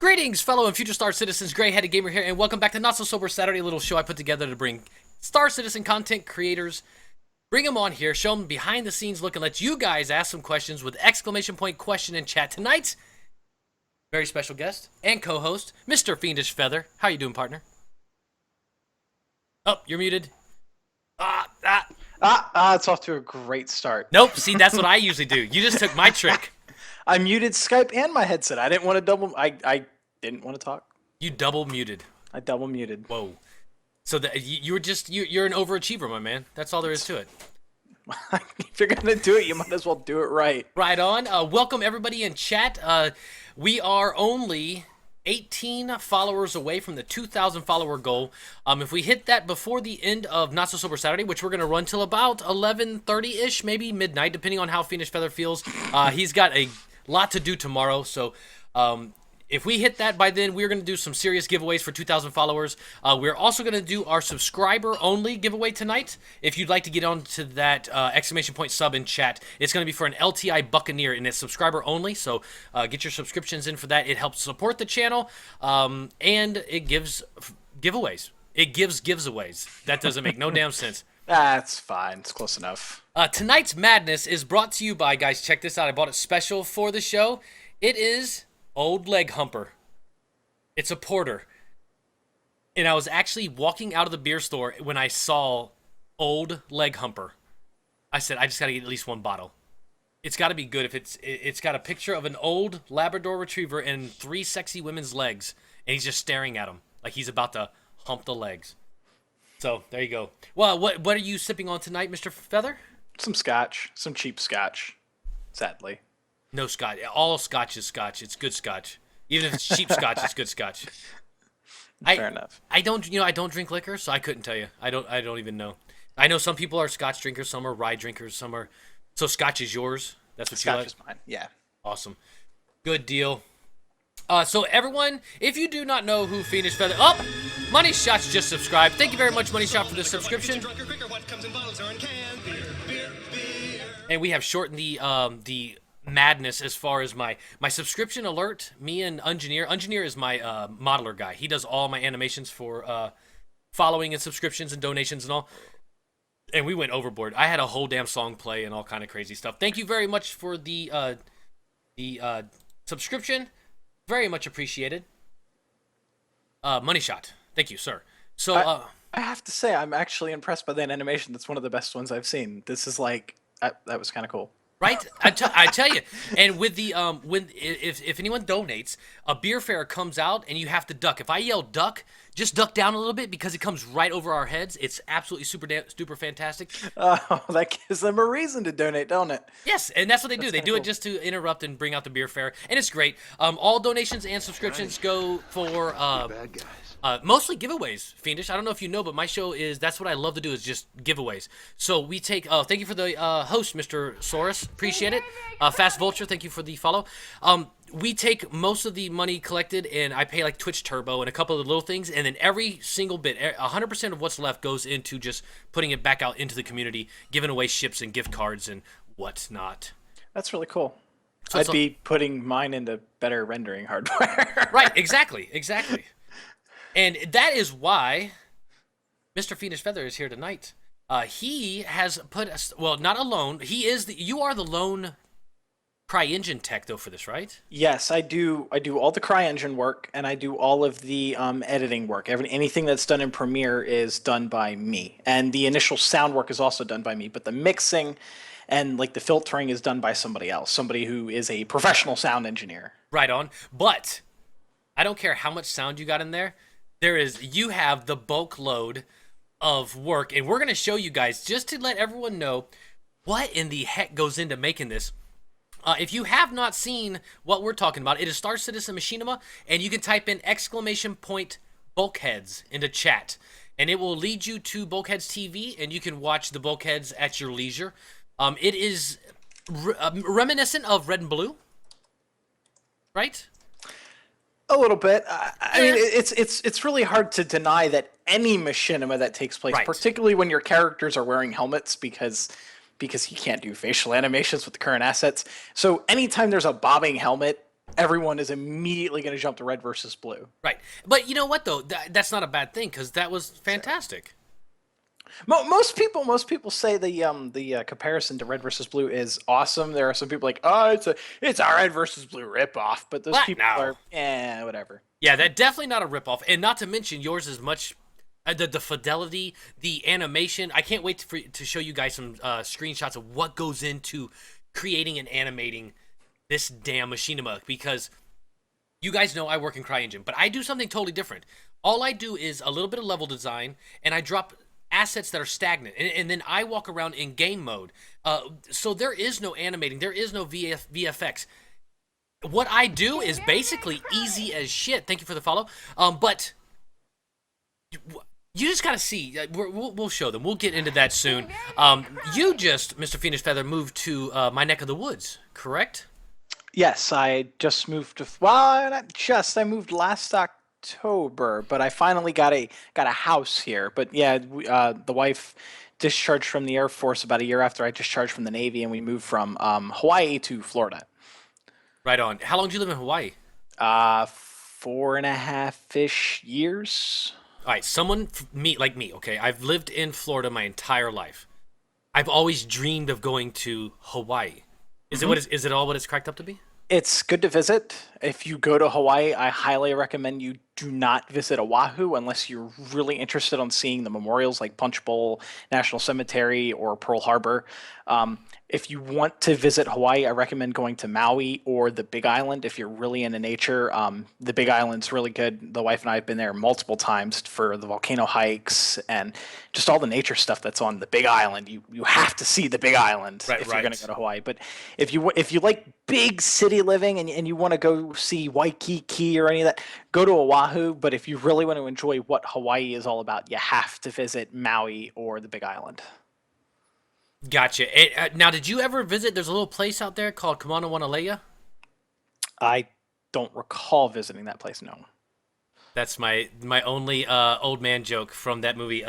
Greetings, fellow and future Star Citizens. Gray-headed gamer here, and welcome back to Not So Sober Saturday, a little show I put together to bring Star Citizen content creators, bring them on here, show them behind-the-scenes look, and let you guys ask some questions with exclamation point question in chat. Tonight, very special guest and co-host, Mr. FiendishFeather. How you doing, partner? Oh, you're muted. It's off to a great start. Nope. See, that's what I usually do. You just took my trick. I muted Skype and my headset. I didn't want to double. I didn't want to talk. You double muted. I double muted. Whoa. So you're an overachiever, my man. That's all there is to it. If you're gonna do it, you might as well do it right. Right on. Welcome everybody in chat. We are only 18 followers away from the 2,000 follower goal. If we hit that before the end of Not So Sober Saturday, which we're going to run till about 11:30-ish, maybe midnight, depending on how FiendishFeather feels. He's got a lot to do tomorrow, so if we hit that by then, we're going to do some serious giveaways for 2,000 followers. We're also going to do our subscriber-only giveaway tonight. If you'd like to get onto that exclamation point sub in chat, it's going to be for an LTI Buccaneer, and it's subscriber-only, so get your subscriptions in for that. It helps support the channel, and it gives giveaways. It gives giveaways. That doesn't make no damn sense. That's fine. It's close enough. Tonight's madness is brought to you by, guys, check this out. I bought it special for the show. It is Old Leg Humper. It's a porter. And I was actually walking out of the beer store when I saw Old Leg Humper. I said, I just got to get at least one bottle. It's got to be good if it's got a picture of an old Labrador Retriever and 3 sexy women's legs. And he's just staring at them like he's about to hump the legs. So, there you go. Well, what are you sipping on tonight, Mr. Feather? Some scotch. Some cheap scotch. Sadly. No scotch. All scotch is scotch. It's good scotch. Even if it's cheap scotch, it's good scotch. Fair enough. I don't drink liquor, so I couldn't tell you. I don't even know. I know some people are scotch drinkers, some are rye drinkers, some are. So scotch is yours. That's what you like. Scotch is mine. Yeah. Awesome. Good deal. So everyone, if you do not know who FiendishFeather, Money Shot's just subscribed. Thank you very much, Money Shot, for this subscription. And we have shortened the madness as far as my subscription alert. Me and Engineer is my modeler guy. He does all my animations for following and subscriptions and donations and all. And we went overboard. I had a whole damn song play and all kind of crazy stuff. Thank you very much for the subscription. Very much appreciated. Money Shot. Thank you, sir. So I have to say, I'm actually impressed by that animation. That's one of the best ones I've seen. This is like that was kind of cool. Right, I tell you, and with the if anyone donates, a beer fare comes out and you have to duck. If I yell duck, just duck down a little bit because it comes right over our heads. It's absolutely super fantastic. Oh, that gives them a reason to donate, don't it? Yes, and that's what they do. They do it just to interrupt and bring out the beer fare, and it's great. All donations and subscriptions go for bad guys. Mostly giveaways, Fiendish. I don't know if you know, but my show that's what I love to do is just giveaways. So we take, thank you for the host, Mr. Saurus. Appreciate it. Fast Vulture, thank you for the follow. We take most of the money collected, and I pay like Twitch Turbo and a couple of the little things, and then every single bit, 100% of what's left goes into just putting it back out into the community, giving away ships and gift cards and whatnot. That's really cool. So I'd be putting mine into better rendering hardware. Right, exactly. And that is why Mr. FiendishFeather is here tonight. He has put us, well, not alone. You are the lone CryEngine tech though for this, right? Yes, I do all the CryEngine work, and I do all of the editing work. Anything that's done in Premiere is done by me, and the initial sound work is also done by me. But the mixing and like the filtering is done by somebody else, somebody who is a professional sound engineer. Right on. But I don't care how much sound you got in there. You have the bulk load of work, and we're going to show you guys just to let everyone know what in the heck goes into making this. If you have not seen what we're talking about, it is Star Citizen Machinima, and you can type in exclamation point bulkheads into chat, and it will lead you to Bulkheads TV, and you can watch the bulkheads at your leisure. It is reminiscent of Red and Blue, right? A little bit. I mean, it's really hard to deny that any machinima that takes place, Right. particularly when your characters are wearing helmets, because you can't do facial animations with the current assets. So anytime there's a bobbing helmet, everyone is immediately going to jump to red versus blue. Right. But you know what though? That's not a bad thing because that was So fantastic. most people say the comparison to red versus blue is awesome. There are some people like, oh, it's a red versus blue ripoff, but those What? people No. are whatever. Yeah, that definitely not a ripoff, and not to mention yours is much. The fidelity, the animation. I can't wait to show you guys some screenshots of what goes into creating and animating this damn machinima because you guys know I work in CryEngine, but I do something totally different. All I do is a little bit of level design, and I drop assets that are stagnant, and then I walk around in game mode. So there is no animating, there is no VFX. What I do is basically easy as shit. Thank you for the follow. But you just gotta see. We'll show them. We'll get into that soon. You just, Mr. FiendishFeather, moved to my neck of the woods, correct? Yes, I just moved to well, not just. I moved last October, but I finally got a house here. But yeah, the wife discharged from the Air Force about a year after I discharged from the Navy, and we moved from Hawaii to Florida. Right on. How long did you live in Hawaii? 4.5-ish years. All right, someone me like me. Okay, I've lived in Florida my entire life. I've always dreamed of going to Hawaii. Is it Mhm. what is it all what it's cracked up to be? It's good to visit. If you go to Hawaii, I highly recommend you do not visit Oahu unless you're really interested on seeing the memorials like Punch Bowl National Cemetery or Pearl Harbor. If you want to visit Hawaii, I recommend going to Maui or the Big Island if you're really into nature. The Big Island's really good. The wife and I have been there multiple times for the volcano hikes and just all the nature stuff that's on the Big Island. You have to see the Big Island Right, if you're going right. to go to Hawaii. But if you like big city living and you want to go see Waikiki or any of that, go to Oahu. But if you really want to enjoy what Hawaii is all about, you have to visit Maui or the Big Island. Gotcha. Now, did you ever visit? There's a little place out there called Kamana Wanalea. I don't recall visiting that place. No. That's my only old man joke from that movie,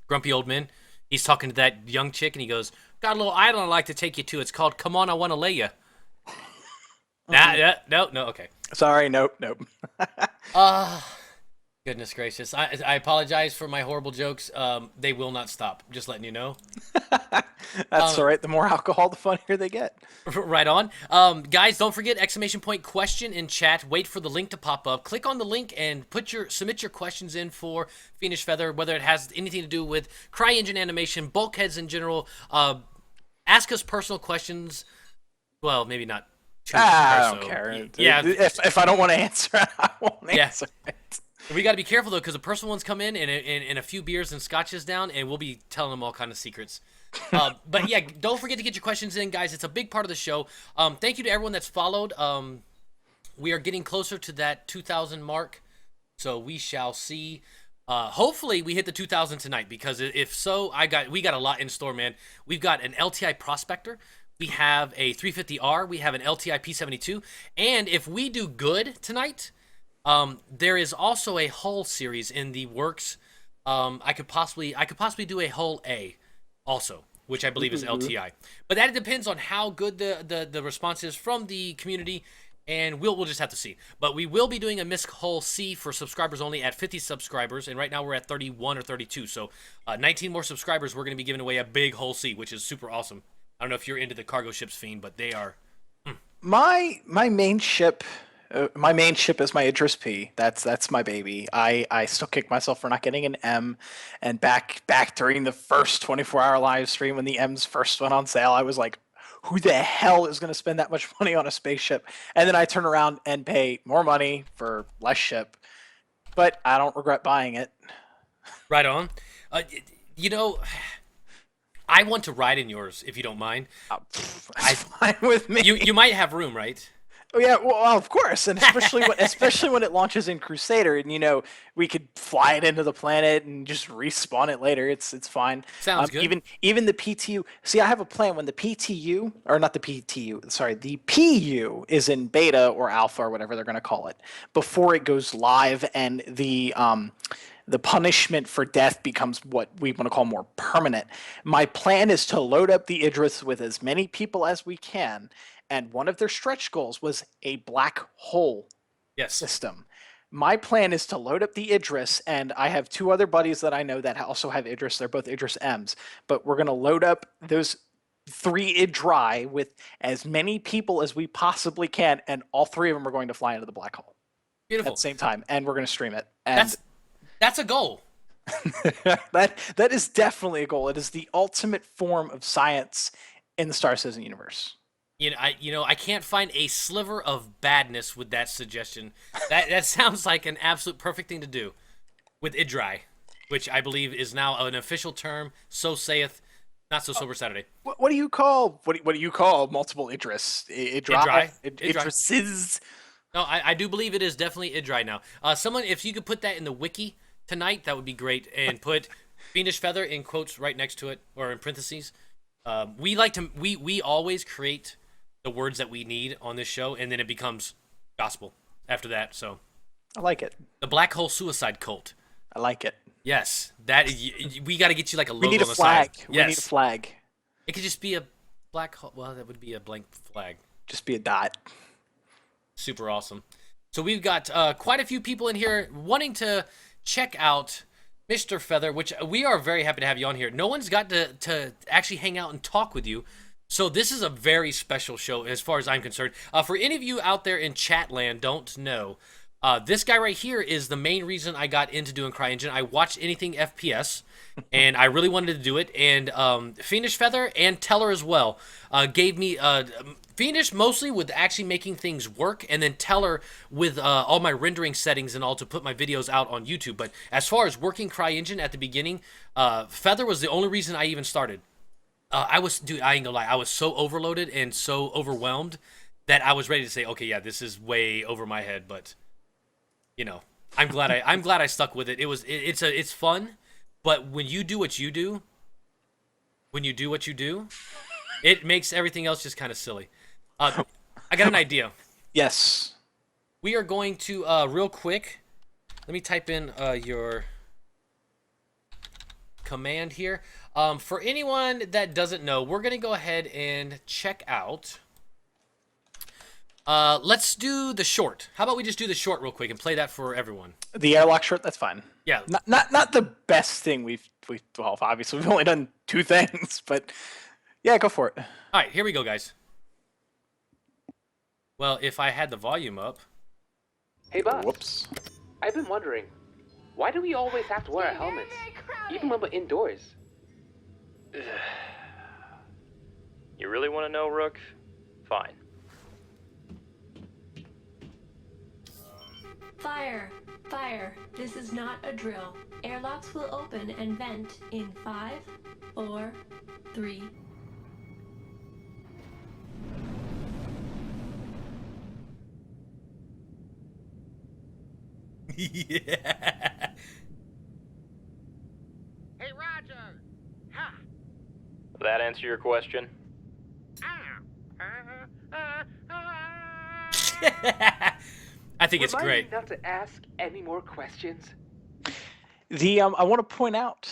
Grumpy Old Men. He's talking to that young chick, and he goes, "Got a little island I'd like to take you to. It's called Come On, I Wanna Lay Ya." Nah, no, okay. Sorry, nope, nope. Uh, Goodness gracious. I apologize for my horrible jokes. They will not stop. Just letting you know. That's all right. The more alcohol, the funnier they get. Right on. Guys, don't forget exclamation point question in chat. Wait for the link to pop up. Click on the link and submit your questions in for Fiendish Feather, whether it has anything to do with CryEngine animation, bulkheads in general. Ask us personal questions. Well, maybe not too I don't personal. care. Yeah, If I don't want to answer it, I won't yeah. answer it. We got to be careful though, because the personal ones come in and a few beers and scotches down, and we'll be telling them all kind of secrets. But yeah, don't forget to get your questions in, guys. It's a big part of the show. Thank you to everyone that's followed. We are getting closer to that 2,000 mark, so we shall see. Hopefully, we hit the 2,000 tonight, because if so, we got a lot in store, man. We've got an LTI Prospector. We have a 350R. We have an LTI P72. And if we do good tonight, there is also a hull series in the works. I could possibly do a hull A also, which I believe is LTI. But that depends on how good the response is from the community, and we'll just have to see. But we will be doing a MISC hull C for subscribers only at 50 subscribers, and right now we're at 31 or 32. So 19 more subscribers, we're going to be giving away a big hull C, which is super awesome. I don't know if you're into the cargo ships, Fiend, but they are. My main ship. My main ship is my Idris P. That's my baby. I still kick myself for not getting an M, and back during the first 24-hour live stream when the M's first went on sale, I was like, who the hell is going to spend that much money on a spaceship? And then I turn around and pay more money for less ship, but I don't regret buying it. Right on. You know, I want to ride in yours if you don't mind. That's fine with me. You might have room, right? Oh yeah, well, of course, and especially when it launches in Crusader, and we could fly it into the planet and just respawn it later. It's fine. Sounds good. Even the PTU. See, I have a plan when the PTU, or not the PTU, sorry, the PU is in beta or alpha or whatever they're going to call it, before it goes live, and the punishment for death becomes what we want to call more permanent. My plan is to load up the Idris with as many people as we can, and one of their stretch goals was a black hole Yes. system. My plan is to load up the Idris, and I have two other buddies that I know that also have Idris. They're both Idris M's, but we're gonna load up those three Idri with as many people as we possibly can, and all three of them are going to fly into the black hole at the Beautiful. same time, and we're gonna stream it. And That's a goal. that is definitely a goal. It is the ultimate form of science in the Star Citizen universe. I can't find a sliver of badness with that suggestion. That sounds like an absolute perfect thing to do with Idri, which I believe is now an official term. So saith Not So Sober Saturday. What do you call what do you call multiple Idris? Idri. Idrises. No, I do believe it is definitely Idri now. Someone, if you could put that in the wiki tonight, that would be great, and put FiendishFeather in quotes right next to it or in parentheses. We always create the words that we need on this show, and then it becomes gospel after that. So I like it. the black hole suicide cult. I like it. Yes, we got to get you like a logo We need a on the flag. side. We Yes, need a flag. it could just be a black hole. Well, that would be a blank flag. Just be a dot. Super awesome. So we've got quite a few people in here wanting to check out Mr. Feather, which we are very happy to have you on here. No one's got to actually hang out and talk with you. So this is a very special show as far as I'm concerned. For any of you out there in chat land don't know, this guy right here is the main reason I got into doing CryEngine. I watched anything FPS, and I really wanted to do it. And FiendishFeather and Teller as well gave me... Fiendish mostly with actually making things work, and then Teller with all my rendering settings and all to put my videos out on YouTube. But as far as working CryEngine at the beginning, Feather was the only reason I even started. I ain't gonna lie, I was so overloaded and so overwhelmed that I was ready to say, okay, yeah, this is way over my head, but I'm glad I stuck with it. It's fun, but when you do what you do, it makes everything else just kind of silly. I got an idea. Yes. We are going to real quick. Let me type in your command here. For anyone that doesn't know, we're gonna go ahead and check out. Let's do the short. How about we just do the short real quick and play that for everyone? The airlock shirt, that's fine. Yeah. Not the best thing well, obviously we've only done two things, but yeah, go for it. All right, here we go, guys. Well, if I had the volume up. Hey, boss. Whoops. I've been wondering, why do we always have to wear our helmets, even when we're indoors? You really want to know, Rook? Fine. Fire! Fire! This is not a drill. Airlocks will open and vent in 5, 4, 3. Yeah. Hey, Roger! Ha! That answer your question? I think it's Remind great. me not to ask any more questions. I want to point out,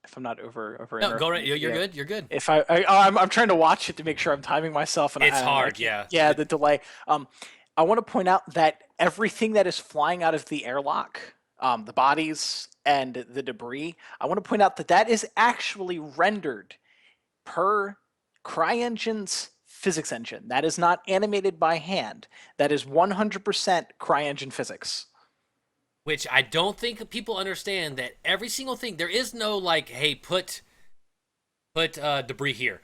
if I'm not over. No, go right. You're yeah. good. You're good. If I'm trying to watch it to make sure I'm timing myself, and It's I hard, can't- yeah. Yeah, the delay. I want to point out that everything that is flying out of the airlock, the bodies and the debris, I want to point out that that is actually rendered per CryEngine's physics engine. That is not animated by hand. That is 100% CryEngine physics. Which I don't think people understand that every single thing, there is no like, hey, put debris here.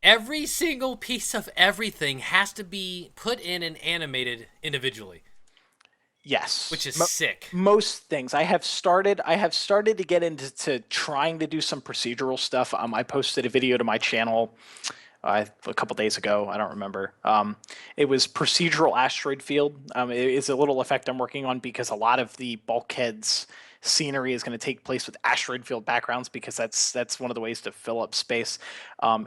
Every single piece of everything has to be put in and animated individually. Yes. Which is sick. Most things. I have started to get into trying to do some procedural stuff. I posted a video to my channel a couple days ago. I don't remember. It was procedural asteroid field. It is a little effect I'm working on because a lot of the bulkheads scenery is going to take place with asteroid field backgrounds because that's one of the ways to fill up space.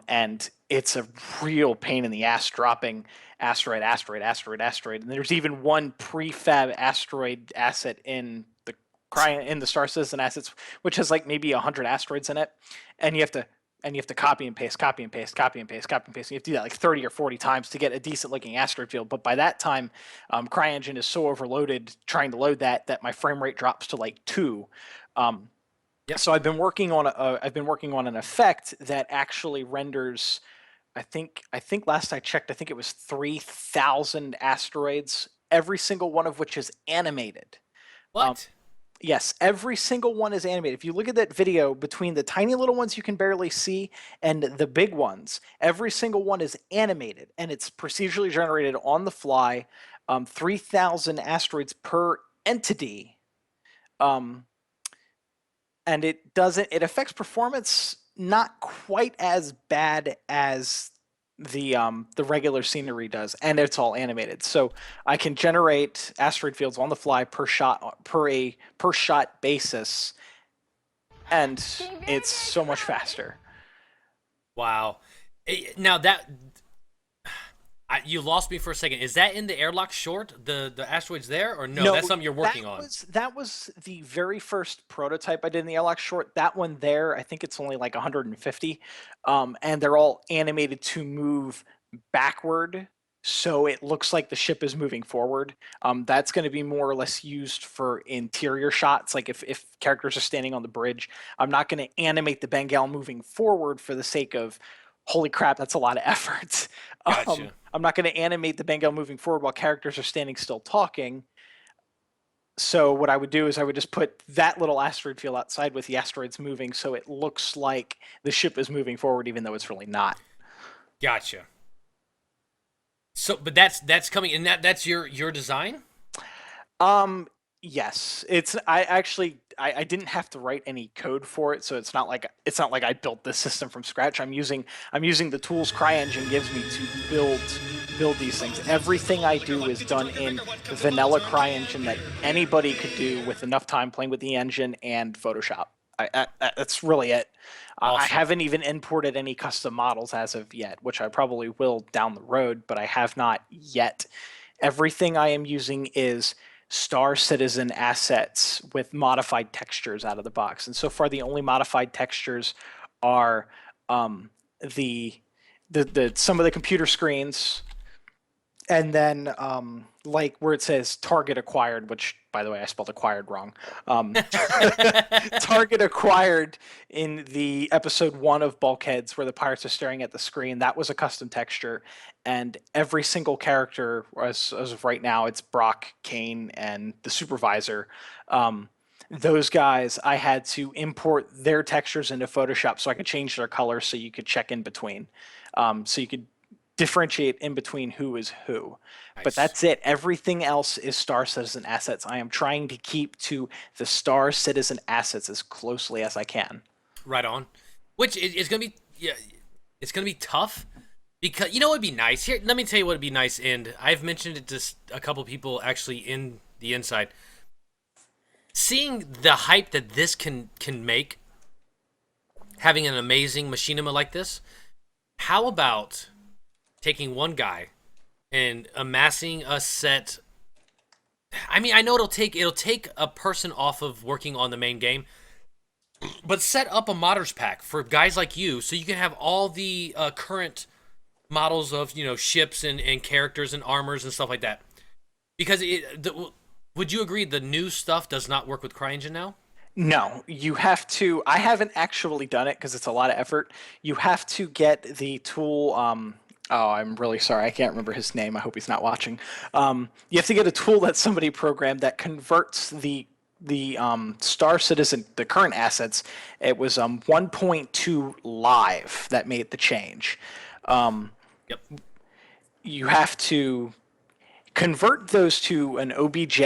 And it's a real pain in the ass dropping asteroid. And there's even one prefab asteroid asset in the Star Citizen assets, which has like maybe 100 asteroids in it, and you have to and you have to copy and paste, copy and paste, copy and paste, copy and paste. You have to do that like 30 or 40 times to get a decent looking asteroid field. But by that time, CryEngine is so overloaded trying to load that my frame rate drops to like 2. Yep. So I've been working on an effect that actually renders. I think last I checked, I think it was 3,000 asteroids, every single one of which is animated. What? Yes, every single one is animated. If you look at that video, between the tiny little ones you can barely see and the big ones, every single one is animated, and it's procedurally generated on the fly. 3,000 asteroids per entity. Um, and it affects performance not quite as bad as the regular scenery does, and it's all animated. So I can generate asteroid fields on the fly per shot basis, and it's so much faster. Wow. Now you lost me for a second. Is that in the airlock short? The asteroids there, or no? That's something you're working on. That was the very first prototype I did in the airlock short. That one there, I think it's only like 150, and they're all animated to move backward, so it looks like the ship is moving forward. That's going to be more or less used for interior shots, like if characters are standing on the bridge. I'm not going to animate the Bengal moving forward for the sake of, holy crap, that's a lot of effort. Gotcha. I'm not going to animate the Bengal moving forward while characters are standing still talking. So what I would do is I would just put that little asteroid field outside with the asteroids moving, so it looks like the ship is moving forward, even though it's really not. Gotcha. So, but that's coming, and that's your design. Yes, I didn't have to write any code for it, so it's not like I built this system from scratch. I'm using the tools CryEngine gives me to build these things. Everything I do is done in vanilla CryEngine that anybody could do with enough time playing with the engine and Photoshop. That's really it. Awesome. I haven't even imported any custom models as of yet, which I probably will down the road, but I have not yet. Everything I am using is Star Citizen assets with modified textures out of the box. And so far, the only modified textures are the some of the computer screens, and then like where it says target acquired, which, by the way, I spelled acquired wrong. Target acquired in the episode 1 of Bulkheads, where the pirates are staring at the screen. That was a custom texture, and every single character, as of right now, it's Brock, Kane, and the supervisor. Those guys, I had to import their textures into Photoshop so I could change their color, so you could check in between, so you could differentiate in between who is who. Nice. But that's it. Everything else is Star Citizen assets. I am trying to keep to the Star Citizen assets as closely as I can. Right on. Which is gonna be, yeah, it's gonna be tough, because you know what'd be nice here. Let me tell you what'd be nice, and I've mentioned it to a couple people actually in the inside. Seeing the hype that this can make, having an amazing machinima like this. How about taking one guy and amassing a set? I mean, I know it'll take a person off of working on the main game, but set up a modders pack for guys like you, so you can have all the current models of, ships and characters and armors and stuff like that. Because would you agree the new stuff does not work with CryEngine now? No, you have to. I haven't actually done it because it's a lot of effort. You have to get the tool. Oh, I'm really sorry. I can't remember his name. I hope he's not watching. You have to get a tool that somebody programmed that converts the Star Citizen, the current assets. It was 1.2 live that made the change. Yep. You have to convert those to an OBJ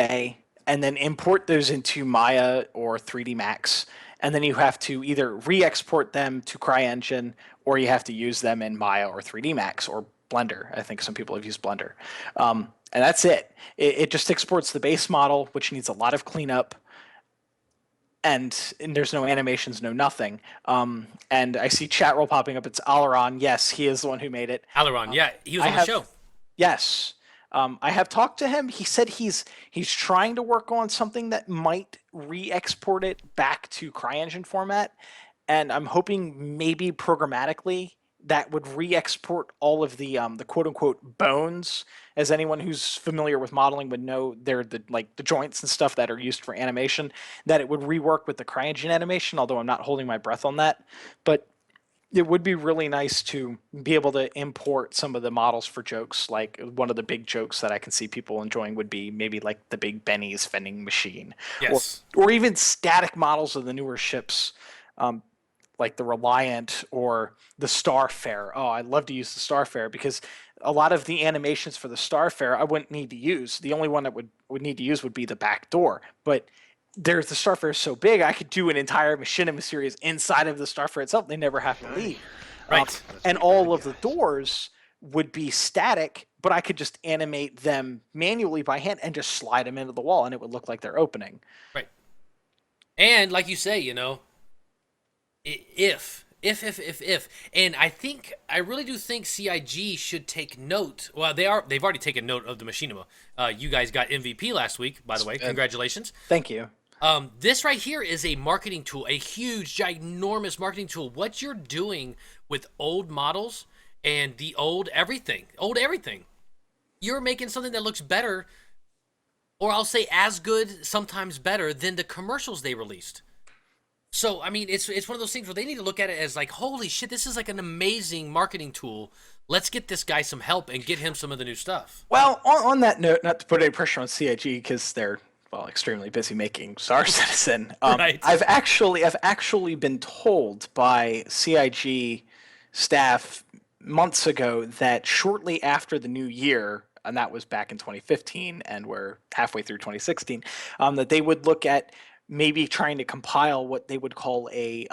and then import those into Maya or 3D Max. And then you have to either re-export them to CryEngine, or you have to use them in Maya or 3D Max or Blender. I think some people have used Blender. And that's it. It just exports the base model, which needs a lot of cleanup. And there's no animations, no nothing. And I see chat roll popping up. It's Alaron. Yes, he is the one who made it. Alaron, yeah, he was on the show. Yes. I have talked to him. He said he's trying to work on something that might re-export it back to CryEngine format. and I'm hoping maybe programmatically that would re-export all of the quote-unquote bones. As anyone who's familiar with modeling would know, they're the joints and stuff that are used for animation. That it would rework with the CryEngine animation, although I'm not holding my breath on that. But it would be really nice to be able to import some of the models for jokes. Like one of the big jokes that I can see people enjoying would be maybe like the Big Benny's vending machine, or Yes. or even static models of the newer ships, like the Reliant or the Starfare. Oh, I'd love to use the Starfare because a lot of the animations for the Starfare I wouldn't need to use. The only one that would need to use would be the back door. But there's the Starfare is so big, I could do an entire machinima series inside of the Starfare itself. They never have to leave. Right. And all of the doors would be static, but I could just animate them manually by hand and just slide them into the wall, and it would look like they're opening. Right. And like you say, you know, if, and I really do think CIG should take note. Well, they've already taken note of the machinima. You guys got MVP last week, by the way. Congratulations. Thank you. This right here is a marketing tool, a huge, ginormous marketing tool. What you're doing with old models and the old everything, you're making something that looks better, or I'll say as good, sometimes better than the commercials they released. So, I mean, it's one of those things where they need to look at it as like, holy shit, this is like an amazing marketing tool. Let's get this guy some help and get him some of the new stuff. Well, on that note, not to put any pressure on CIG because they're extremely busy making Star Citizen. Right. I've actually been told by CIG staff months ago that shortly after the new year, and that was back in 2015, and we're halfway through 2016, that they would look at maybe trying to compile what they would call a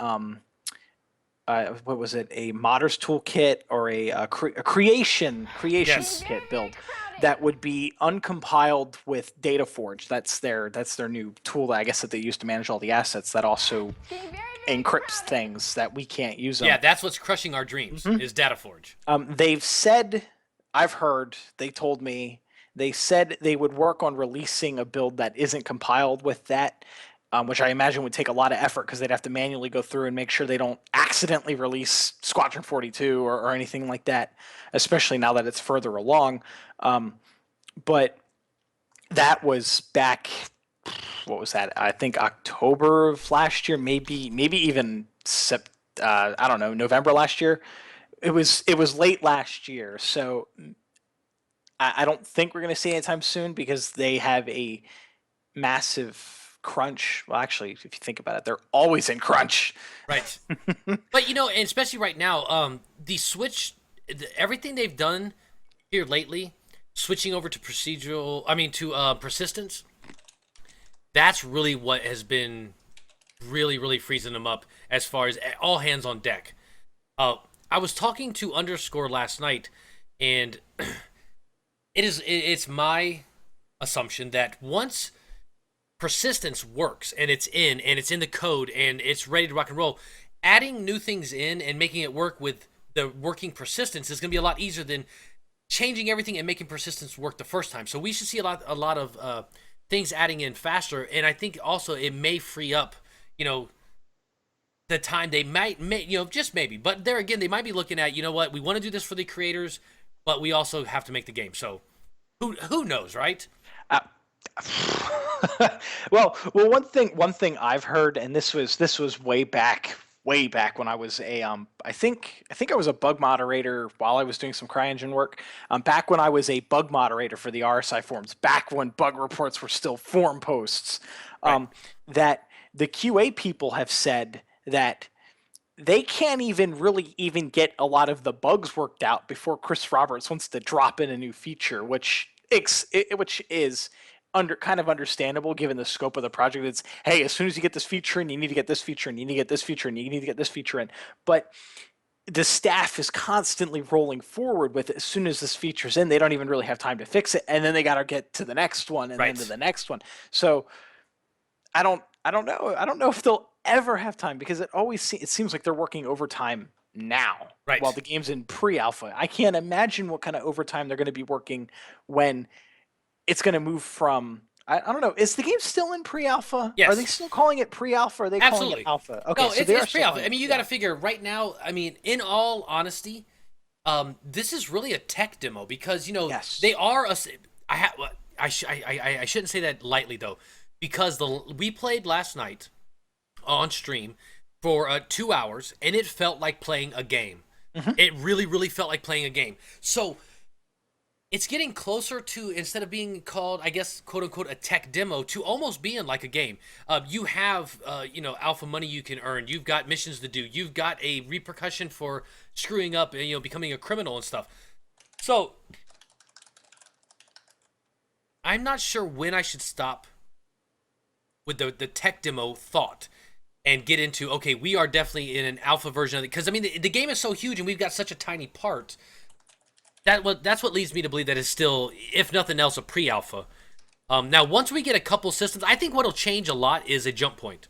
what was it, a modders toolkit or a creation Yes. kit build that would be uncompiled with DataForge. That's their new tool that I guess that they use to manage all the assets that also encrypts things that we can't use them. Yeah, that's what's crushing our dreams is DataForge. They've said, I've heard, they told me, they said they would work on releasing a build that isn't compiled with that, which I imagine would take a lot of effort because they'd have to manually go through and make sure they don't accidentally release Squadron 42 or anything like that, especially now that it's further along. But that was back, what was that? I think October of last year, maybe even I don't know, November last year. It was late last year, so I don't think we're going to see it anytime soon because they have a massive crunch. Well, actually, if you think about it, they're always in crunch. Right. But, you know, and especially right now, the switch, everything they've done here lately, switching over to persistence, that's really what has been really freezing them up as far as all hands on deck. I was talking to Underscore last night, and it's my assumption that once persistence works and it's in the code and it's ready to rock and roll, adding new things in and making it work with the working persistence is going to be a lot easier than changing everything and making persistence work the first time. So we should see a lot of things adding in faster, and I think also it may free up, you know, the time they may, you know, just maybe. But there again, they might be looking at, you know what, we want to do this for the creators, but we also have to make the game. So who knows, right? Well, one thing I've heard, and this was way back when I was I think I was a bug moderator while I was doing some CryEngine work. Back when I was a bug moderator for the RSI forums, back when bug reports were still forum posts, that the QA people have said that they can't even get a lot of the bugs worked out before Chris Roberts wants to drop in a new feature, which is kind of understandable given the scope of the project. It's, hey, as soon as you get this feature in, you need to get this feature in, you need to get this feature in, you need to get this feature in. But the staff is constantly rolling forward with it. As soon as this feature's in, they don't even really have time to fix it, and then they got to get to the next one and then to the next one. So I don't know. I don't know if they'll ever have time because it seems like they're working overtime now, while the game's in pre-alpha. I can't imagine what kind of overtime they're going to be working when it's going to move from I don't know. Is the game still in pre-alpha? Yes. Are they still calling it pre-alpha? Or are they calling Absolutely. it alpha? Okay, No, so they are it's still pre-alpha. calling I mean, it you got to pre-alpha. figure right now. I mean, in all honesty, this is really a tech demo because Yes. they are a. I shouldn't say that lightly though, because we played last night on stream for 2 hours and it felt like playing a game. It really, really felt like playing a game. So it's getting closer to, instead of being called, I guess, quote unquote, a tech demo, to almost being like a game. You have, alpha money you can earn. You've got missions to do. You've got a repercussion for screwing up and, becoming a criminal and stuff. So I'm not sure when I should stop with the tech demo thought and get into, okay, we are definitely in an alpha version of it. Because, I mean, the game is so huge and we've got such a tiny part. That's what leads me to believe that it's still, if nothing else, a pre-alpha. Now, once we get a couple systems, I think what'll change a lot is a jump point.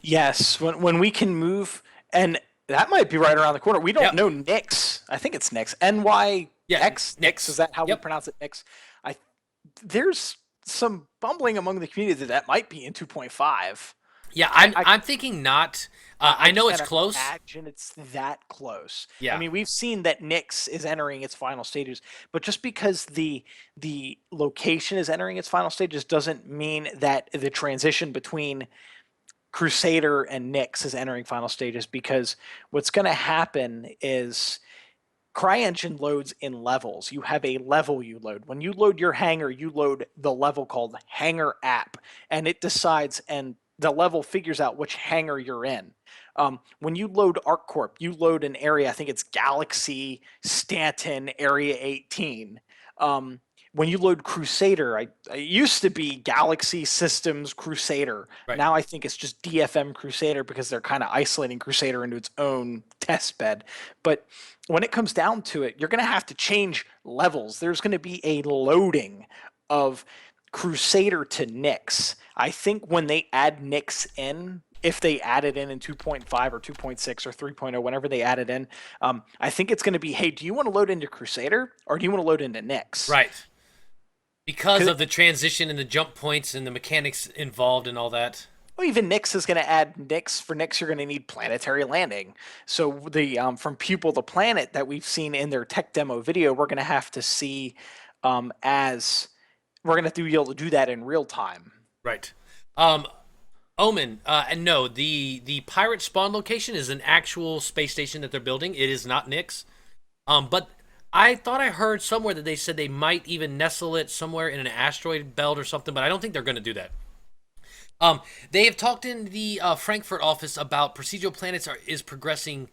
Yes, when we can move, and that might be right around the corner. We don't Yep. know Nix. I think it's Nix. NYX. Yeah, Nix. Nix. Is that how Yep. we pronounce it? Nix. There's some bumbling among the community that might be in 2.5. Yeah, I- I'm thinking not. I know it's can't close. Imagine it's that close. Yeah. I mean, we've seen that Nix is entering its final stages, but just because the location is entering its final stages doesn't mean that the transition between Crusader and Nix is entering final stages. Because what's going to happen is CryEngine loads in levels. You have a level you load. When you load your hangar, you load the level called Hangar App, and it decides, and the level figures out which hangar you're in. When you load ArcCorp, you load an area. I think it's Galaxy Stanton Area 18. When you load Crusader, it used to be Galaxy Systems Crusader. Right. Now I think it's just DFM Crusader because they're kind of isolating Crusader into its own test bed. But when it comes down to it, you're going to have to change levels. There's going to be a loading of Crusader to Nix. I think when they add Nix in, if they add it in 2.5 or 2.6 or 3.0, whenever they add it in, I think it's going to be, hey, do you want to load into Crusader or do you want to load into Nix? Right. Because of the transition and the jump points and the mechanics involved and all that. Well, even Nix is going to add Nix. For Nix, you're going to need planetary landing. So the from Pupil to Planet that we've seen in their tech demo video, we're going to have to see as we're going to be able to do that in real time. Right. Omen, and no, the pirate spawn location is an actual space station that they're building. It is not Nix. But I thought I heard somewhere that they said they might even nestle it somewhere in an asteroid belt or something, but I don't think they're going to do that. They have talked in the Frankfurt office about procedural planets is progressing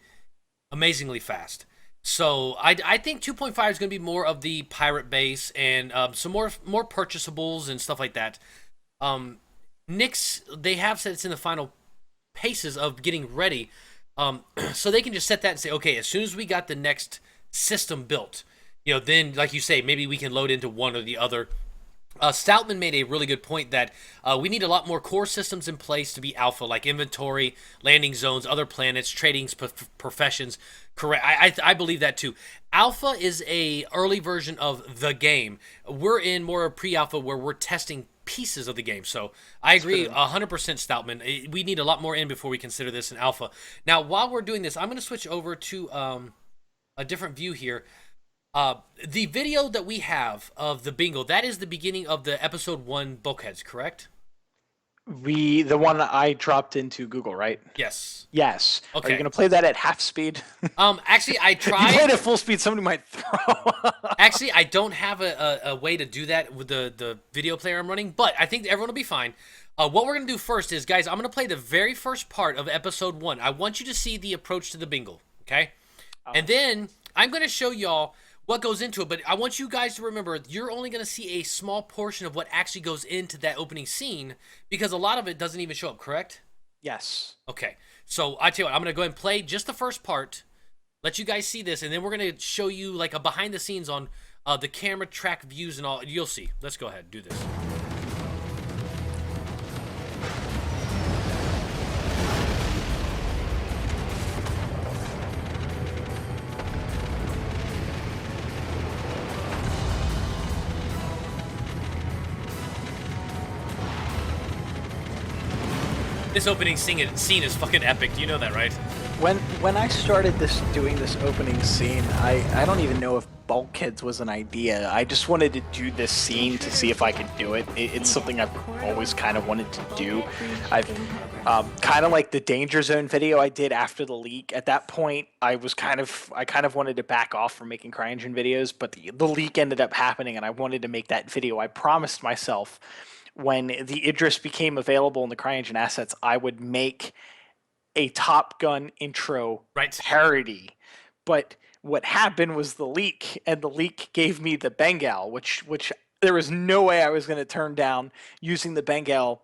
amazingly fast. So I think 2.5 is going to be more of the pirate base and some more purchasables and stuff like that. Nix, they have said it's in the final paces of getting ready. So they can just set that and say, okay, as soon as we got the next system built, then, like you say, maybe we can load into one or the other. Stoutman made a really good point that we need a lot more core systems in place to be alpha, like inventory, landing zones, other planets, trading professions. Correct. I believe that too. Alpha is a early version of the game. We're in more pre-alpha where we're testing pieces of the game. So I agree 100%, Stoutman. We need a lot more in before we consider this an alpha. Now, while we're doing this, I'm going to switch over to a different view here. The video that we have of the bingo, that is the beginning of the episode 1 bulkheads, correct? The one I dropped into Google, right? Yes. Yes. Okay. Are you going to play that at half speed? Actually, I If you play it tried. at full speed, somebody might throw. Actually, I don't have a way to do that with the video player I'm running, but I think everyone will be fine. What we're going to do first is, guys, I'm going to play the very first part of episode 1. I want you to see the approach to the bingo, okay? And then I'm going to show y'all what goes into it, but I want you guys to remember you're only going to see a small portion of what actually goes into that opening scene because a lot of it doesn't even show up, correct? Yes. Okay, so I tell you what, I'm going to go ahead and play just the first part, let you guys see this, and then we're going to show you like a behind the scenes on the camera track views and all. You'll see. Let's go ahead and do this. This opening scene is fucking epic. You know that, right? When I started doing this opening scene, I don't even know if bulkheads was an idea. I just wanted to do this scene to see if I could do it. It's something I've always kind of wanted to do. I've kind of like the Danger Zone video I did after the leak. At that point, I kind of wanted to back off from making CryEngine videos, but the leak ended up happening, and I wanted to make that video. I promised myself when the Idris became available in the CryEngine assets, I would make a Top Gun intro parody. But what happened was the leak, and the leak gave me the Bengal, which there was no way I was going to turn down using the Bengal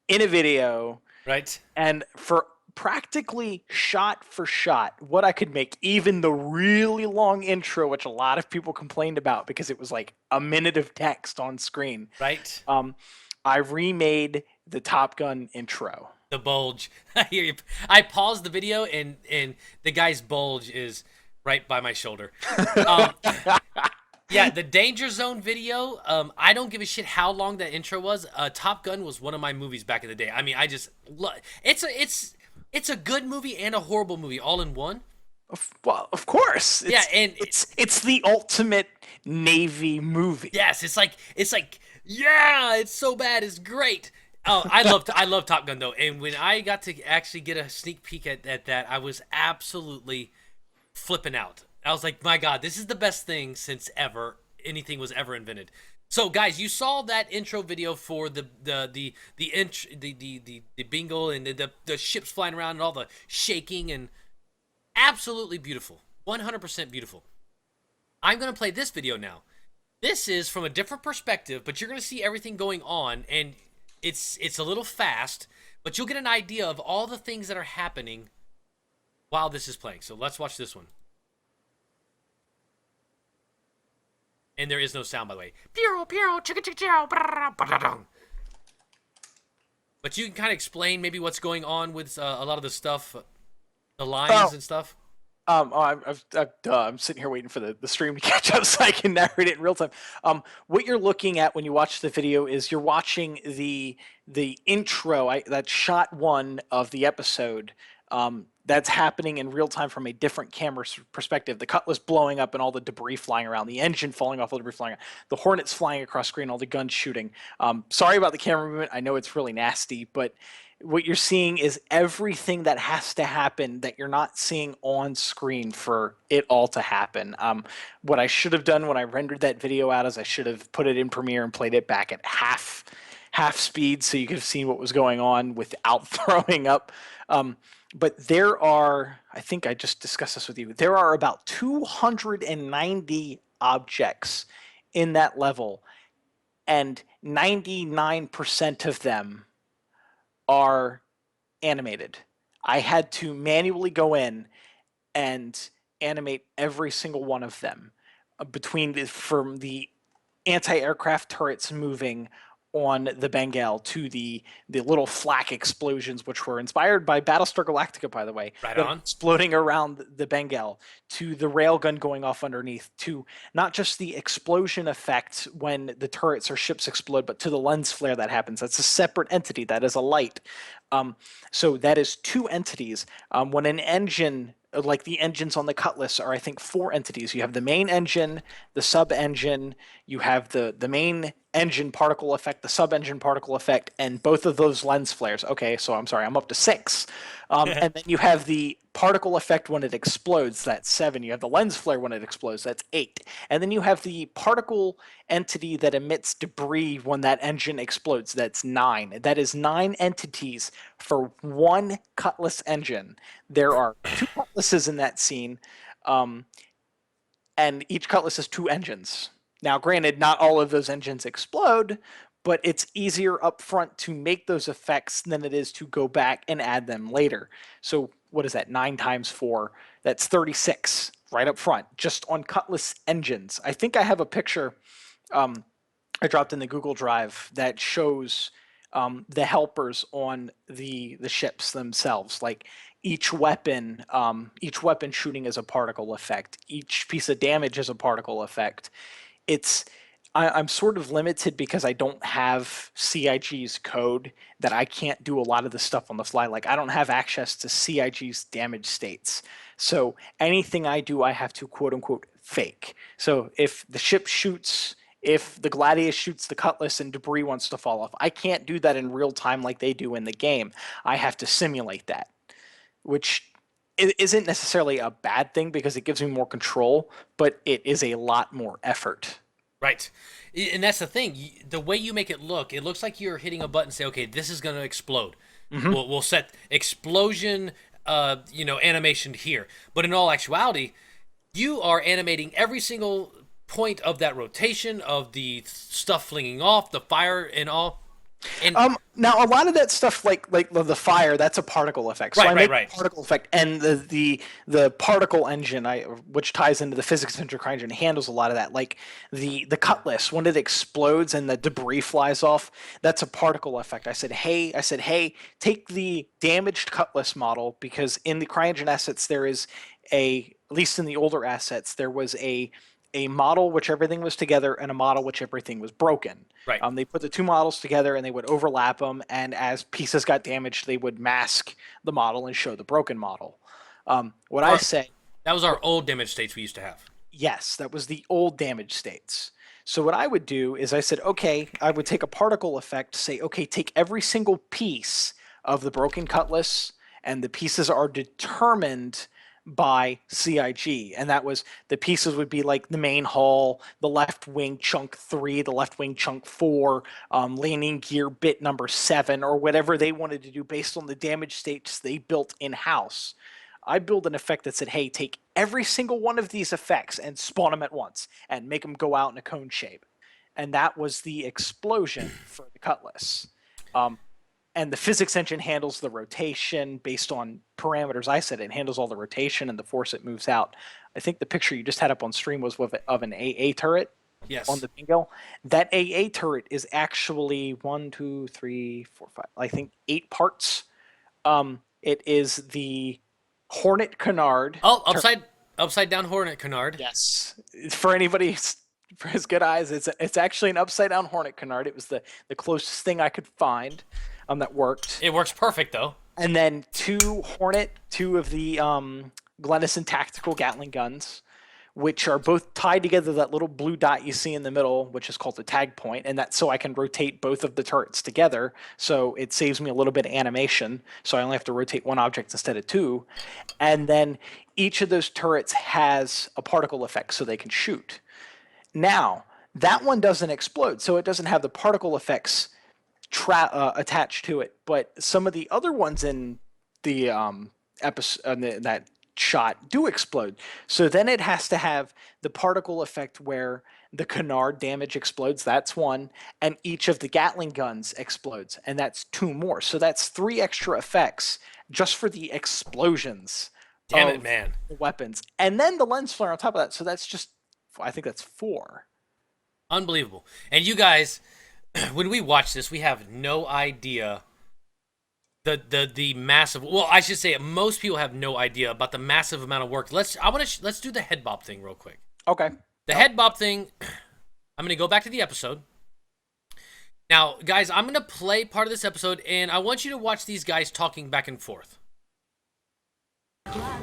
in a video. Right. And for practically shot for shot, what I could make, even the really long intro, which a lot of people complained about because it was like a minute of text on screen. Right. I remade the Top Gun intro. The bulge. I hear you. I paused the video, and the guy's bulge is right by my shoulder. Yeah, the Danger Zone video. I don't give a shit how long that intro was. Top Gun was one of my movies back in the day. I mean, I just it's a good movie and a horrible movie all in one. Well, of course. It's the ultimate Navy movie. Yes, it's like yeah, it's so bad, it's great. Oh, I love Top Gun though, and when I got to actually get a sneak peek at that, I was absolutely flipping out. I was like, my God, this is the best thing since anything was ever invented. So, guys, you saw that intro video for the bingo and the ships flying around and all the shaking, and absolutely beautiful, 100% beautiful. I'm gonna play this video now. This is from a different perspective, but you're gonna see everything going on, and it's a little fast, but you'll get an idea of all the things that are happening while this is playing. So let's watch this one. And there is no sound, by the way. But you can kind of explain maybe what's going on with a lot of the stuff, the lines and stuff. I'm sitting here waiting for the stream to catch up so I can narrate it in real time. What you're looking at when you watch the video is you're watching the intro. That's shot one of the episode. That's happening in real time from a different camera perspective. The Cutlass blowing up and all the debris flying around, the engine falling off, all the debris flying around, the Hornets flying across screen, all the guns shooting. Sorry about the camera movement. I know it's really nasty, but what you're seeing is everything that has to happen that you're not seeing on screen for it all to happen. What I should have done when I rendered that video out is I should have put it in Premiere and played it back at half speed so you could have seen what was going on without throwing up. But there are, I think I just discussed this with you, there are about 290 objects in that level, and 99% of them are animated. I had to manually go in and animate every single one of them from the anti-aircraft turrets moving on the Bengal to the little flak explosions, which were inspired by Battlestar Galactica, by the way. Right on. Exploding around the Bengal, to the railgun going off underneath, to not just the explosion effect when the turrets or ships explode, but to the lens flare that happens. That's a separate entity. That is a light. So that is two entities. When an engine, like the engines on the Cutlass, are I think four entities. You have the main engine, the sub-engine, you have the main engine particle effect, the sub-engine particle effect, and both of those lens flares. Okay, so I'm sorry, I'm up to 6. And then you have the particle effect when it explodes, that's 7. You have the lens flare when it explodes, that's 8. And then you have the particle entity that emits debris when that engine explodes, that's 9. That is 9 entities for one Cutlass engine. There are 2 Cutlasses in that scene, and each Cutlass has 2 engines. Now, granted, not all of those engines explode, but it's easier up front to make those effects than it is to go back and add them later. So what is that, 9 times 4? That's 36 right up front, just on Cutlass engines. I think I have a picture I dropped in the Google Drive that shows the helpers on the ships themselves. Like each weapon shooting is a particle effect. Each piece of damage is a particle effect. It's I'm sort of limited because I don't have CIG's code that I can't do a lot of the stuff on the fly. Like I don't have access to CIG's damage states. So anything I do, I have to quote unquote fake. So if the ship shoots, if the Gladius shoots the Cutlass and debris wants to fall off, I can't do that in real time like they do in the game. I have to simulate that, which isn't necessarily a bad thing because it gives me more control, but it is a lot more effort. Right. And that's the thing. The way you make it looks like you're hitting a button and say, okay, this is going to explode. We'll set explosion, animation here. But in all actuality, you are animating every single point of that rotation, of the stuff flinging off, the fire and all. And Now a lot of that stuff, like the fire, that's a particle effect. So Right, I make right. a particle effect, and the particle engine, which ties into the physics engine, engine, handles a lot of that. Like the Cutlass, when it explodes and the debris flies off, that's a particle effect. I said, hey, take the damaged Cutlass model, because in the CryEngine assets there is at least in the older assets, there was a model which everything was together and a model which everything was broken. Right. They put the two models together and they would overlap them, and as pieces got damaged, they would mask the model and show the broken model. What I say, that was our old damage states we used to have. yes, that was the old damage states. So what I would do is I said, okay, I would take a particle effect, say, okay, take every single piece of the broken Cutlass, and the pieces are determined by CIG, and that was the pieces would be like the main hull, the left wing chunk 3, the left wing chunk 4, landing gear bit number 7, or whatever they wanted to do based on the damage states they built in house. I built an effect that said, hey, take every single one of these effects and spawn them at once and make them go out in a cone shape. And that was the explosion for the Cutlass. And the physics engine handles the rotation based on parameters I said. It handles all the rotation and the force it moves out. I think the picture you just had up on stream was of an AA turret. Yes. On the bingo. That AA turret is actually 1, 2, 3, 4, 5, I think 8 parts. It is the Hornet Canard. Oh, upside down Hornet Canard. Yes. For anybody for his good eyes, it's actually an upside down Hornet Canard. It was the closest thing I could find that worked. It works perfect though. And then 2 of the Glenison tactical Gatling guns, which are both tied together, that little blue dot you see in the middle, which is called the tag point, and that's so I can rotate both of the turrets together, so it saves me a little bit of animation, so I only have to rotate one object instead of 2. And then each of those turrets has a particle effect so they can shoot. Now, that one doesn't explode, so it doesn't have the particle effects attached to it, but some of the other ones in the episode, that shot, do explode. So then it has to have the particle effect where the canard damage explodes, that's 1, and each of the Gatling guns explodes, and that's 2 more. So that's 3 extra effects just for the explosions. Damn it, man. The weapons. And then the lens flare on top of that. So that's just, I think that's 4. Unbelievable. And you guys, when we watch this, we have no idea the massive. Well, I should say most people have no idea about the massive amount of work. Let's do the head bob thing real quick. Okay. The head bob thing. I'm gonna go back to the episode. Now, guys, I'm gonna play part of this episode, and I want you to watch these guys talking back and forth. Luck.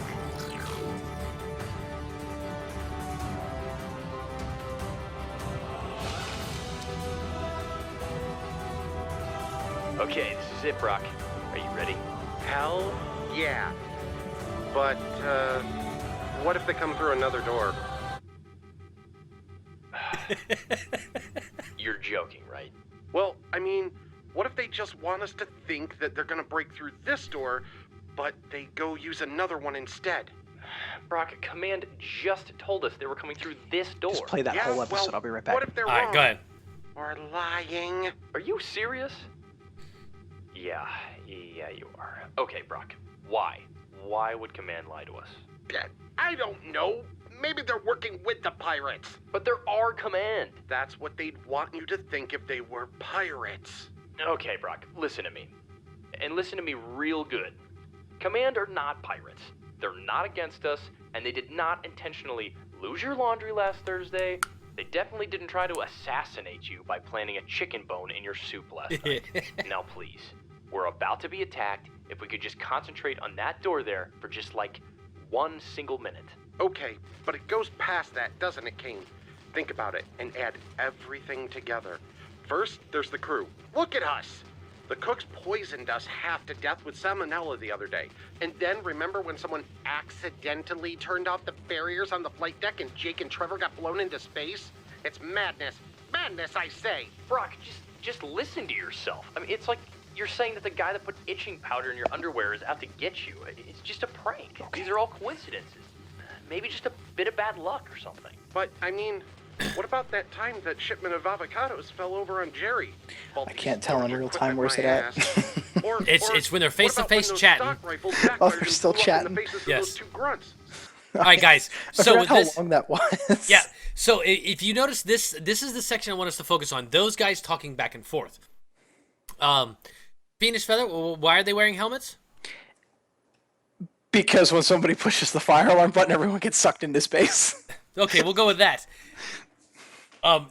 Okay, this is it, Brock. Are you ready? Hell yeah. But, what if they come through another door? You're joking, right? Well, I mean, what if they just want us to think that they're gonna break through this door, but they go use another one instead? Brock, Command just told us they were coming through this door. Just play that whole episode. I'll be right back. What if they're All wrong? right, go ahead. Or lying? Are you serious? Yeah, you are. Okay, Brock, why? Why would Command lie to us? I don't know. Maybe they're working with the pirates. But there are Command. That's what they'd want you to think if they were pirates. Okay, Brock, listen to me. And listen to me real good. Command are not pirates. They're not against us, and they did not intentionally lose your laundry last Thursday, They definitely didn't try to assassinate you by planting a chicken bone in your soup last night. Now please, we're about to be attacked. If we could just concentrate on that door there for just like 1 single minute. Okay, but it goes past that, doesn't it, Kane? Think about it and add everything together. First, there's the crew. Look at us! The cooks poisoned us half to death with salmonella the other day. And then remember when someone accidentally turned off the barriers on the flight deck and Jake and Trevor got blown into space? It's madness. Madness, I say! Brock, just listen to yourself. I mean, it's like you're saying that the guy that put itching powder in your underwear is out to get you. It's just a prank. These are all coincidences. Maybe just a bit of bad luck or something. But, I mean, what about that time that shipment of avocados fell over on Jerry? I can't tell in real time where's it at. It's when they're face-to-face chatting. Oh, they're still chatting? Yes. Two grunts. All right, guys. I So forgot with how this, long that was. yeah. So if you notice, this is the section I want us to focus on. Those guys talking back and forth. FiendishFeather, why are they wearing helmets? Because when somebody pushes the fire alarm button, everyone gets sucked into space. Okay, we'll go with that.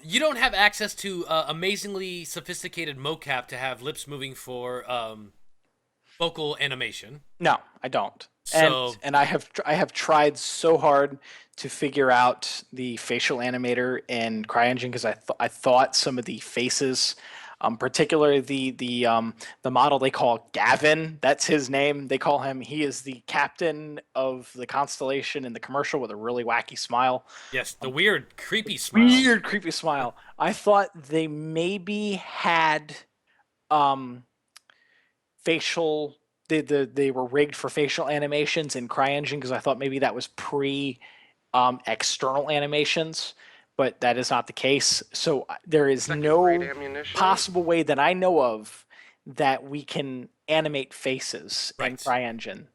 You don't have access to amazingly sophisticated mocap to have lips moving for vocal animation. No, I don't. So- And I have tried so hard to figure out the facial animator in CryEngine because I thought some of the faces, particularly the model they call Gavin, that's his name. They call him. He is the captain of the constellation in the commercial with a really wacky smile. Yes, the weird, creepy smile. Weird, creepy smile. I thought they maybe had facial. They were rigged for facial animations in CryEngine because I thought maybe that was pre external animations, but that is not the case. So there is no Second-rate ammunition. possible way that I know of that we can animate faces in Right. CryEngine.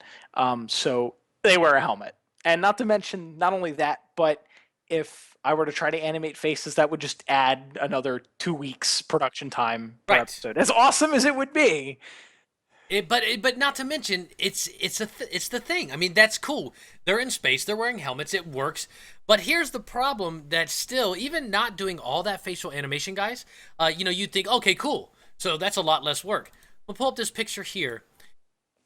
So they wear a helmet, and not to mention not only that, but if I were to try to animate faces, that would just add another 2 weeks production time per Right. episode. As awesome as it would be. But not to mention, it's the thing. I mean, that's cool. They're in space. They're wearing helmets. It works. But here's the problem: that still, even not doing all that facial animation, guys, you'd think, okay, cool. So that's a lot less work. We'll pull up this picture here.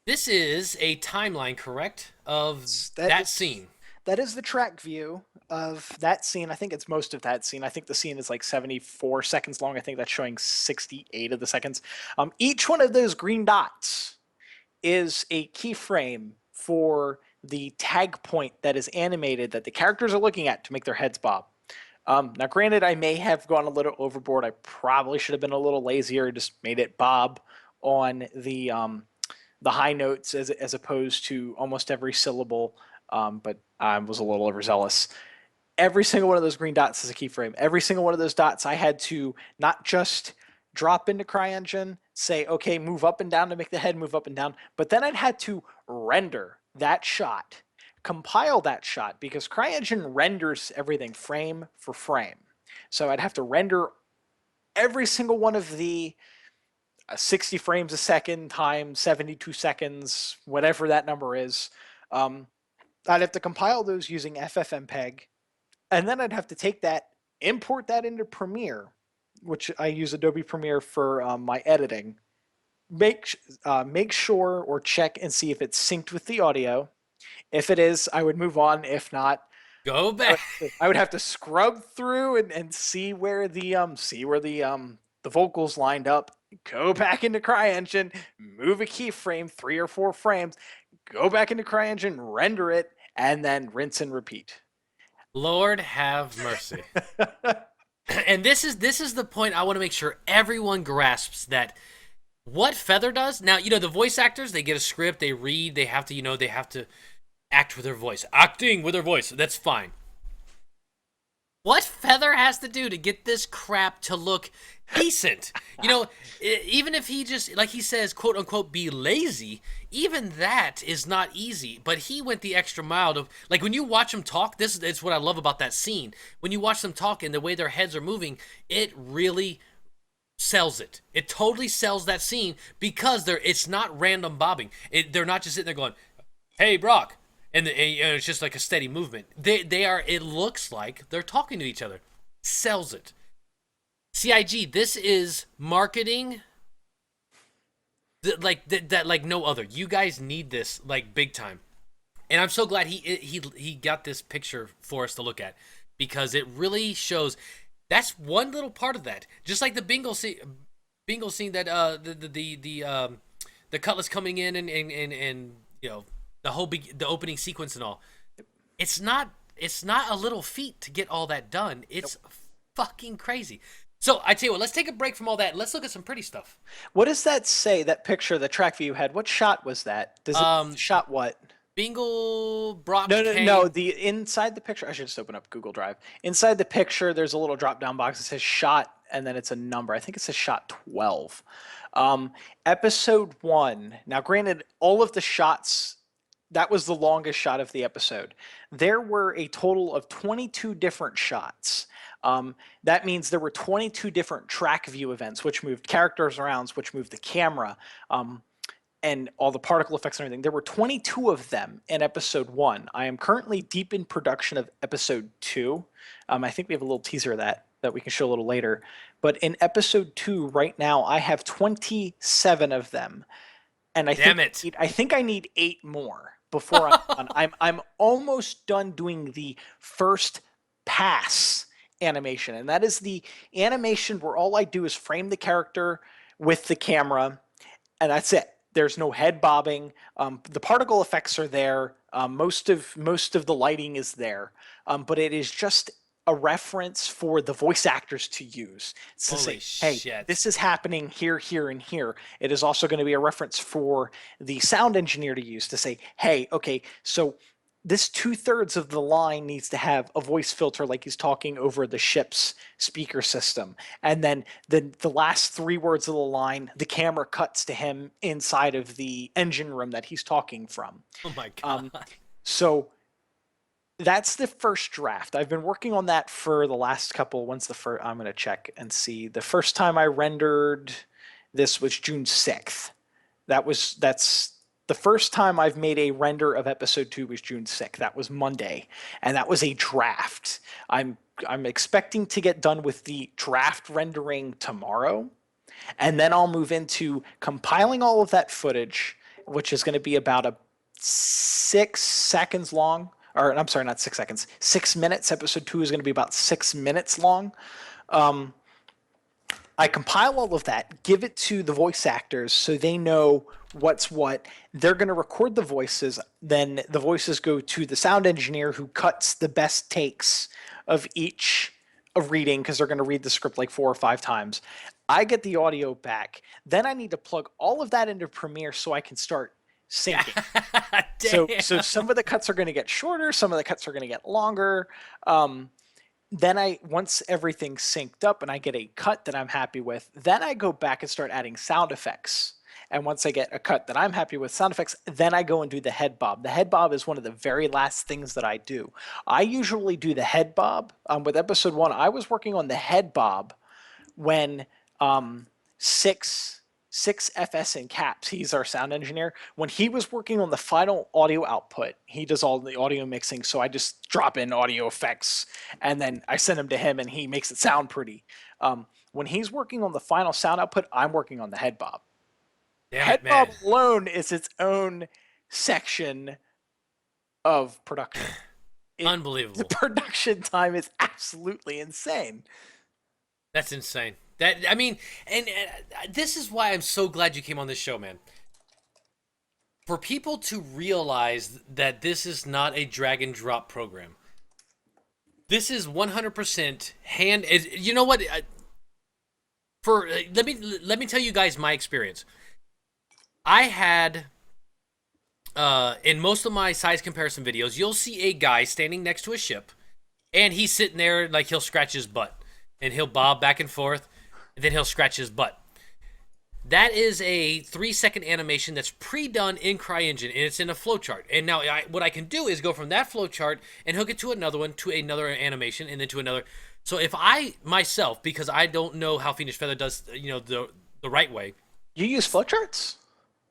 This is a timeline, correct, of that scene. That is the track view of that scene. I think it's most of that scene. I think the scene is like 74 seconds long. I think that's showing 68 of the seconds. Each one of those green dots is a keyframe for the tag point that is animated that the characters are looking at to make their heads bob. Now, granted, I may have gone a little overboard. I probably should have been a little lazier, just made it bob on the high notes as opposed to almost every syllable. But I was a little overzealous. Every single one of those green dots is a keyframe. Every single one of those dots I had to not just drop into CryEngine, say, okay, move up and down to make the head move up and down, but then I'd had to render that shot, compile that shot, because CryEngine renders everything frame for frame. So I'd have to render every single one of the 60 frames a second times 72 seconds, whatever that number is. I'd have to compile those using FFmpeg, and then I'd have to take that, import that into Premiere, which I use Adobe Premiere for my editing. Make sure or check and see if it's synced with the audio. If it is, I would move on. If not, Go back. I would have to scrub through and see where the vocals lined up. Go back into CryEngine, move a keyframe 3 or 4 frames, go back into CryEngine, render it, and then rinse and repeat. Lord have mercy. And this is the point I want to make sure everyone grasps, that what Feather does now. The voice actors, they get a script, they read, they have to act with their voice, acting with their voice. That's fine. What Feather has to do to get this crap to look decent, even if he just, like he says, quote unquote, be lazy, even that is not easy. But he went the extra mile to, like, when you watch them talk, this is what I love about that scene. When you watch them talk and the way their heads are moving, it really sells it. It totally sells that scene, because it's not random bobbing. They're not just sitting there going, "Hey, Brock," and it's just like a steady movement. They are. It looks like they're talking to each other. sells it. CIG, this is marketing that like no other. You guys need this like big time. And I'm so glad he got this picture for us to look at, because it really shows. That's one little part of that. Just like the bingo scene that the Cutlass coming in and you know the opening sequence and all. It's not a little feat to get all that done. It's fucking crazy. So I tell you what, let's take a break from all that. Let's look at some pretty stuff. What does that say? That picture, the track view you had. What shot was that? Does it shot what? Bingle Brock. No. The inside the picture. I should just open up Google Drive. Inside the picture, there's a little drop down box that says shot, and then it's a number. I think it says shot 12. Episode 1. Now, granted, all of the shots. That was the longest shot of the episode. There were a total of 22 different shots. That means there were 22 different track view events, which moved characters around, which moved the camera, and all the particle effects and everything. There were 22 of them in episode 1. I am currently deep in production of episode 2. I think we have a little teaser of that we can show a little later. But in episode 2 right now, I have 27 of them. And I think I need 8 more before I'm done. I'm almost done doing the first pass animation, and that is the animation where all I do is frame the character with the camera, and that's it. There's no head bobbing. The particle effects are there. Most of the lighting is there, but it is just a reference for the voice actors to use to Holy say, hey, shit. this is happening here, here, and here. It is also going to be a reference for the sound engineer to use to say, hey, okay, so this 2/3 of the line needs to have a voice filter like he's talking over the ship's speaker system. And then the last 3 words of the line, the camera cuts to him inside of the engine room that he's talking from. Oh my God. So that's the first draft. I've been working on that for the last couple. When's the first? I'm going to check and see. The first time I rendered this was June 6th. That's the first time I've made a render of episode 2 was June 6th. That was Monday, and that was a draft. I'm expecting to get done with the draft rendering tomorrow, and then I'll move into compiling all of that footage, which is going to be about a 6 seconds long. Or I'm sorry, not 6 seconds. 6 minutes. Episode 2 is going to be about 6 minutes long. I compile all of that, give it to the voice actors so they know what's what. They're going to record the voices. Then the voices go to the sound engineer who cuts the best takes of each reading, because they're going to read the script like 4 or 5 times. I get the audio back. Then I need to plug all of that into Premiere so I can start syncing. So some of the cuts are going to get shorter. Some of the cuts are going to get longer. Then once everything's synced up and I get a cut that I'm happy with, then I go back and start adding sound effects. And once I get a cut that I'm happy with sound effects, then I go and do the head bob. The head bob is one of the very last things that I do. I usually do the head bob. With episode 1, I was working on the head bob when 6FS in caps, he's our sound engineer. When he was working on the final audio output, he does all the audio mixing, so I just drop in audio effects and then I send them to him and he makes it sound pretty. When he's working on the final sound output, I'm working on the head bob. Head bob alone is its own section of production. Unbelievable. The production time is absolutely insane. That's insane. And this is why I'm so glad you came on this show, man. For people to realize that this is not a drag and drop program. This is 100% hand. You know what? Let me tell you guys my experience. I had in most of my size comparison videos, you'll see a guy standing next to a ship, and he's sitting there like he'll scratch his butt, and he'll bob back and forth. And then he'll scratch his butt. That is a 3-second animation that's pre-done in CryEngine, and it's in a flowchart. And now what I can do is go from that flowchart and hook it to another one, to another animation, and then to another. So if I myself, because I don't know how FiendishFeather does, the right way. You use flowcharts?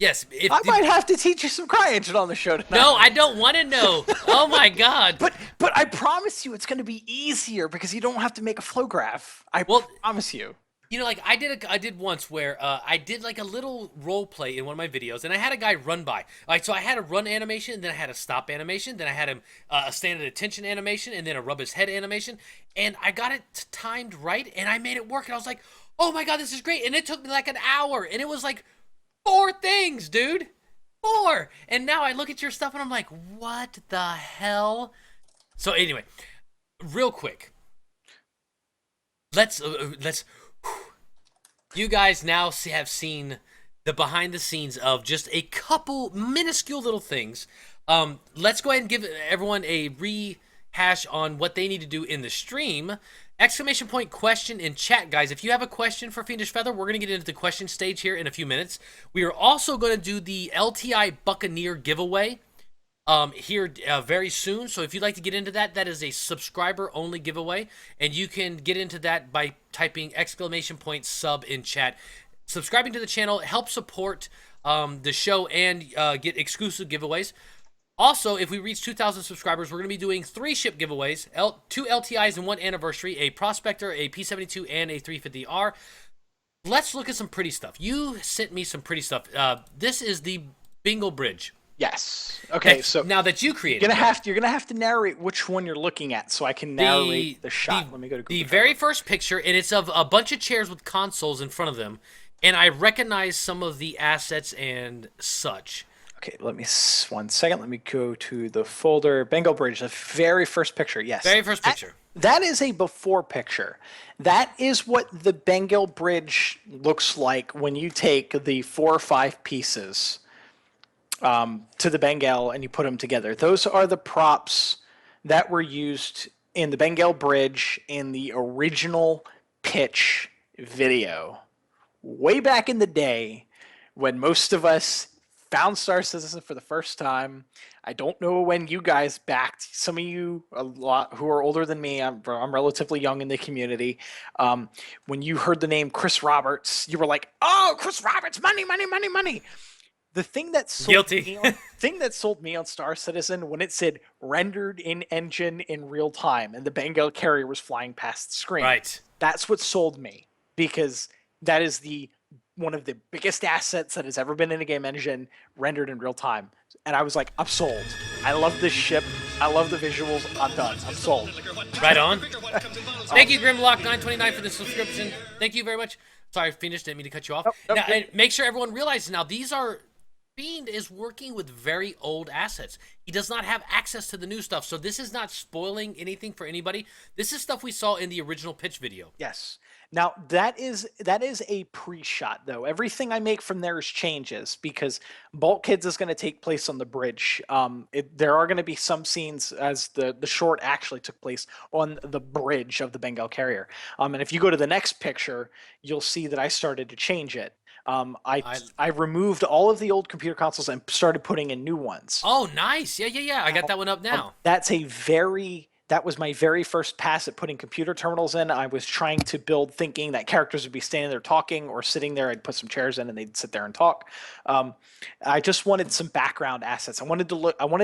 Yes. If, I might have to teach you some CryEngine on the show tonight. no, I don't want to know. Oh my God. But I promise you, it's going to be easier because you don't have to make a flow graph. I promise you. You know, like I did once where I did like a little role play in one of my videos, and I had a guy run by. Like, so I had a run animation, then I had a stop animation, then I had him a stand at attention animation, and then a rub his head animation, and I got it timed right, and I made it work, and I was like, oh my God, this is great, and it took me like an hour, and it was like 4 things, dude, 4, and now I look at your stuff, and I'm like, what the hell? So anyway, real quick, let's. You guys now have seen the behind the scenes of just a couple minuscule little things. Let's go ahead and give everyone a rehash on what they need to do in the stream. Exclamation point question in chat, guys. If you have a question for Fiendish Feather, we're going to get into the question stage here in a few minutes. We are also going to do the LTI Buccaneer giveaway here very soon. So if you'd like to get into that, that is a subscriber only giveaway, and you can get into that by typing exclamation point sub in chat. Subscribing to the channel helps support the show and get exclusive giveaways. Also, if we reach 2,000 subscribers, we're going to be doing 3 ship giveaways, 2 LTIs and 1 anniversary, a Prospector, a P72, and a 350R. Let's look at some pretty stuff. You sent me some pretty stuff. This is the Bengal Bridge. Yes. Okay. So now that you created, you're gonna have to narrate which one you're looking at, so I can narrate the shot. Let me go to Google. The very first picture, and it's of a bunch of chairs with consoles in front of them, and I recognize some of the assets and such. Okay, let me 1 second. Let me go to the folder. Bengal Bridge, the very first picture. Yes. Very first picture. That is a before picture. That is what the Bengal Bridge looks like when you take the 4 or 5 pieces to the Bengal and you put them together. Those are the props that were used in the Bengal Bridge in the original pitch video. Way back in the day when most of us found Star Citizen for the first time. I don't know when you guys backed. Some of you, a lot who are older than me, I'm relatively young in the community. When you heard the name Chris Roberts, you were like, oh, Chris Roberts, money, money, money, money. The thing that sold me on Star Citizen when it said rendered in engine in real time and the Bengal carrier was flying past the screen. Right. That's what sold me, because that is one of the biggest assets that has ever been in a game engine rendered in real time. And I was like, I'm sold. I love this ship. I love the visuals. I'm done. I'm sold. Right on. Thank you, Grimlock929, for the subscription. Thank you very much. Sorry, Fiendish, didn't mean to cut you off. Nope, now, and make sure everyone realizes now these are... Fiend is working with very old assets. He does not have access to the new stuff, so this is not spoiling anything for anybody. This is stuff we saw in the original pitch video. Yes. Now that is a pre-shot though. Everything I make from there is changes because Bulkheads is going to take place on the bridge. There are going to be some scenes as the short actually took place on the bridge of the Bengal carrier. And if you go to the next picture, you'll see that I started to change it. I removed all of the old computer consoles and started putting in new ones. Oh, nice. Yeah. I got that one up now. That was my very first pass at putting computer terminals in. I was trying to build thinking that characters would be standing there talking or sitting there. I'd put some chairs in and they'd sit there and talk. I just wanted some background assets. I wanted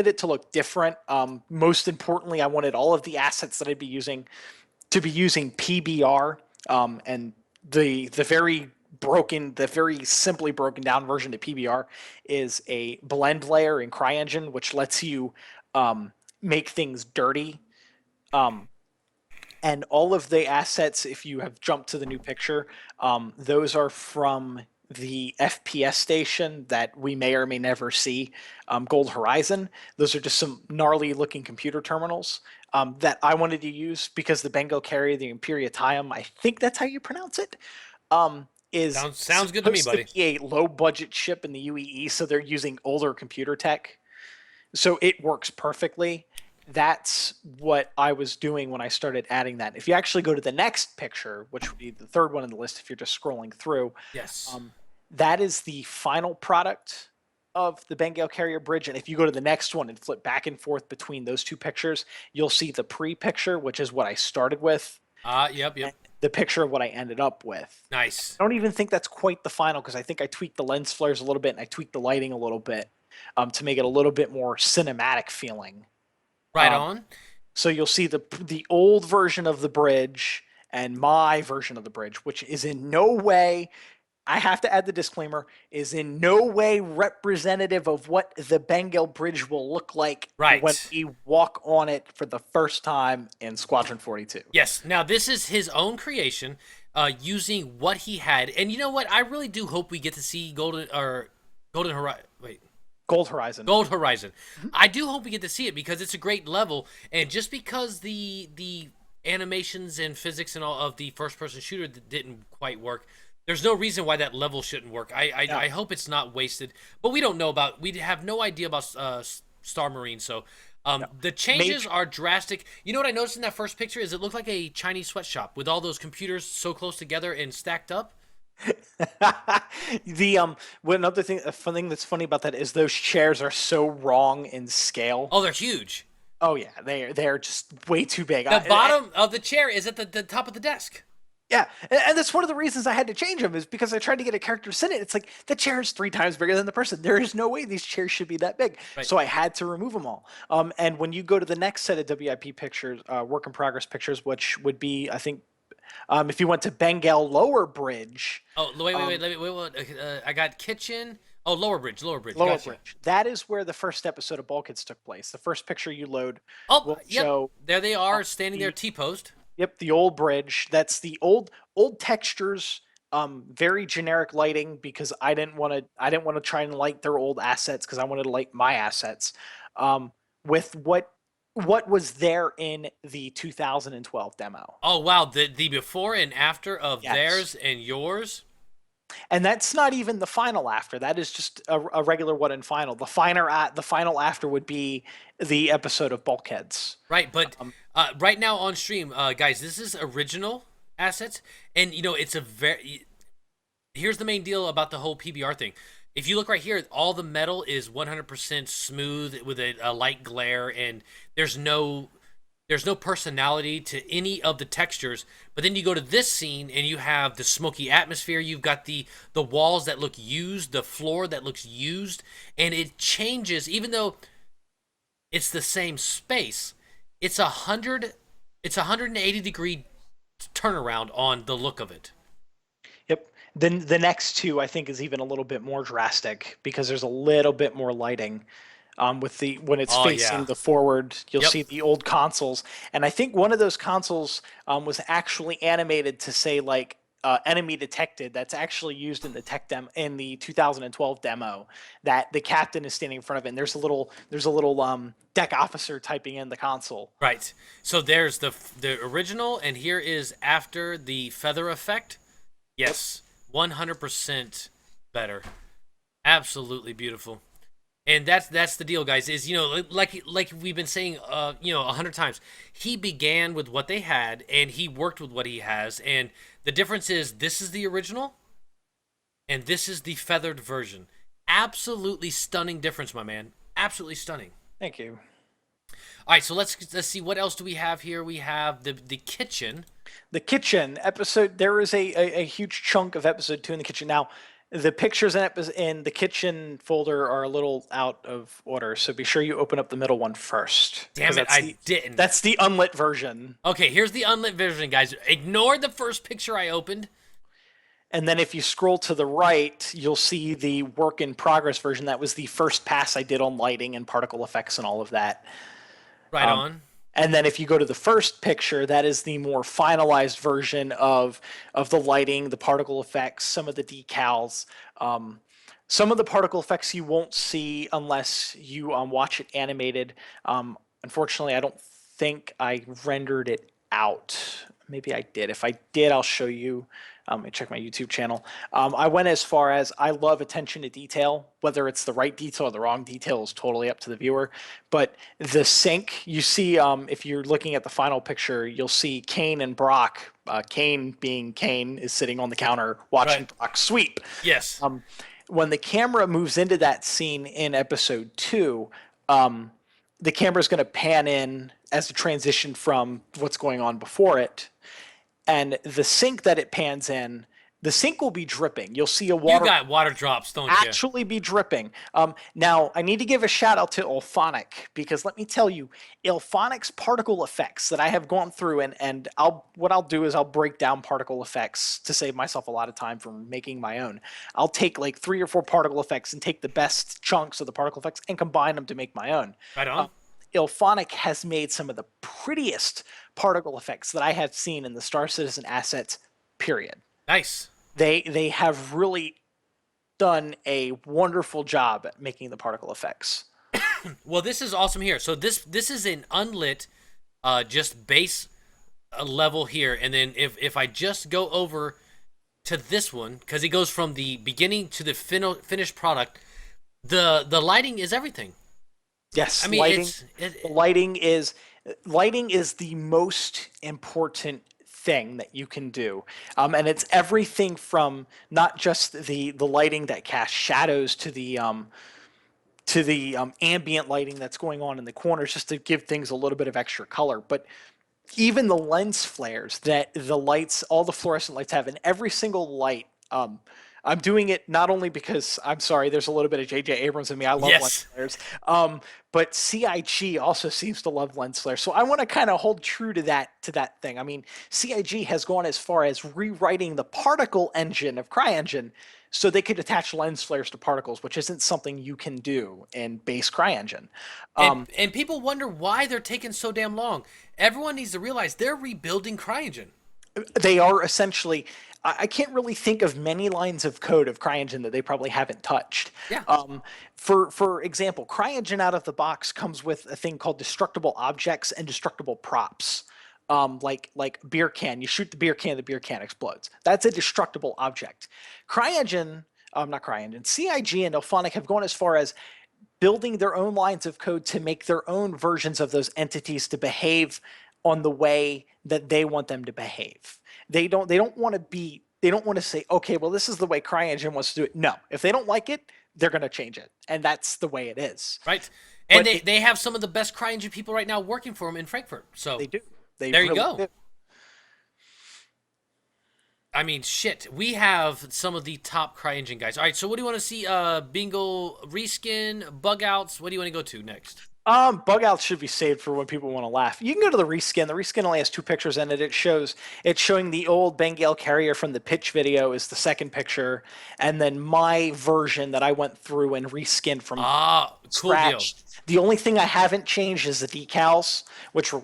it to look different. Most importantly, I wanted all of the assets that I'd be using to be using PBR, and the very simply broken down version of PBR is a blend layer in CryEngine, which lets you make things dirty. And all of the assets, if you have jumped to the new picture, those are from the FPS station that we may or may never see, Gold Horizon. Those are just some gnarly looking computer terminals that I wanted to use because the Bengal carrier, the Imperiatium, I think that's how you pronounce it, is sounds good to me, buddy. To be a low budget ship in the UEE, so they're using older computer tech. So it works perfectly. That's what I was doing when I started adding that. If you actually go to the next picture, which would be the third one in the list if you're just scrolling through, yes, that is the final product of the Bengal carrier bridge. And if you go to the next one and flip back and forth between those two pictures, you'll see the pre-picture, which is what I started with. Yep. the picture of what I ended up with. Nice. I don't even think that's quite the final because I think I tweaked the lens flares a little bit and I tweaked the lighting a little bit to make it a little bit more cinematic feeling. Right on. So you'll see the old version of the bridge and my version of the bridge, which is in no way, I have to add the disclaimer, is in no way representative of what the Bengal Bridge will look like Right. when we walk on it for the first time in Squadron 42. Yes. Now this is his own creation, using what he had, and you know what? I really do hope we get to see Golden Horizon. Wait. Gold Horizon. Gold Horizon. I do hope we get to see it because it's a great level, and just because the animations and physics and all of the first person shooter didn't quite work, there's no reason why that level shouldn't work. I hope it's not wasted, but we don't know about. We have no idea about Star Marine, so. The changes are drastic. You know what I noticed in that first picture is it looked like a Chinese sweatshop with all those computers so close together and stacked up. Another thing, a fun thing that's funny about that is those chairs are so wrong in scale. Oh, they're huge. Oh yeah, they're just way too big. The bottom of the chair is at the top of the desk. Yeah, and that's one of the reasons I had to change them is because I tried to get a character to sit in it. It's like the chair is 3 times bigger than the person. There is no way these chairs should be that big. Right. So I had to remove them all. And when you go to the next set of WIP pictures, work in progress pictures, which would be, I think, if you went to Bengal Lower Bridge. Oh, wait. I got kitchen. Oh, lower bridge. Lower gotcha. Bridge. That is where the first episode of Bulkheads took place. The first picture you load will Yep. show. There they are, standing there, T-posed. Yep, the old bridge. That's the old textures. Very generic lighting because I didn't want to try and light their old assets because I wanted to light my assets. With what was there in the 2012 demo. Oh wow, the before and after of Yes. theirs and yours. And that's not even the final after. That is just a regular one and final. The final after would be the episode of Bulkheads. Right, but right now on stream, guys, this is original assets, and you know it's a very. Here's the main deal about the whole PBR thing. If you look right here, all the metal is 100% smooth with a light glare, and there's no personality to any of the textures. But then you go to this scene and you have the smoky atmosphere. You've got the walls that look used, the floor that looks used, and it changes. Even though it's the same space, it's 180-degree turnaround on the look of it. Yep. Then the next two I think is even a little bit more drastic because there's a little bit more lighting. When it's facing the forward, you'll see the old consoles, and I think one of those consoles was actually animated to say like enemy detected. That's actually used in the in the 2012 demo. That the captain is standing in front of it. And there's a little deck officer typing in the console. Right. So there's the original, and here is after the feather effect. Yes, 100% better. Absolutely beautiful. And that's the deal, guys. Is like we've been saying 100 times. He began with what they had, and he worked with what he has. And the difference is this is the original, and this is the feathered version. Absolutely stunning difference, my man. Absolutely stunning. Thank you. All right, so let's see what else do we have here. We have the kitchen. The kitchen episode. There is a huge chunk of episode 2 in the kitchen now. The pictures in the kitchen folder are a little out of order, so be sure you open up the middle one first. Damn it, I didn't. That's the unlit version. Okay, here's the unlit version, guys. Ignore the first picture I opened. And then if you scroll to the right, you'll see the work in progress version. That was the first pass I did on lighting and particle effects and all of that. Right on. And then if you go to the first picture, that is the more finalized version of the lighting, the particle effects, some of the decals. Some of the particle effects you won't see unless you watch it animated. Unfortunately, I don't think I rendered it out. Maybe I did. If I did, I'll show you. Check my YouTube channel. I went as far as I love attention to detail. Whether it's the right detail or the wrong detail is totally up to the viewer. But the sink, you see, if you're looking at the final picture, you'll see Kane and Brock. Kane, being Kane, is sitting on the counter watching Brock sweep. Yes. When the camera moves into that scene in episode 2, the camera is going to pan in as a transition from what's going on before it. and the sink that it pans in, the sink will be dripping. You'll see a You water got water drops, don't you? actually be dripping. Now, I need to give a shout out to Ilphonic, because let me tell you, Ilphonic's particle effects that I have gone through, and what I'll do is I'll break down particle effects to save myself a lot of time from making my own. I'll take like 3 or 4 particle effects and take the best chunks of the particle effects and combine them to make my own. Right on. Ilphonic has made some of the prettiest particle effects that I have seen in the Star Citizen assets, period. Nice. They have really done a wonderful job at making the particle effects. Well, this is awesome here. So this is an unlit, just base level here, and then if I just go over to this one, because it goes from the beginning to the finished product, the lighting is everything. Yes, I mean, lighting is the most important thing that you can do, and it's everything from not just the lighting that casts shadows to the ambient lighting that's going on in the corners, just to give things a little bit of extra color, but even the lens flares that the lights, all the fluorescent lights have, and every single light. I'm doing it not only because, I'm sorry, there's a little bit of J.J. Abrams in me. I love lens flares. But CIG also seems to love lens flares. So I want to kind of hold true to that thing. I mean, CIG has gone as far as rewriting the particle engine of CryEngine so they could attach lens flares to particles, which isn't something you can do in base CryEngine. And people wonder why they're taking so damn long. Everyone needs to realize they're rebuilding CryEngine. They are essentially. I can't really think of many lines of code of CryEngine that they probably haven't touched. Yeah. For example, CryEngine out of the box comes with a thing called destructible objects and destructible props. Like beer can. You shoot the beer can explodes. That's a destructible object. CryEngine, not CryEngine, CIG and Ilphonic have gone as far as building their own lines of code to make their own versions of those entities to behave on the way that they want them to behave. They don't want to say, okay, well, this is the way CryEngine wants to do it. No, if they don't like it, they're going to change it, and that's the way it is. Right. And they have some of the best CryEngine people right now working for them in Frankfurt. So they do. There you go. Do. I mean, shit. We have some of the top CryEngine guys. All right, so what do you want to see? Bingo, reskin, bug outs. What do you want to go to next? Bug outs should be saved for when people want to laugh. You can go to the reskin. The reskin only has 2 pictures in it. It's showing the old Bengal carrier from the pitch video is the second picture, and then my version that I went through and reskinned from scratch. Cool deal. The only thing I haven't changed is the decals,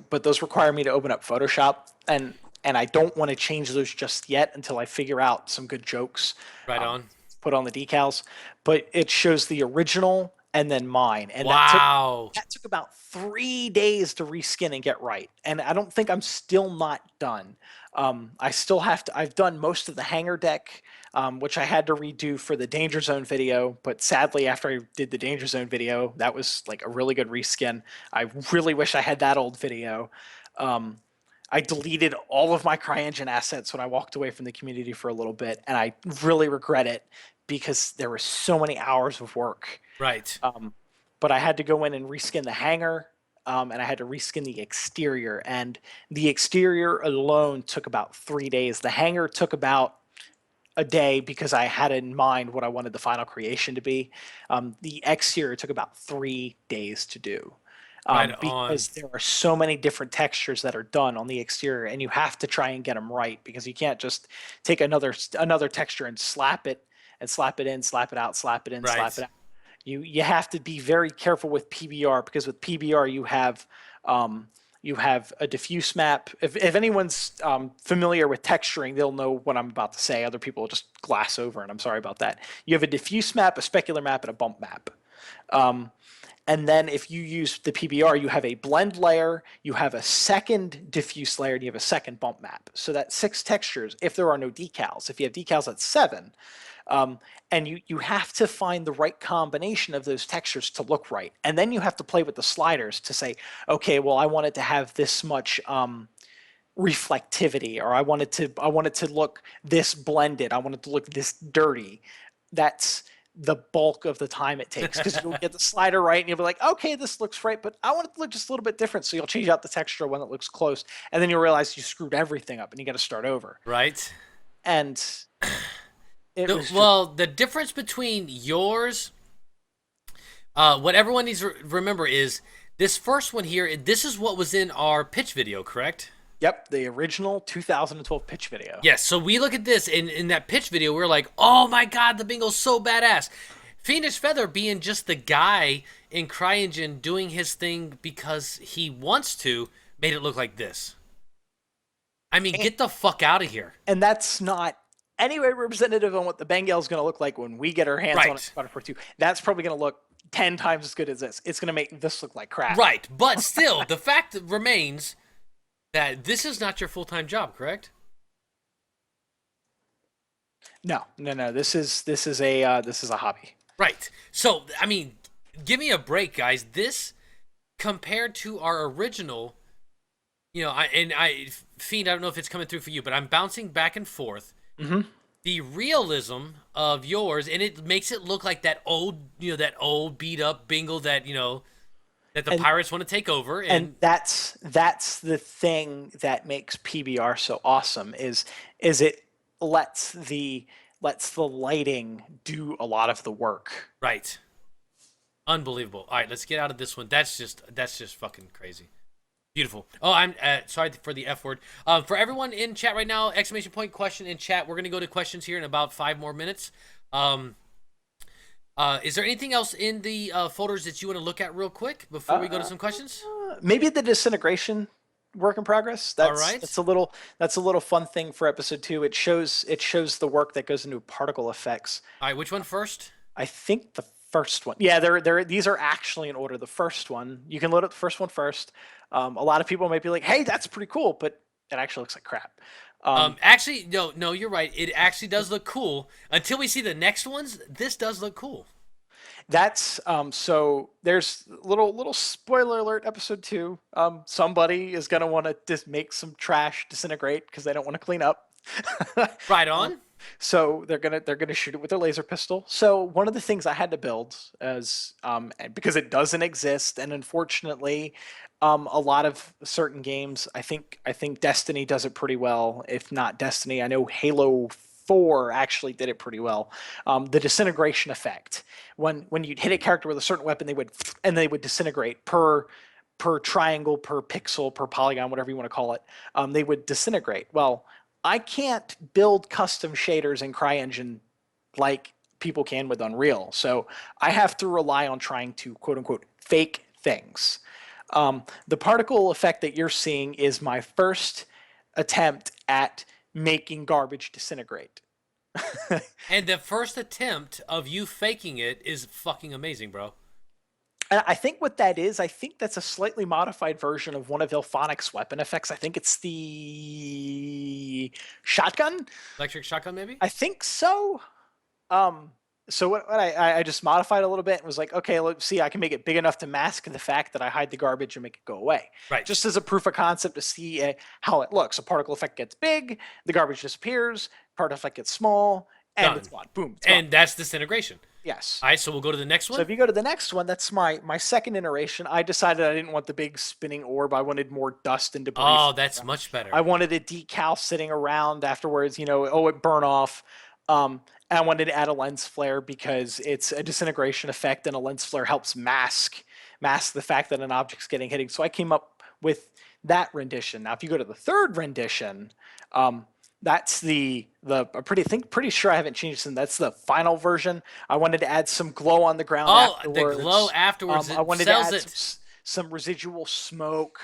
but those require me to open up Photoshop, and I don't want to change those just yet until I figure out some good jokes. Right on. Put on the decals, but it shows the original and then mine. And wow. that took about 3 days to reskin and get right. And I don't think I'm still not done. I still have to, I've done most of the hangar deck, which I had to redo for the Danger Zone video. But sadly, after I did the Danger Zone video, that was like a really good reskin. I really wish I had that old video. I deleted all of my CryEngine assets when I walked away from the community for a little bit. And I really regret it because there were so many hours of work. Right. But I had to go in and reskin the hangar, and I had to reskin the exterior. And the exterior alone took about 3 days. The hangar took about a day because I had in mind what I wanted the final creation to be. The exterior took about 3 days to do. Because there are so many different textures that are done on the exterior, and you have to try and get them right because you can't just take another texture and slap it in, slap it out, slap it in, slap it out. You have to be very careful with PBR because with PBR you have a diffuse map. If anyone's familiar with texturing, they'll know what I'm about to say. Other people will just glass over, and I'm sorry about that. You have a diffuse map, a specular map, and a bump map. And then if you use the PBR, you have a blend layer, you have a second diffuse layer, and you have a second bump map. So that's 6 textures if there are no decals. If you have decals, that's 7. And you have to find the right combination of those textures to look right. And then you have to play with the sliders to say, okay, well, I want it to have this much reflectivity, or I want it to look this blended. I want it to look this dirty. That's the bulk of the time it takes, because you'll get the slider right and you'll be like, okay, this looks right, but I want it to look just a little bit different. So you'll change out the texture when it looks close, and then you'll realize you screwed everything up and you got to start over. Right. And the difference between yours, what everyone needs to remember is this first one here. This is what was in our pitch video, correct? Yep, the original 2012 pitch video. Yes, so we look at this, and in that pitch video, we're like, oh my god, the Bingle's so badass. FiendishFeather being just the guy in CryEngine doing his thing because he wants to, made it look like this. I mean, get the fuck out of here. And that's not anyway representative on what the Bengal's going to look like when we get our hands on it for 2. That's probably going to look 10 times as good as this. It's going to make this look like crap. Right, but still, the fact remains that this is not your full-time job, correct? No. This is a hobby. Right. So, I mean, give me a break, guys. This, compared to our original, you know, Fiend, I don't know if it's coming through for you, but I'm bouncing back and forth. Mm-hmm. The realism of yours, and it makes it look like that old, that old beat-up Bingle that, that the pirates want to take over. And that's the thing that makes PBR so awesome is it lets the lighting do a lot of the work. Right. Unbelievable. All right, let's get out of this one. That's just fucking crazy. Beautiful. Oh, I'm sorry for the F word. For everyone in chat right now, exclamation point question in chat. We're going to go to questions here in about 5 more minutes. Is there anything else in the folders that you want to look at real quick before we go to some questions? Maybe the disintegration work in progress. That's, all right. That's a little fun thing for episode 2. It shows the work that goes into particle effects. All right, which one first? I think the first one. Yeah, these are actually in order. The first one, you can load up the first one first. A lot of people might be like, "Hey, that's pretty cool," but it actually looks like crap. Actually, no, you're right. It actually does look cool. Until we see the next ones, this does look cool. That's so there's little spoiler alert, episode 2. Somebody is gonna want to just make some trash disintegrate because they don't want to clean up. Right on. So they're gonna shoot it with their laser pistol. So one of the things I had to build as because it doesn't exist, and unfortunately, a lot of certain games, I think Destiny does it pretty well. If not Destiny, I know Halo 4 actually did it pretty well. The disintegration effect, when you'd hit a character with a certain weapon, they would disintegrate per triangle, per pixel, per polygon, whatever you want to call it. They would disintegrate. Well, I can't build custom shaders in CryEngine like people can with Unreal. So I have to rely on trying to quote unquote fake things. The particle effect that you're seeing is my first attempt at making garbage disintegrate. And the first attempt of you faking it is fucking amazing, bro. And I think what that is, I think that's a slightly modified version of one of Ilphonic's weapon effects. I think it's the shotgun. Electric shotgun, maybe? I think so. So what I just modified a little bit and was like, okay, let's see, I can make it big enough to mask the fact that I hide the garbage and make it go away. Right. Just as a proof of concept to see how it looks. A particle effect gets big, the garbage disappears, particle effect gets small, and Done. it's gone. Boom. It's gone. And that's disintegration. Yes. All right, so we'll go to the next one. So if you go to the next one, that's my second iteration. I decided I didn't want the big spinning orb. I wanted more dust and debris. Oh, that's much better. I wanted a decal sitting around afterwards, it burn off. And I wanted to add a lens flare because it's a disintegration effect, and a lens flare helps mask the fact that an object's getting hitting. So I came up with that rendition. Now, if you go to the third rendition, that's the pretty sure I haven't changed it. That's the final version. I wanted to add some glow on the ground. Afterwards. The glow afterwards. I wanted to add some residual smoke.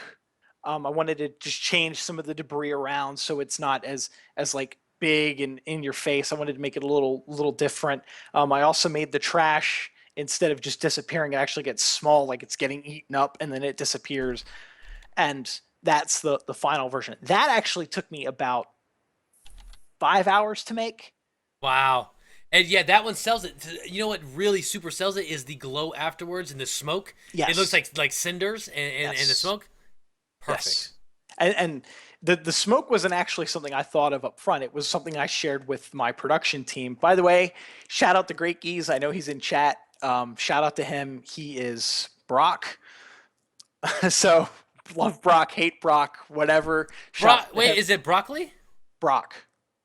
I wanted to just change some of the debris around so it's not as like big and in your face. I wanted to make it a little different. I also made the trash, instead of just disappearing, it actually gets small, like it's getting eaten up and then it disappears. And that's the final version. That actually took me about 5 hours to make. Wow. And yeah, that one sells it. You know what really super sells it is the glow afterwards and the smoke. Yes. It looks like cinders and the smoke. Perfect. Yes. And The smoke wasn't actually something I thought of up front. It was something I shared with my production team. By the way, shout out to Great Geese. I know he's in chat. Shout out to him. He is Brock. So love Brock, hate Brock, whatever. Wait, is it broccoli? Brock.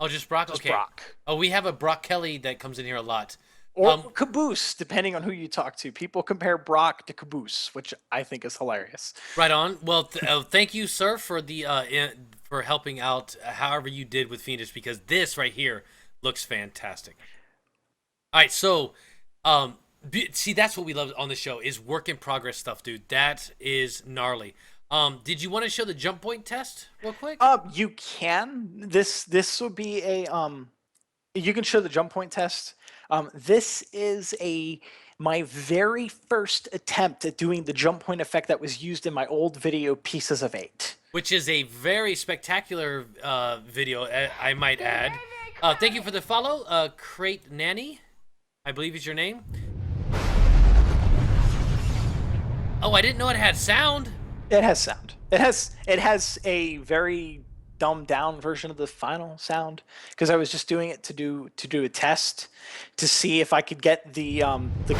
Oh, just Brock? Just Okay. Brock. Oh, we have a Brock Kelly that comes in here a lot. Or Caboose, depending on who you talk to. People compare Brock to Caboose, which I think is hilarious. Right on. Well, thank you, sir, for the for helping out however you did with Fiendish, because this right here looks fantastic. All right, so see, that's what we love on the show is work in progress stuff, dude. That is gnarly. Did you want to show the jump point test real quick? You can. This will be a you can show the jump point test. This is my very first attempt at doing the jump point effect that was used in my old video Pieces of 8. Which is a very spectacular video, I might add. Thank you for the follow, Crate Nanny, I believe is your name. Oh, I didn't know it had sound. It has sound. It has a very dumbed down version of the final sound because I was just doing it to do a test to see if I could get the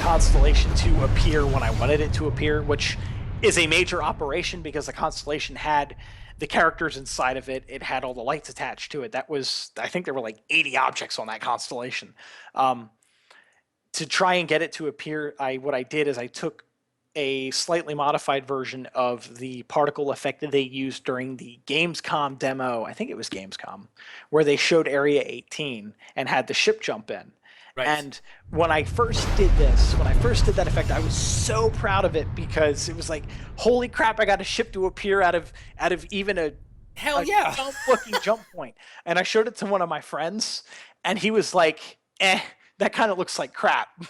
constellation to appear when I wanted it to appear, which is a major operation because the constellation had the characters inside of it. It had all the lights attached to it. I think there were like 80 objects on that constellation. To try and get it to appear, what I did is I took a slightly modified version of the particle effect that they used during the Gamescom demo. I think it was Gamescom, where they showed Area 18 and had the ship jump in. Right. And when I first did that effect, I was so proud of it because it was like, holy crap, I got a ship to appear out of even a looking jump point. And I showed it to one of my friends, and he was like, that kind of looks like crap.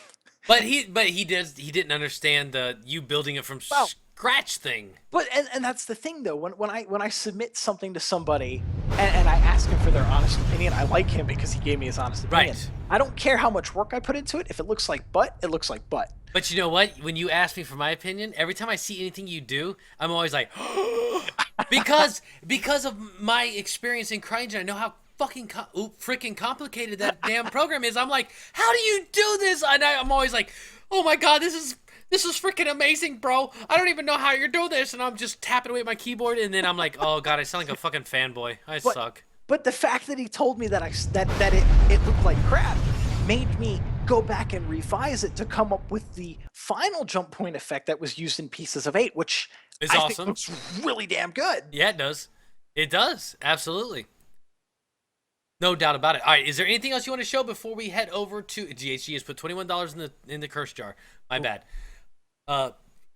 But he didn't understand the you building it from scratch thing. But and that's the thing though, when I submit something to somebody and I ask him for their honest opinion, I like him because he gave me his honest opinion. Right. I don't care how much work I put into it. If it looks like butt, it looks like butt. But you know what? When you ask me for my opinion, every time I see anything you do, I'm always like, because of my experience in CryEngine, I know how fucking freaking complicated that damn program is. I'm like, how do you do this? And I'm always like, oh my god, this is freaking amazing, bro. I don't even know how you're doing this. And I'm just tapping away at my keyboard, and then I'm like, oh god, I sound like a fucking fanboy. I suck. But the fact that he told me that it looked like crap made me go back and revise it to come up with the final jump point effect that was used in Pieces of 8, which is I awesome. think looks really damn good. Yeah, it does. It does. Absolutely. No doubt about it. All right, is there anything else you want to show before we head over to GHG has put $21 in the curse jar. My bad.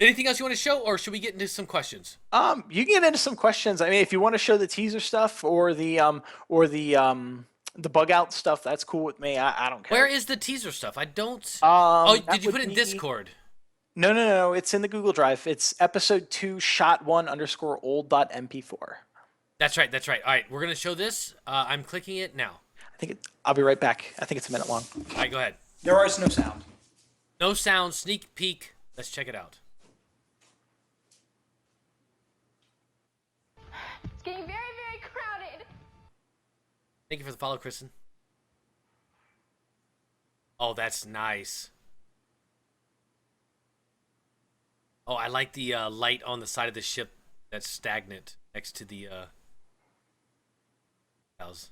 Anything else you want to show, or should we get into some questions? You can get into some questions. I mean, if you want to show the teaser stuff or the bug out stuff, that's cool with me. I don't care. Where is the teaser stuff? I don't. Did you put it in Discord? No. It's in the Google Drive. It's episode 2 shot1_old.mp4. That's right. All right, we're going to show this. I'm clicking it now. I'll be right back. I think it's a minute long. All right, go ahead. There is no sound. No sound, sneak peek. Let's check it out. It's getting very, very crowded. Thank you for the follow, Kristen. Oh, that's nice. Oh, I like the light on the side of the ship that's stagnant next to the house.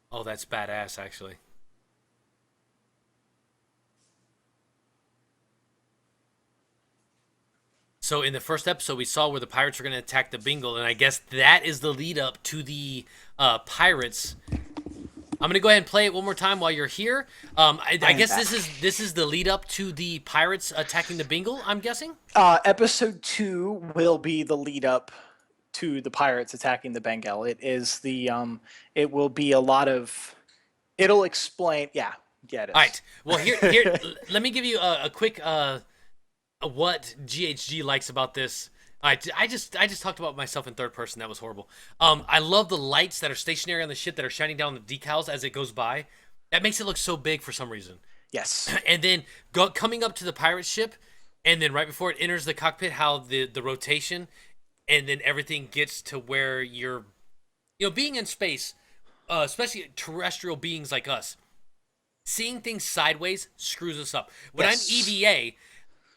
Oh, that's badass, actually. So in the first episode, we saw where the pirates were going to attack the Bingle, and I guess that is the lead up to the pirates. I'm going to go ahead and play it one more time while you're here. I guess this is the lead up to the pirates attacking the Bingle, I'm guessing? Episode 2 will be the lead up to the pirates attacking the Bengal. It is the it will be a lot of it'll explain it is. All right. Well, here let me give you a quick what GHG likes about this. I just talked about myself in third person. That was horrible. I love the lights that are stationary on the ship that are shining down the decals as it goes by. That makes it look so big for some reason. Yes. And then coming up to the pirate ship, and then right before it enters the cockpit, how the rotation, and then everything gets to where you're, being in space, especially terrestrial beings like us, seeing things sideways screws us up. When Yes. I'm EVA,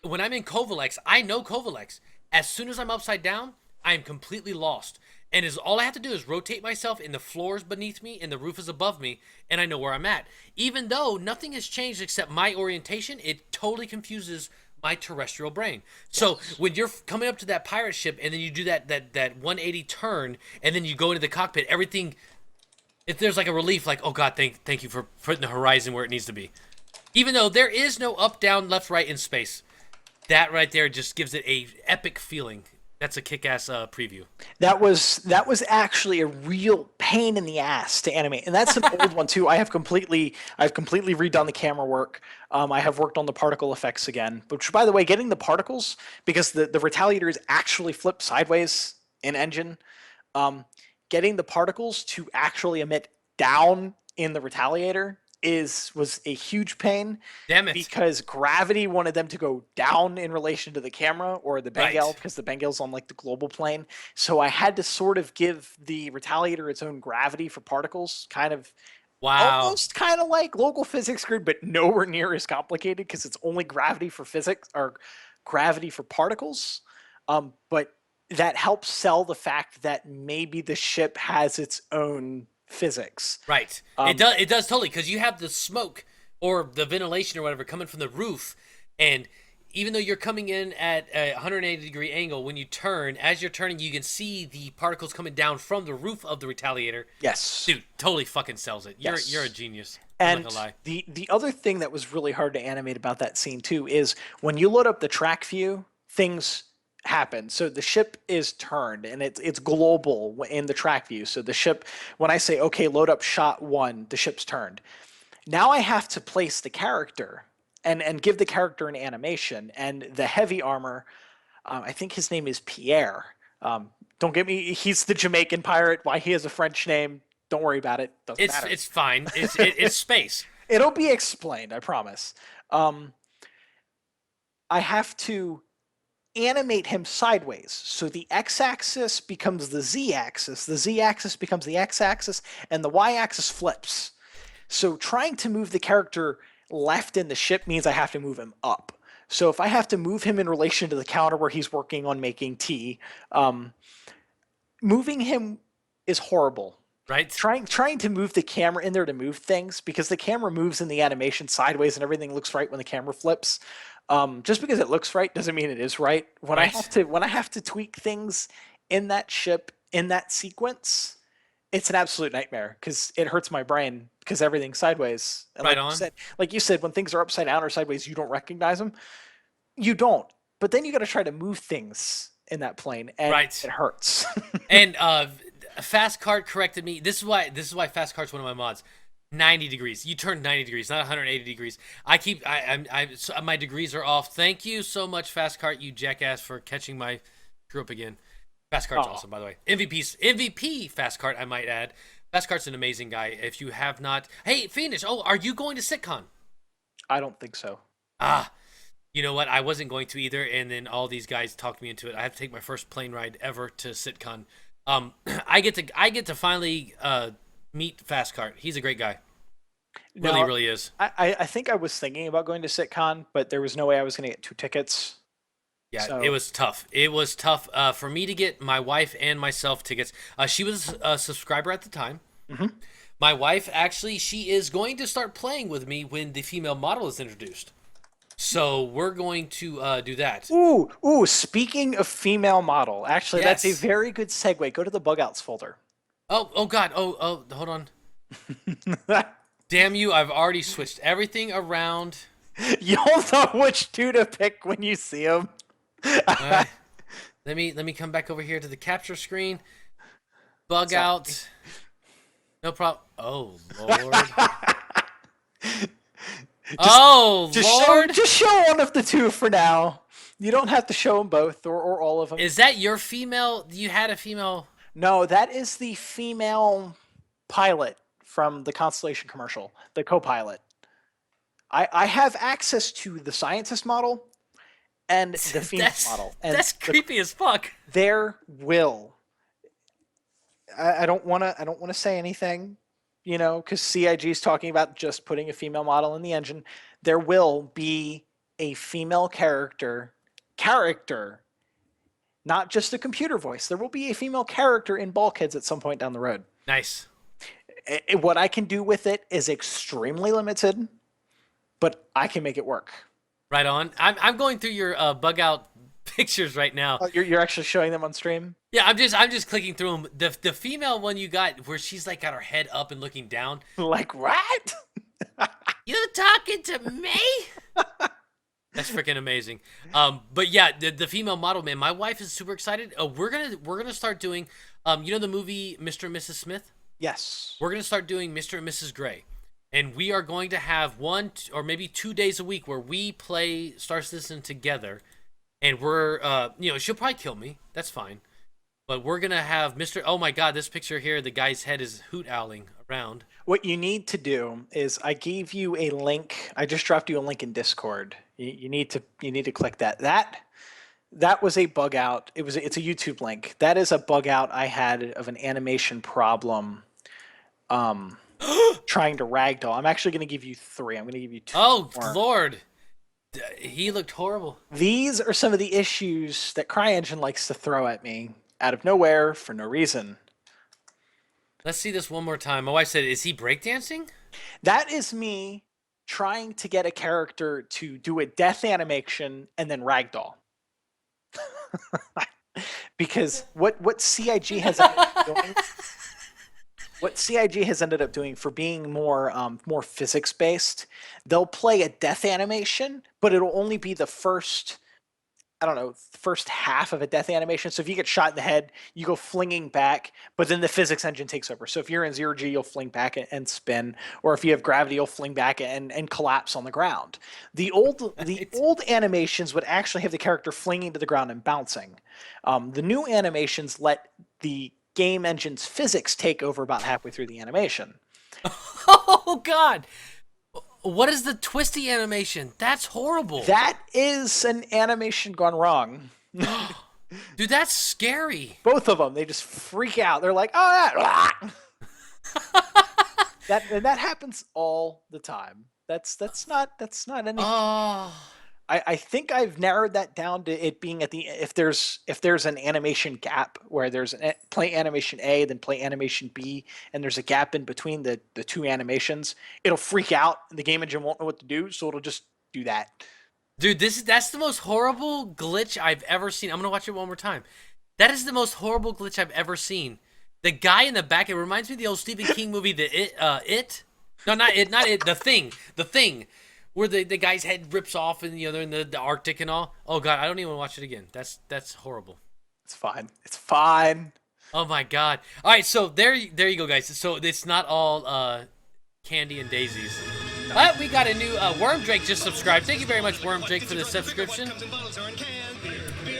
when I'm in Covalex, I know Covalex. As soon as I'm upside down, I am completely lost. And all I have to do is rotate myself, and the floor is beneath me, and the roof is above me, and I know where I'm at. Even though nothing has changed except my orientation, it totally confuses my terrestrial brain. So when you're coming up to that pirate ship, and then you do that 180 turn, and then you go into the cockpit, everything, if there's like a relief, like, oh God, thank you for putting the horizon where it needs to be. Even though there is no up, down, left, right in space, that right there just gives it a epic feeling. That's a kick-ass preview. That was actually a real pain in the ass to animate, and that's an old one too. I've completely redone the camera work. I have worked on the particle effects again, which, by the way, getting the particles, because the retaliator is actually flipped sideways in engine, getting the particles to actually emit down in the retaliator was a huge pain. Damn it. Because gravity wanted them to go down in relation to the camera or the Bengal, Right. because the Bengal's on like the global plane. So I had to sort of give the retaliator its own gravity for particles, kind of Wow. almost kind of like local physics grid, but nowhere near as complicated because it's only gravity for physics or gravity for particles. But that helps sell the fact that maybe the ship has its own physics. Right. It does totally, because you have the smoke or the ventilation or whatever coming from the roof, and even though you're coming in at a 180-degree angle, when you turn, as you're turning, you can see the particles coming down from the roof of the retaliator. Yes. Dude, totally fucking sells it. Yes. You're a genius. I'm And not gonna lie. the other thing that was really hard to animate about that scene too is when you load up the track view, things happen. So the ship is turned, and it's global in the track view. So the ship, when I say okay, load up shot 1, the ship's turned. Now I have to place the character and give the character an animation. And the heavy armor, I think his name is Pierre. Don't get me, he's the Jamaican pirate. Why he has a French name, don't worry about it. Doesn't matter. It's fine. It's space. It'll be explained, I promise. I have to animate him sideways. So the x-axis becomes the z-axis becomes the x-axis, and the y-axis flips. So trying to move the character left in the ship means I have to move him up. So if I have to move him in relation to the counter where he's working on making tea, moving him is horrible. Right? Trying to move the camera in there to move things, because the camera moves in the animation sideways and everything looks right when the camera flips. Just because it looks right doesn't mean it is right. When Right. I have to tweak things in that ship in that sequence, it's an absolute nightmare because it hurts my brain because everything's sideways. And Right like you said, when things are upside down or sideways, you don't recognize them. You don't. But then you got to try to move things in that plane, and Right. it hurts. And Fast Cart corrected me. This is why Fast Cart's one of my mods. 90 degrees. You turned 90 degrees, not 180 degrees. My degrees are off. Thank you so much, Fast Cart, you jackass, for catching my screw up again. Fast Cart's Aw. awesome, by the way. MVP Fast Cart, I might add. Fast Cart's an amazing guy. If you have not, hey, Fiendish, are you going to SitCon? I don't think so. You know what? I wasn't going to either, and then all these guys talked me into it. I have to take my first plane ride ever to SitCon. I get to finally meet Fast Cart. He's a great guy. Really, No, really is. I think I was thinking about going to SitCon, but there was no way I was going to get 2 tickets. Yeah, So- it was tough. It was tough for me to get my wife and myself tickets. She was a subscriber at the time. Mm-hmm. My wife, actually, she is going to start playing with me when the female model is introduced. So we're going to do that. Ooh, speaking of female model, actually, that's a Yes. very good segue. Go to the bug outs folder. Oh God. Oh, hold on. Damn you! I've already switched everything around. You'll know which 2 to pick when you see them. Let me come back over here to the capture screen. Bug Sorry. out. No problem. Oh Lord. Lord. Just show one of the 2 for now. You don't have to show them both or all of them. Is that your female? You had a female. No, that is the female pilot from the Constellation commercial, the co-pilot. I have access to the scientist model and the female model. And That's creepy as fuck. There will. I don't want to say anything, because CIG is talking about just putting a female model in the engine. There will be a female character, not just a computer voice. There will be a female character in Bulkheads at some point down the road. Nice. What I can do with it is extremely limited, but I can make it work. Right on. I'm going through your bug out pictures right now. Oh, you're actually showing them on stream? Yeah, I'm just clicking through them. The female one you got where she's like got her head up and looking down. Like what? You talking to me? That's freaking amazing. But yeah, the female model, man, my wife is super excited. We're gonna start doing, the movie Mr. and Mrs. Smith. Yes. We're gonna start doing Mr. and Mrs. Gray, and we are going to have 1 or maybe 2 days a week where we play Star Citizen together, and we're, she'll probably kill me. That's fine, but we're gonna have Mr. Oh my God, this picture here, the guy's head is hoot owling around. What you need to do is I gave you a link. I just dropped you a link in Discord. You need to click that. That was a bug out. It's a YouTube link. That is a bug out I had of an animation problem. Trying to ragdoll. I'm actually going to give you 3. I'm going to give you 2 Oh more. Lord, he looked horrible. These are some of the issues that CryEngine likes to throw at me out of nowhere for no reason. Let's see this one more time. My wife said, "Is he breakdancing?" That is me trying to get a character to do a death animation and then ragdoll. Because what CIG has ended up doing, for being more physics based, they'll play a death animation, but it'll only be the first half of a death animation. So if you get shot in the head, you go flinging back, but then the physics engine takes over. So if you're in 0G, you'll fling back and spin, or if you have gravity, you'll fling back and collapse on the ground. The old animations would actually have the character flinging to the ground and bouncing. The new animations let the game engine's physics take over about halfway through the animation. Oh God. What is the twisty animation? That's horrible. That is an animation gone wrong. Dude, that's scary. Both of them, they just freak out. They're like, "Oh, that happens all the time. That's not anything." Oh. I think I've narrowed that down to it being if there's an animation gap where there's play animation A, then play animation B, and there's a gap in between the 2 animations, it'll freak out and the game engine won't know what to do, so it'll just do that. Dude, that's the most horrible glitch I've ever seen. I'm gonna watch it one more time. That is the most horrible glitch I've ever seen. The guy in the back, it reminds me of the old Stephen King movie, It. No, not It, The Thing. Where the guy's head rips off and they're in the Arctic and all. Oh God, I don't even want to watch it again. That's horrible. It's fine. Oh my God. All right, so there you go, guys. So it's not all candy and daisies. We got a new Worm Drake just subscribed. Thank you very much, Worm Drake, for the subscription.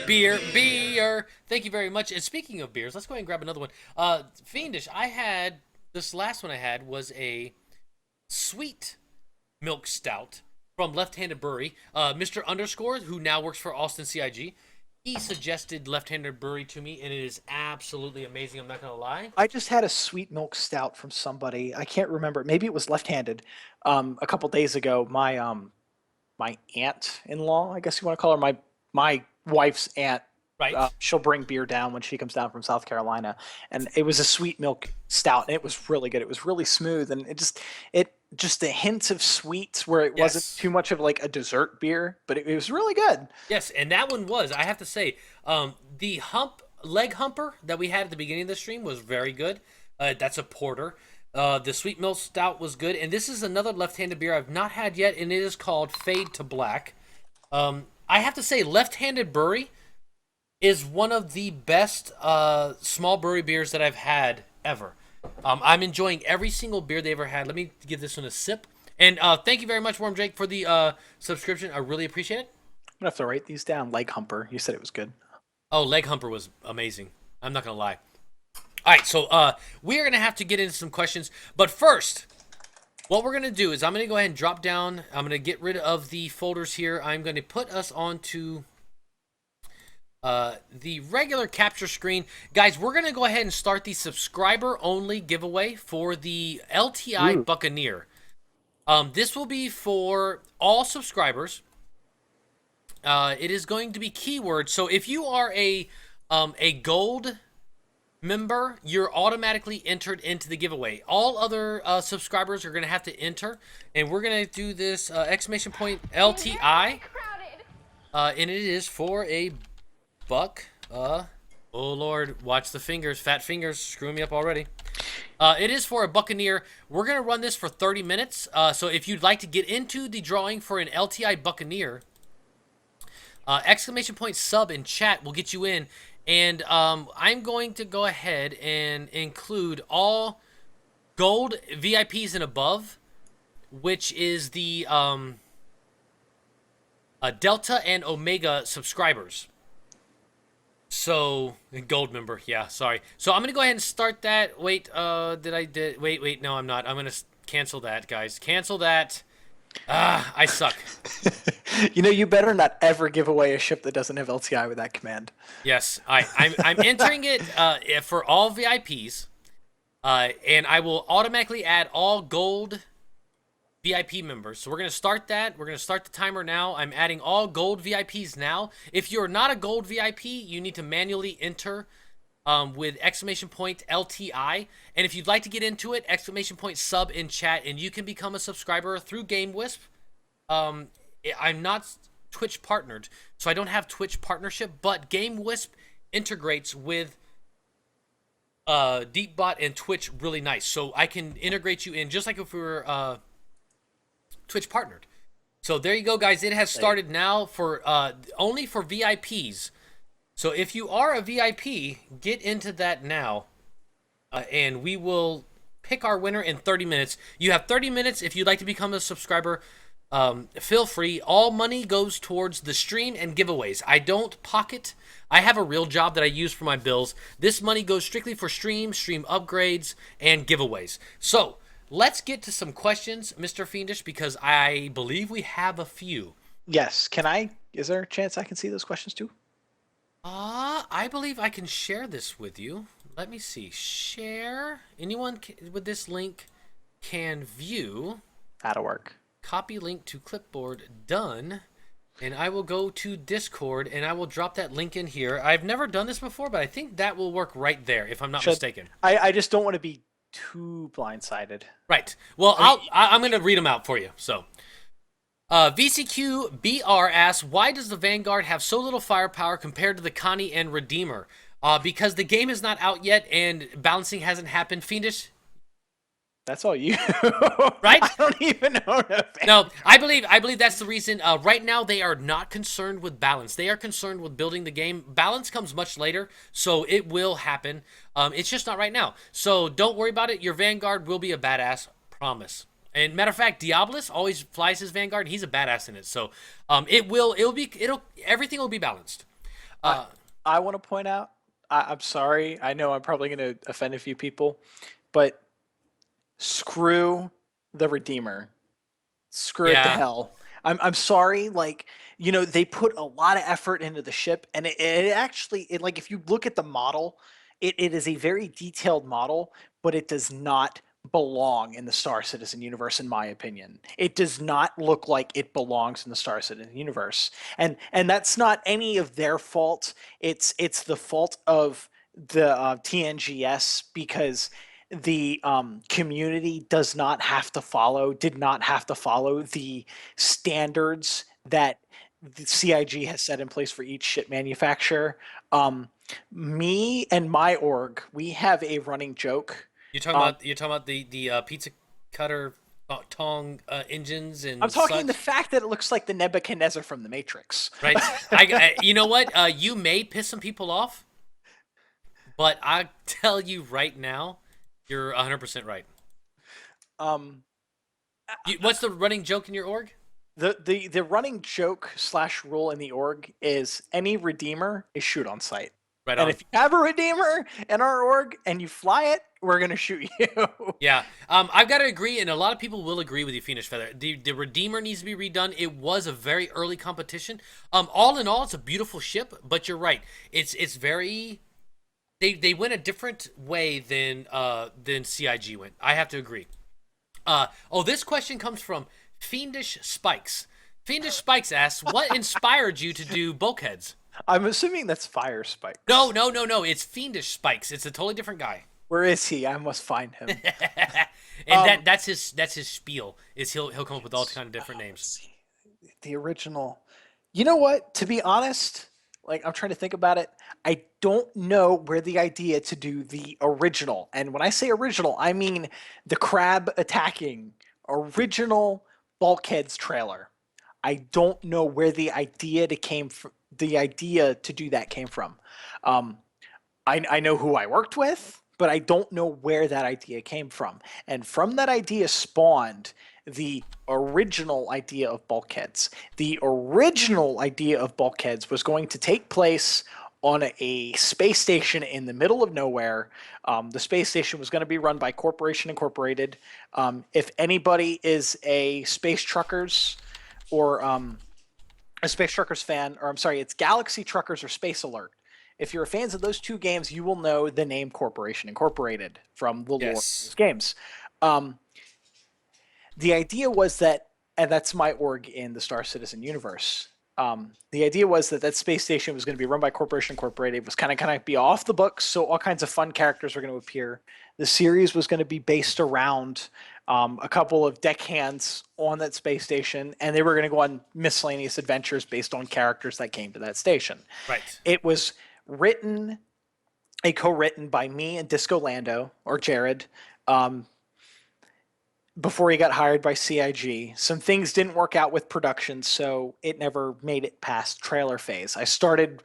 Beer. Thank you very much. And speaking of beers, let's go ahead and grab another one. Fiendish, this last one I had was a sweet milk stout from Left Handed Brewery. Mr. Underscore, who now works for Austin CIG, he suggested Left Handed Brewery to me, and it is absolutely amazing. I'm not gonna lie. I just had a sweet milk stout from somebody. I can't remember. Maybe it was left-handed. A couple days ago, my aunt-in-law, I guess you want to call her, my wife's aunt. Right. She'll bring beer down when she comes down from South Carolina, and it was a sweet milk stout, and it was really good. It was really smooth, and it just the hints of sweets where it wasn't too much of like a dessert beer, but it was really good. Yes, and that one was, I have to say, the leg humper that we had at the beginning of the stream was very good. That's a porter. The sweet milk stout was good, and this is another left-handed beer I've not had yet, and it is called Fade to Black. I have to say, Left Handed Brewery is one of the best small brewery beers that I've had ever. I'm enjoying every single beer they ever had. Let me give this one a sip. And thank you very much, Worm Jake, for the subscription. I really appreciate it. I'm gonna have to write these down. Leg humper. You said it was good. Oh, Leg Humper was amazing. I'm not gonna lie. All right, so we are gonna have to get into some questions, but first, what we're gonna do is I'm gonna go ahead and drop down. I'm gonna get rid of the folders here. I'm gonna put us onto the regular capture screen. Guys, we're going to go ahead and start the subscriber-only giveaway for the LTI Buccaneer. This will be for all subscribers. It is going to be keywords. So if you are a gold member, you're automatically entered into the giveaway. All other subscribers are going to have to enter. And we're going to do this exclamation point LTI. And it is for a buck. Oh Lord, watch the fingers. Fat fingers screwing me up already. It is for a Buccaneer. We're going to run this for 30 minutes. So if you'd like to get into the drawing for an LTI Buccaneer, exclamation point sub in chat will get you in. And I'm going to go ahead and include all gold VIPs and above, which is the Delta and Omega subscribers. So, gold member, yeah, sorry. So I'm going to go ahead and start that. Wait, wait, no, I'm not. I'm going to cancel that, guys. Cancel that. I suck. You better not ever give away a ship that doesn't have LTI with that command. Yes, I'm entering it for all VIPs, and I will automatically add all gold VIP members. So we're going to start that. We're going to start the timer now. I'm adding all gold VIPs now. If you're not a gold VIP, you need to manually enter with exclamation point LTI. And if you'd like to get into it, exclamation point sub in chat, and you can become a subscriber through GameWisp. I'm not Twitch partnered, so I don't have Twitch partnership, but GameWisp integrates with DeepBot and Twitch really nice. So I can integrate you in just like if we were Twitch partnered. So there you go, guys. It has started now for only for VIPs. So if you are a VIP, get into that now, and we will pick our winner in 30 minutes. You have 30 minutes if you'd like to become a subscriber. Feel free. All money goes towards the stream and giveaways. I don't pocket. I have a real job that I use for my bills. This money goes strictly for stream upgrades, and giveaways. So let's get to some questions, Mr. Fiendish, because I believe we have a few. Yes. Is there a chance I can see those questions too? I believe I can share this with you. Let me see. Share. Anyone with this link can view. That'll work. Copy link to clipboard. Done. And I will go to Discord, and I will drop that link in here. I've never done this before, but I think that will work right there, if I'm not mistaken. I just don't want to be too blindsided. Right. Well, I'm going to read them out for you. So, VCQBR asks, why does the Vanguard have so little firepower compared to the Connie and Redeemer? Because the game is not out yet and balancing hasn't happened. Fiendish? That's all you. Right? I don't even know. No, I believe that's the reason. Right now, they are not concerned with balance. They are concerned with building the game. Balance comes much later, so it will happen. It's just not right now. So don't worry about it. Your Vanguard will be a badass. Promise. And matter of fact, Diabolus always flies his Vanguard. And he's a badass in it. So everything will be balanced. I want to point out. I'm sorry. I know I'm probably going to offend a few people, but screw the Redeemer. Screw it to hell. I'm sorry. Like, they put a lot of effort into the ship, and it actually, like, if you look at the model, it is a very detailed model, but it does not belong in the Star Citizen universe, in my opinion. It does not look like it belongs in the Star Citizen universe, and that's not any of their fault. It's the fault of the TNGS, because the community did not have to follow the standards that the CIG has set in place for each ship manufacturer. Me and my org, we have a running joke. You're talking about the pizza cutter tong engines and. I'm talking such? The fact that it looks like the Nebuchadnezzar from the Matrix. Right. I you know what? You may piss some people off, but I tell you right now, you're 100% right. What's the running joke in your org? The running joke / rule in the org is any Redeemer is shoot on sight. Right And on. if you have a Redeemer in our org and you fly it, we're going to shoot you. Yeah, I've got to agree, and a lot of people will agree with you, Fiendish Feather. The Redeemer needs to be redone. It was a very early competition. All in all, it's a beautiful ship, but you're right. It's very they went a different way than CIG went. I have to agree. This question comes from Fiendish Spikes. Fiendish Spikes asks, "What inspired you to do bulkheads?" I'm assuming that's Fire Spikes. No. It's Fiendish Spikes. It's a totally different guy. Where is he? I must find him. And that's his spiel. Is he'll come up with all kind of different names. The original. You know what? To be honest, like I'm trying to think about it. I don't know where the idea to do the original, and when I say original, I mean the crab attacking original Bulkheads trailer. I don't know where the idea to do that came from. Um, I know who I worked with, but I don't know where that idea came from. And from that idea spawned the original idea of Bulkheads. The original idea of Bulkheads was going to take place on a space station in the middle of nowhere. The space station was going to be run by Corporation Incorporated. If anybody is a Space Truckers or a Space Truckers fan, or I'm sorry, it's Galaxy Truckers or Space Alert. If you're fans of those two games, you will know the name Corporation Incorporated from the lore of those games. The idea was that, and that's my org in the Star Citizen universe. The idea was that that space station was going to be run by Corporation Incorporated. It was kind of be off the books, so all kinds of fun characters were going to appear. The series was going to be based around a couple of deckhands on that space station, and they were going to go on miscellaneous adventures based on characters that came to that station. Right. It was co-written by me and Disco Lando, or Jared, before he got hired by CIG. Some things didn't work out with production, so it never made it past trailer phase. I started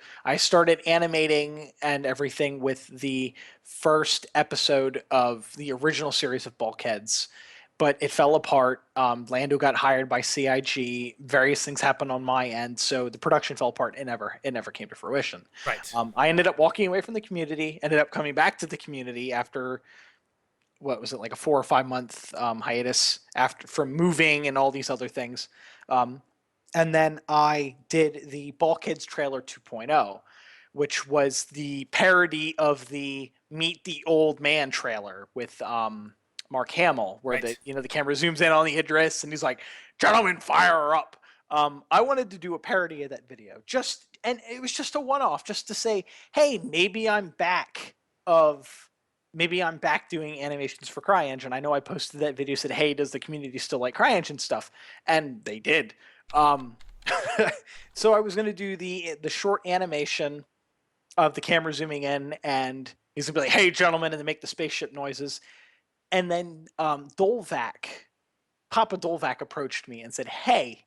animating and everything with the first episode of the original series of Bulkheads, but it fell apart. Lando got hired by CIG. Various things happened on my end, so the production fell apart. It never came to fruition. Right. I ended up walking away from the community. Ended up coming back to the community after, what was it, like a 4 or 5 month hiatus from moving and all these other things. And then I did the Bulkheads trailer 2.0, which was the parody of the Meet the Old Man trailer with Mark Hamill, where Right. the camera zooms in on the Idris and he's like, "Gentlemen, fire her up." I wanted to do a parody of that video, and it was just a one-off, just to say, hey, maybe I'm back doing animations for CryEngine. I know I posted that video, said, hey, does the community still like CryEngine stuff? And they did. So I was going to do the short animation of the camera zooming in, and he's going to be like, hey, gentlemen, and then make the spaceship noises. And then Papa Dolvac approached me and said, hey,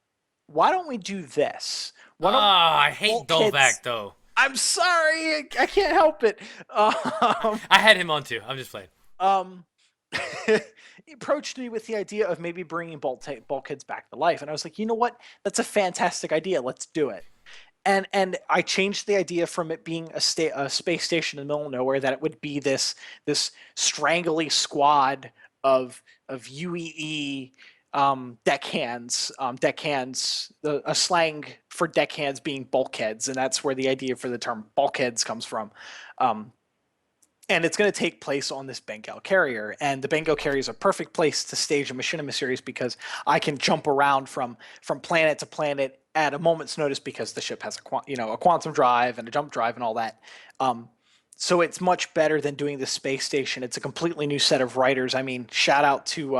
why don't we do this? I hate Bulkheads- Dolvac, though. I'm sorry, I can't help it. I had him on, too. I'm just playing. He approached me with the idea of maybe bringing Bulkheads back to life, and I was like, you know what? That's a fantastic idea. Let's do it. And I changed the idea from it being a space station in the middle of nowhere, that it would be this strangly squad of UEE deckhands. Deckhands, a slang for deckhands being bulkheads, and that's where the idea for the term bulkheads comes from. And it's going to take place on this Bengal carrier, and the Bengal carrier is a perfect place to stage a machinima series because I can jump around from planet to planet at a moment's notice because the ship has a quantum drive and a jump drive and all that. So it's much better than doing the space station. It's a completely new set of writers. I mean, shout out to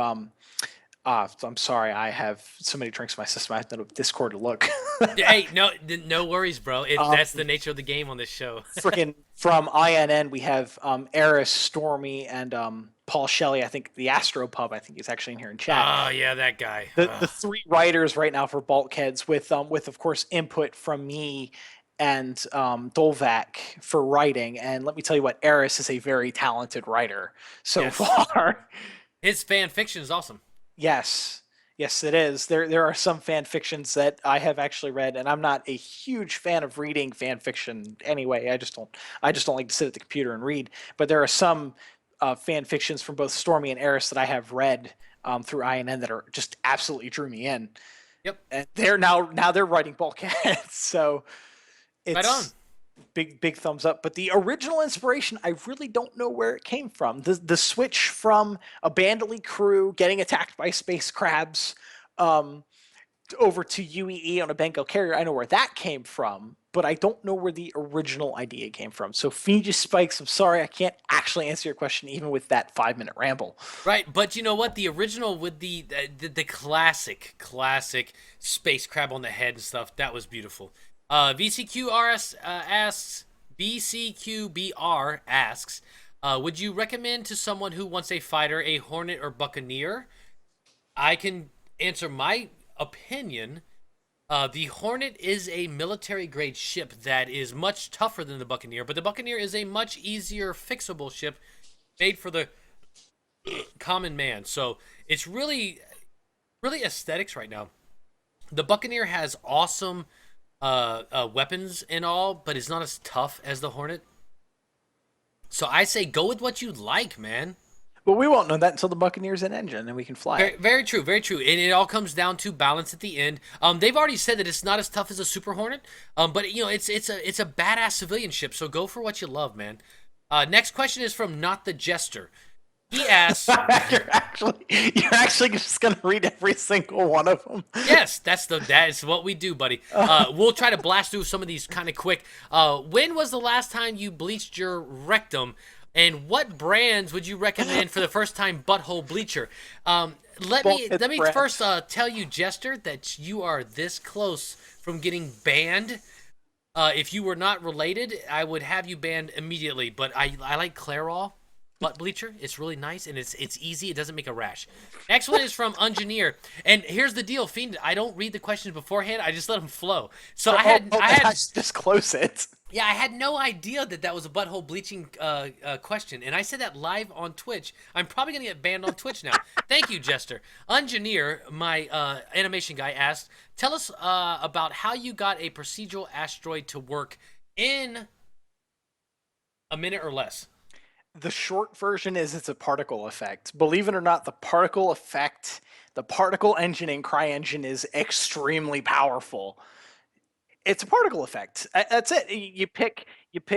I'm sorry, I have so many drinks in my system. I have to go to Discord to look. Hey, no worries, bro. That's the nature of the game on this show. Freaking from INN, we have Eris, Stormy, and Paul Shelley. I think the Astro Pub, I think, is actually in here in chat. Oh, yeah, that guy. The three writers right now for Bulkheads, with of course input from me and Dolvac for writing. And let me tell you what, Eris is a very talented writer so Yes. far. His fan fiction is awesome. Yes. Yes, it is. There are some fan fictions that I have actually read, and I'm not a huge fan of reading fan fiction anyway. I just don't like to sit at the computer and read. But there are some fan fictions from both Stormy and Eris that I have read through INN that are just absolutely drew me in. Yep. And they're now they're writing bulkheads, so Right on. it's big thumbs up. But the original inspiration, I really don't know where it came from. The switch from a Bandily crew getting attacked by space crabs over to UEE on a Bengal carrier, I know where that came from, but I don't know where the original idea came from. So Fiendish Spikes, I'm sorry, I can't actually answer your question even with that 5-minute ramble. Right, but you know what? The original with the classic space crab on the head and stuff, that was beautiful. VCQRS asks, BCQBR asks, would you recommend to someone who wants a fighter a Hornet or Buccaneer? I can answer my opinion. The Hornet is a military-grade ship that is much tougher than the Buccaneer, but the Buccaneer is a much easier fixable ship made for the common man. So it's really aesthetics right now. The Buccaneer has awesome weapons and all, but it's not as tough as the Hornet. So I say go with what you like, man. But we won't know that until the Buccaneer's in engine and we can fly Very, it. very true, very true. And it all comes down to balance at the end. They've already said that it's not as tough as a Super Hornet, but you know it's a badass civilian ship. So go for what you love, man. Next question is from Not the Jester. He asks, you're actually just gonna read every single one of them. yes, that is what we do, buddy. We'll try to blast through some of these kind of quick. When was the last time you bleached your rectum? And what brands would you recommend for the first time butthole bleacher? Let me first tell you, Jester, that you are this close from getting banned. If you were not related, I would have you banned immediately. But I like Clairol butt bleacher. It's really nice and it's easy. It doesn't make a rash. Next one is from Engineer. And here's the deal, Fiend. I don't read the questions beforehand. I just let them flow. So I had disclose it. yeah, I had no idea that was a butthole bleaching question, and I said that live on Twitch. I'm probably gonna get banned on Twitch now. Thank you, Jester. Engineer, my animation guy, asked, "Tell us about how you got a procedural asteroid to work in a minute or less." The short version is it's a particle effect. Believe it or not, the particle effect, the particle engine in CryEngine is extremely powerful. It's a particle effect. That's it. You pick.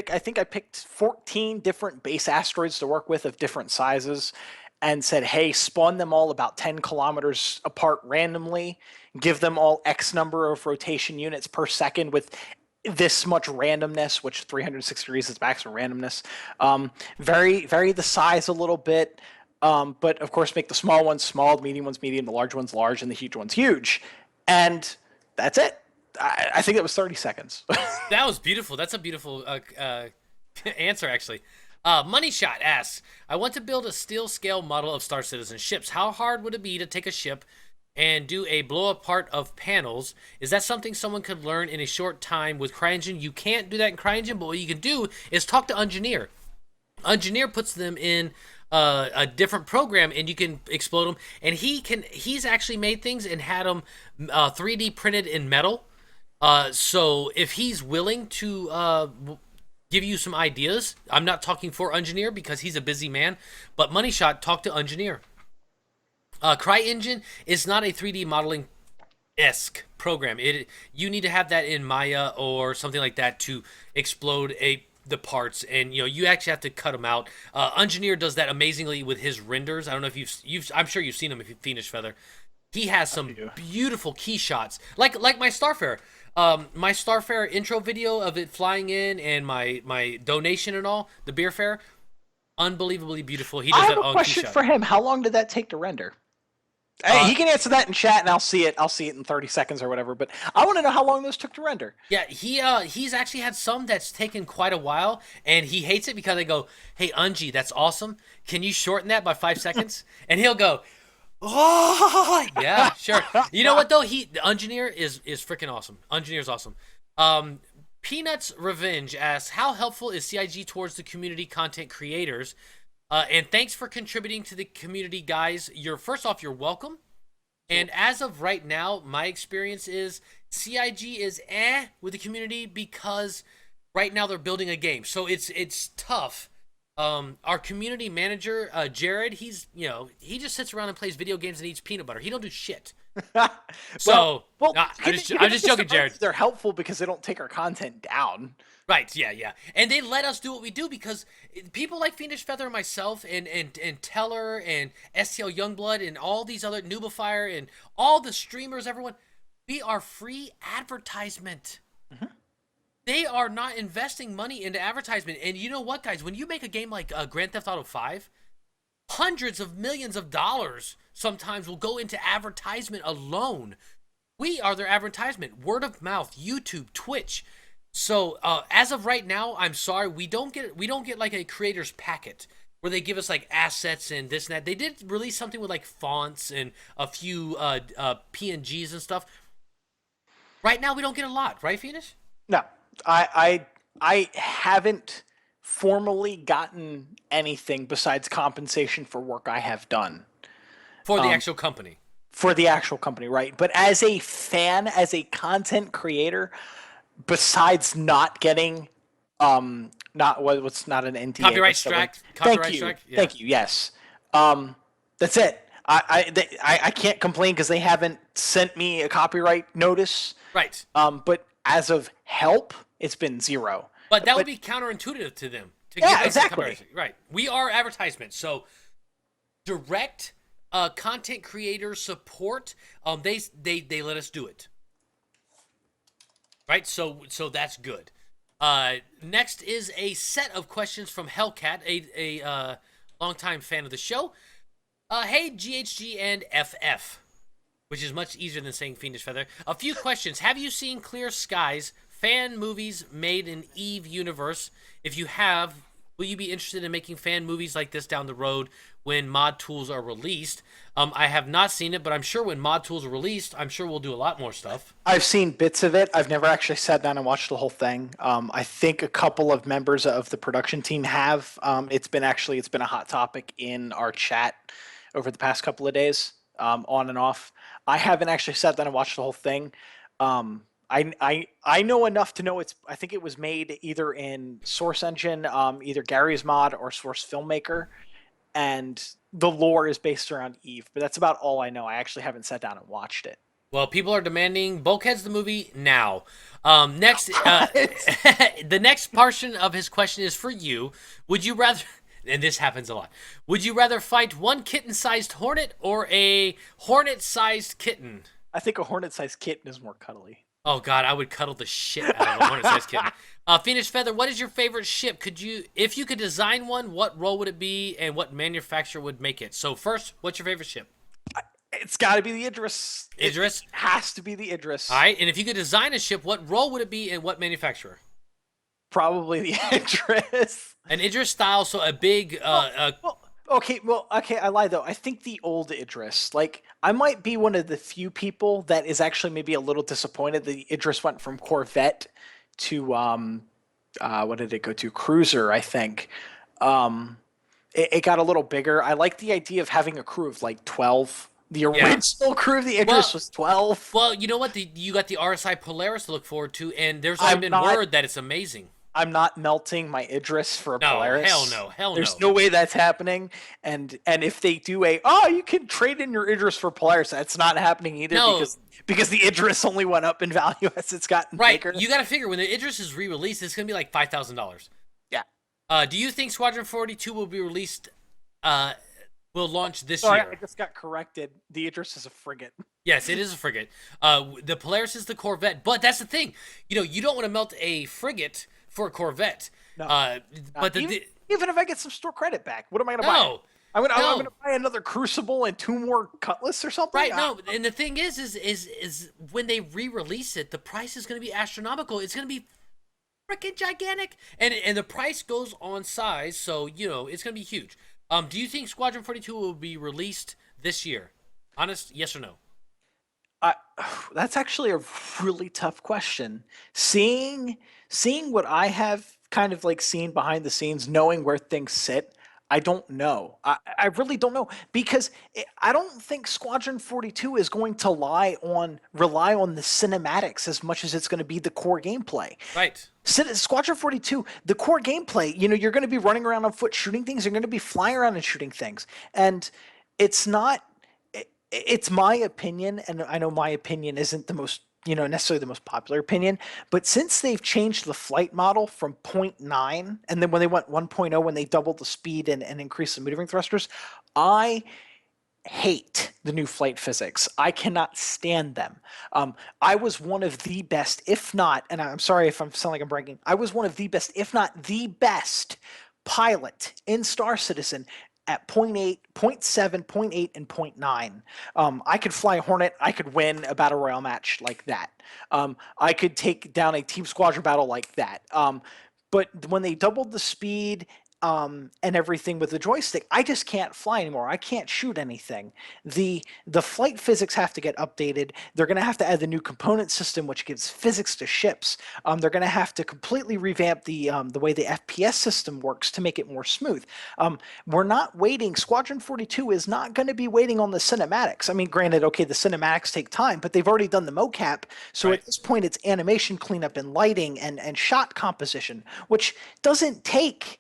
I think I picked 14 different base asteroids to work with of different sizes, and said, "Hey, spawn them all about 10 kilometers apart randomly. Give them all X number of rotation units per second with this much randomness, which 360 degrees is maximum randomness. Vary the size a little bit, but of course make the small ones small, the medium ones medium, the large ones large, and the huge ones huge." And that's it. I think that was 30 seconds. That was beautiful. That's a beautiful answer, actually. Money Shot asks, "I want to build a steel scale model of Star Citizen ships. How hard would it be to take a ship and do a blow apart of panels? Is that something someone could learn in a short time with CryEngine?" You can't do that in CryEngine, but what you can do is talk to Engineer. Engineer puts them in a different program, and you can explode them. And he's actually made things and had them 3D printed in metal. So if he's willing to give you some ideas, I'm not talking for Engineer because he's a busy man, but Money Shot, talk to Engineer. CryEngine is not a 3D modeling-esque program. You need to have that in Maya or something like that to explode the parts, and you actually have to cut them out. Engineer does that amazingly with his renders. I don't know if I'm sure you've seen him if you FiendishFeather. He has some beautiful key shots, like my Starfarer. My Starfarer intro video of it flying in and my donation and all, the beer fair, unbelievably beautiful. He does I that have on a question key shot. for him. How long did that take to render? Hey, he can answer that in chat, and I'll see it. I'll see it in 30 seconds or whatever. But I want to know how long those took to render. Yeah, he's actually had some that's taken quite a while, and he hates it because they go, "Hey, Unji, that's awesome. Can you shorten that by 5 seconds?" And he'll go, "Oh, yeah, sure." You know what though? The Engineer is freaking awesome. Engineer's awesome. Peanuts Revenge asks, "How helpful is CIG towards the community content creators?" And thanks for contributing to the community, guys. First off, you're welcome. And as of right now, my experience is CIG is with the community because right now they're building a game, so it's tough. Our community manager, Jared, he just sits around and plays video games and eats peanut butter. He don't do shit. So I'm just joking, Jared. They're helpful because they don't take our content down. Right, yeah. And they let us do what we do because people like FiendishFeather and myself and Teller and STL Youngblood and all these other Noobifier and all the streamers, everyone, we are free advertisement. Mm-hmm. They are not investing money into advertisement. And you know what, guys? When you make a game like Grand Theft Auto 5, hundreds of millions of dollars sometimes will go into advertisement alone. We are their advertisement. Word of mouth, YouTube, Twitch. So as of right now, I'm sorry, we don't get like a creator's packet where they give us like assets and this and that. They did release something with like fonts and a few PNGs and stuff. Right now, we don't get a lot, right, Fiendish? No, I haven't formally gotten anything besides compensation for work I have done for the actual company. For the actual company, right? But as a fan, as a content creator, besides not getting what's not an NDA copyright strike. Thank you. Yes, that's it. I can't complain because they haven't sent me a copyright notice. Right. But as of help, it's been zero. But that would be counterintuitive to them. Exactly. Right. We are advertisement, so direct content creator support. They let us do it. Right, so that's good. Next is a set of questions from Hellcat, a longtime fan of the show. Hey, GHG and FF, which is much easier than saying FiendishFeather. A few questions. Have you seen Clear Skies fan movies made in EVE universe? If you have, will you be interested in making fan movies like this down the road when mod tools are released? I have not seen it, but I'm sure when mod tools are released, I'm sure we'll do a lot more stuff. I've seen bits of it. I've never actually sat down and watched the whole thing. I think a couple of members of the production team have. It's been a hot topic in our chat over the past couple of days, on and off. I haven't actually sat down and watched the whole thing. I know enough to know I think it was made either in Source Engine, either Gary's Mod or Source Filmmaker, and the lore is based around Eve, but that's about all I know. I actually haven't sat down and watched it. Well, people are demanding Bulkhead's the movie now. Next, the next portion of his question is for you. Would you rather, and this happens a lot, would you rather fight one kitten-sized hornet or a hornet-sized kitten? I think a hornet-sized kitten is more cuddly. Oh God, I would cuddle the shit out of a hornet-sized kitten. FiendishFeather, what is your favorite ship? If you could design one, what role would it be, and what manufacturer would make it? So first, what's your favorite ship? It's got to be the Idris. Idris? It has to be the Idris. All right, and if you could design a ship, what role would it be, and what manufacturer? Probably the Idris. An Idris style, so a big. Okay, I lied though. I think the old Idris. Like, I might be one of the few people that is actually maybe a little disappointed the Idris went from Corvette to what did it go to? Cruiser, I think. It got a little bigger. I like the idea of having a crew of like 12. The original crew of the Idris was 12. Well, you know what? You got the RSI Polaris to look forward to, and there's already been word that it's amazing. I'm not melting my Idris for a Polaris. Hell no. There's no way that's happening. And if they do you can trade in your Idris for Polaris, that's not happening either because the Idris only went up in value as it's gotten bigger. You got to figure when the Idris is re-released, it's going to be like $5,000. Yeah. Do you think Squadron 42 will be released? Will launch this Sorry, year? I just got corrected. The Idris is a frigate. Yes, it is a frigate. The Polaris is the Corvette, but that's the thing. You don't want to melt a frigate for a Corvette. No. But even if I get some store credit back, what am I going to buy? I'm going to buy another Crucible and 2 more Cutlass or something. Right? No, and the thing is when they re-release it, the price is going to be astronomical. It's going to be freaking gigantic, and the price goes on size, so it's going to be huge. Do you think Squadron 42 will be released this year? Honest, yes or no? That's actually a really tough question. Seeing what I have kind of like seen behind the scenes, knowing where things sit, I don't know. I really don't know because I don't think Squadron 42 is going to rely on the cinematics as much as it's going to be the core gameplay. Right. Squadron 42, the core gameplay, you're going to be running around on foot shooting things. You're going to be flying around and shooting things. And it's not, it's my opinion, and I know my opinion isn't the most, necessarily the most popular opinion, but since they've changed the flight model from point 0.9, and then when they went 1.0, when they doubled the speed and increased the maneuvering thrusters, I hate the new flight physics. I cannot stand them. I was one of the best, if not, and I'm sorry if I'm sound like I'm bragging, I was one of the best, if not the best pilot in Star Citizen at point 0.8, point 0.7, point 0.8, and point 0.9. I could fly a Hornet. I could win a battle royale match like that. I could take down a team squadron battle like that. But when they doubled the speed and everything with the joystick, I just can't fly anymore. I can't shoot anything. The flight physics have to get updated. They're going to have to add the new component system, which gives physics to ships. They're going to have to completely revamp the way the FPS system works to make it more smooth. We're not waiting. Squadron 42 is not going to be waiting on the cinematics. I mean, granted, okay, the cinematics take time, but they've already done the mocap. So Right. at this point, it's animation cleanup and lighting and shot composition, which doesn't take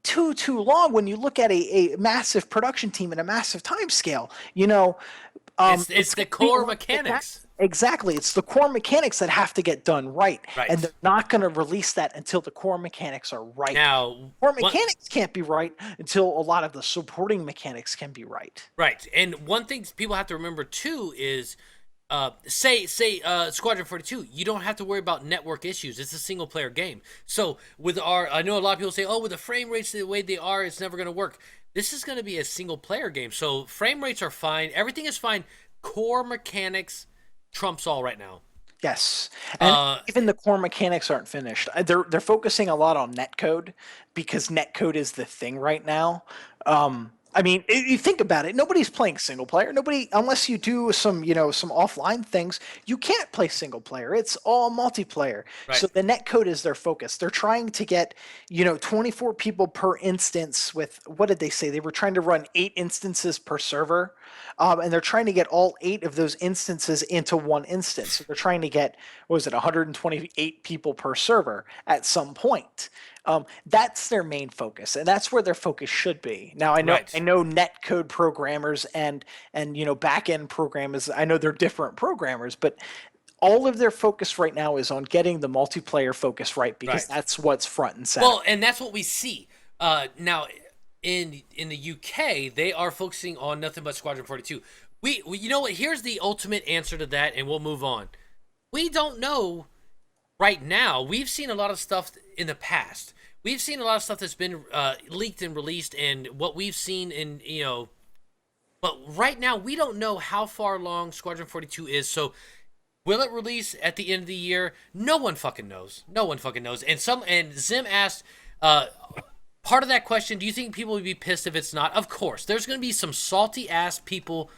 too long when you look at a massive production team and a massive time scale. It's the core mechanics. Exactly, it's the core mechanics that have to get done right, Right. and they're not going to release that until the core mechanics are right. Now, Core what- mechanics can't be right until a lot of the supporting mechanics can be right. Right, and one thing people have to remember too is, say Squadron 42, you don't have to worry about network issues. It's a single player game. So I know a lot of people say, oh, with the frame rates the way they are, it's never going to work. This is going to be a single player game, so frame rates are fine. Everything is fine. Core mechanics trumps all right now. Yes, and even the core mechanics aren't finished. They're focusing a lot on netcode because netcode is the thing right now. I mean, you think about it. Nobody's playing single player. Nobody, unless you do some offline things, you can't play single player. It's all multiplayer. Right. So the netcode is their focus. They're trying to get 24 people per instance. With what did they say? They were trying to run 8 instances per server, and they're trying to get all 8 of those instances into one instance. So they're trying to get, what was it, 128 people per server at some point. That's their main focus, and that's where their focus should be. Now, I know Right. I know netcode programmers and back end programmers. I know they're different programmers, but all of their focus right now is on getting the multiplayer focus right because Right. that's what's front and center. Well, and that's what we see now in the UK. They are focusing on nothing but Squadron 42. We you know what? Here's the ultimate answer to that, and we'll move on. We don't know right now. We've seen a lot of stuff in the past. We've seen a lot of stuff that's been leaked and released, and what we've seen in But right now, we don't know how far along Squadron 42 is. So, will it release at the end of the year? No one fucking knows. No one fucking knows. And Zim asked, part of that question: do you think people would be pissed if it's not? Of course, there's going to be some salty ass people.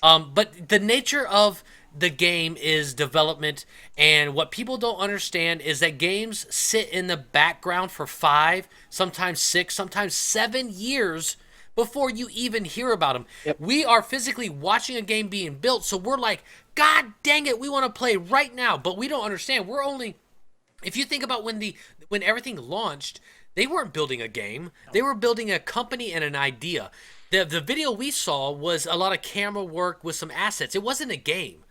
But the nature of the game is development, and what people don't understand is that games sit in the background for 5, sometimes 6, sometimes 7 years before you even hear about them. Yep. We are physically watching a game being built, so we're like, God dang it, we want to play right now, but we don't understand. We're only, if you think about when everything launched, they weren't building a game. They were building a company and an idea. The video we saw was a lot of camera work with some assets. It wasn't a game.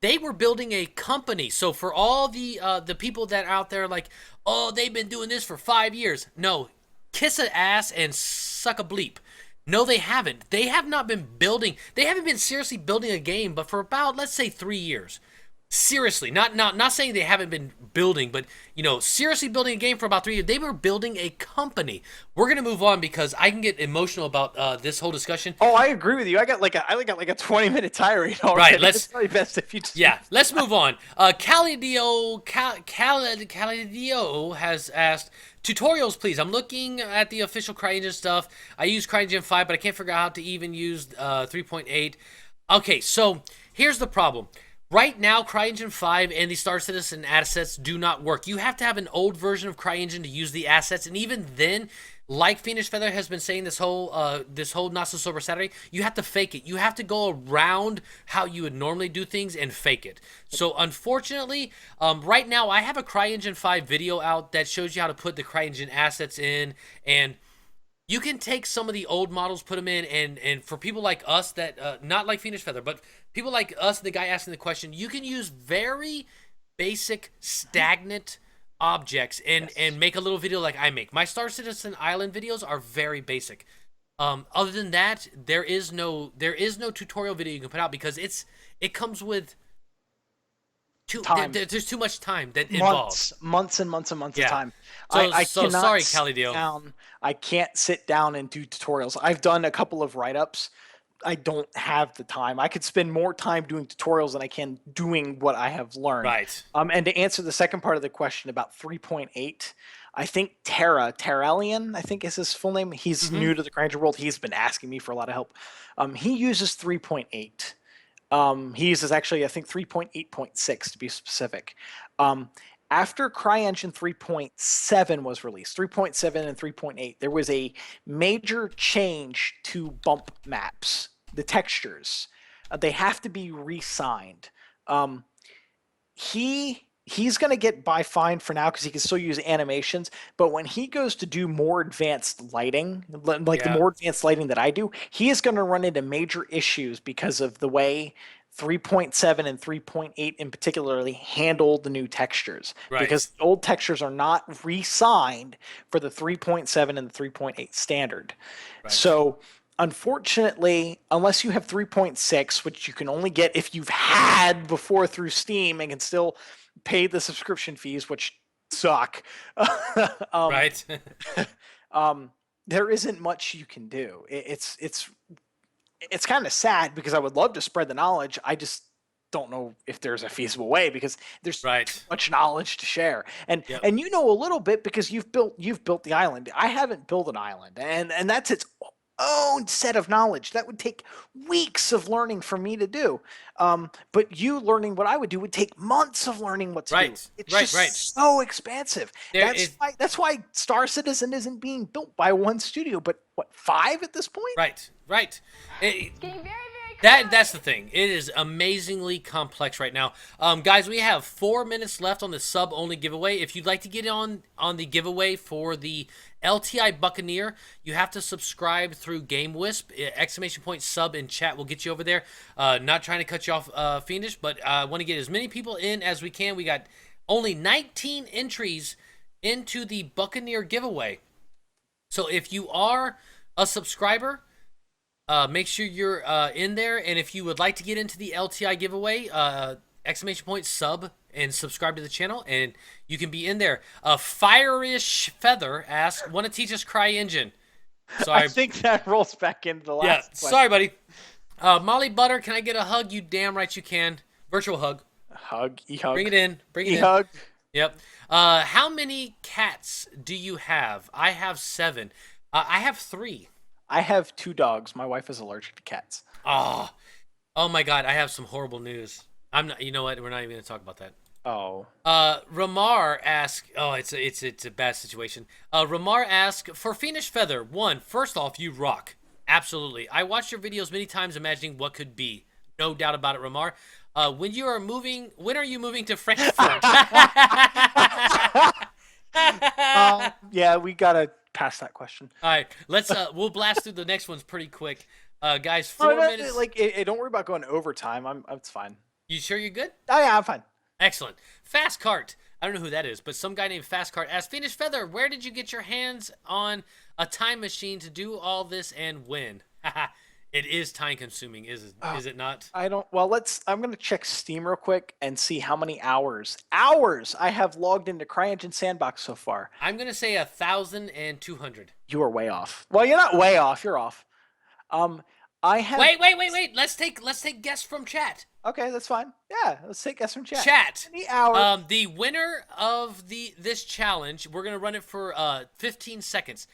They were building a company. So for all the people that are out there like, oh, they've been doing this for 5 years. No, kiss an ass and suck a bleep. No, they haven't. They have not been building. They haven't been seriously building a game, but for about, let's say, 3 years. Seriously, not saying they haven't been building, but seriously building a game for about 3 years. They were building a company. We're gonna move on because I can get emotional about this whole discussion. Oh, I agree with you. I got like a 20-minute tirade already. Right, let's- It's probably best if you just Let's move on. Calidio has asked, tutorials, please. I'm looking at the official CryEngine stuff. I use CryEngine 5, but I can't figure out how to even use 3.8. Okay, so here's the problem. Right now, CryEngine 5 and the Star Citizen assets do not work. You have to have an old version of CryEngine to use the assets, and even then, like FiendishFeather has been saying this whole Not So Sober Saturday, you have to fake it. You have to go around how you would normally do things and fake it. So unfortunately, right now I have a CryEngine 5 video out that shows you how to put the CryEngine assets in, and you can take some of the old models, put them in, and for people like us that, not like FiendishFeather, but people like us, the guy asking the question, you can use very basic, stagnant objects and make a little video like I make. My Star Citizen Island videos are very basic. Other than that, there is no tutorial video you can put out because it comes with Time. there's too much time that involves. Months and months and months Yeah. of time. So I so cannot sorry, sit Calidio. down. I can't sit down and do tutorials. I've done a couple of write-ups. I don't have the time. I could spend more time doing tutorials than I can doing what I have learned. Right. And to answer the second part of the question about 3.8, I think Terrellian, I think is his full name. He's new to the CryEngine world. He's been asking me for a lot of help. He uses 3.8. He uses actually, I think, 3.8.6 to be specific. After CryEngine 3.7 was released, 3.7 and 3.8, there was a major change to bump maps, the textures. They have to be re-signed. He's going to get by fine for now because he can still use animations, but when he goes to do more advanced lighting, like the Yeah. more advanced lighting that I do, he is going to run into major issues because of the way 3.7 and 3.8 in particularly handle the new textures. Right. Because the old textures are not re-signed for the 3.7 and the 3.8 standard. Right. So unfortunately, unless you have 3.6, which you can only get if you've had before through Steam and can still pay the subscription fees, which suck. Right. There isn't much you can do. It's kind of sad because I would love to spread the knowledge. I just don't know if there's a feasible way because there's Right. too much knowledge to share. And Yep. and you know a little bit because you've built the island. I haven't built an island, and that's its own set of knowledge that would take weeks of learning for me to do. But you learning what I would do would take months of learning what to do. Right. It's Right, just right. so expansive. There is- That's why Star Citizen isn't being built by one studio, but what, 5 at this point? Right. Right. That's the thing. It is amazingly complex right now. Guys, we have 4 minutes left on the sub-only giveaway. If you'd like to get on the giveaway for the LTI Buccaneer, you have to subscribe through GameWisp. Exclamation point sub in chat will get you over there. Not trying to cut you off, Fiendish, but I want to get as many people in as we can. We got only 19 entries into the Buccaneer giveaway. So if you are a subscriber, make sure you're in there, and if you would like to get into the LTI giveaway, exclamation point sub and subscribe to the channel, and you can be in there. FiendishFeather asks, "Want to teach us CryEngine?" Sorry, I think that rolls back into the last question. sorry, buddy. Molly Butter, can I get a hug? You damn right you can. Virtual hug. Hug, e-hug. Bring it in. Bring it in. E-hug. Yep. How many cats do you have? I have 7. I have 3. I have 2 dogs. My wife is allergic to cats. Oh my God! I have some horrible news. I'm not. You know what? We're not even gonna talk about that. Oh. Ramar asks. Oh, it's a bad situation. Ramar asks for FiendishFeather. 1, first off, you rock. Absolutely. I watched your videos many times, imagining what could be. No doubt about it, Ramar. When are you moving to Frankfurt? Yeah, we gotta pass that question. All right, let's. We'll blast through the next ones pretty quick. Guys, 4 minutes. Don't worry about going overtime. It's fine. You sure you're good? Oh yeah, I'm fine. Excellent. Fast Cart. I don't know who that is, but some guy named Fast Cart asked, FiendishFeather, where did you get your hands on a time machine to do all this and when? It is time consuming, is it not? I don't. Well, I'm gonna check Steam real quick and see how many hours I have logged into CryEngine Sandbox so far. I'm gonna say 1,200. You are way off. Well, you're not way off. You're off. I have. Wait. Let's take guests from chat. Okay, that's fine. Yeah, let's take guess from chat. Chat. Any hours? The winner of this challenge, we're gonna run it for 15 seconds.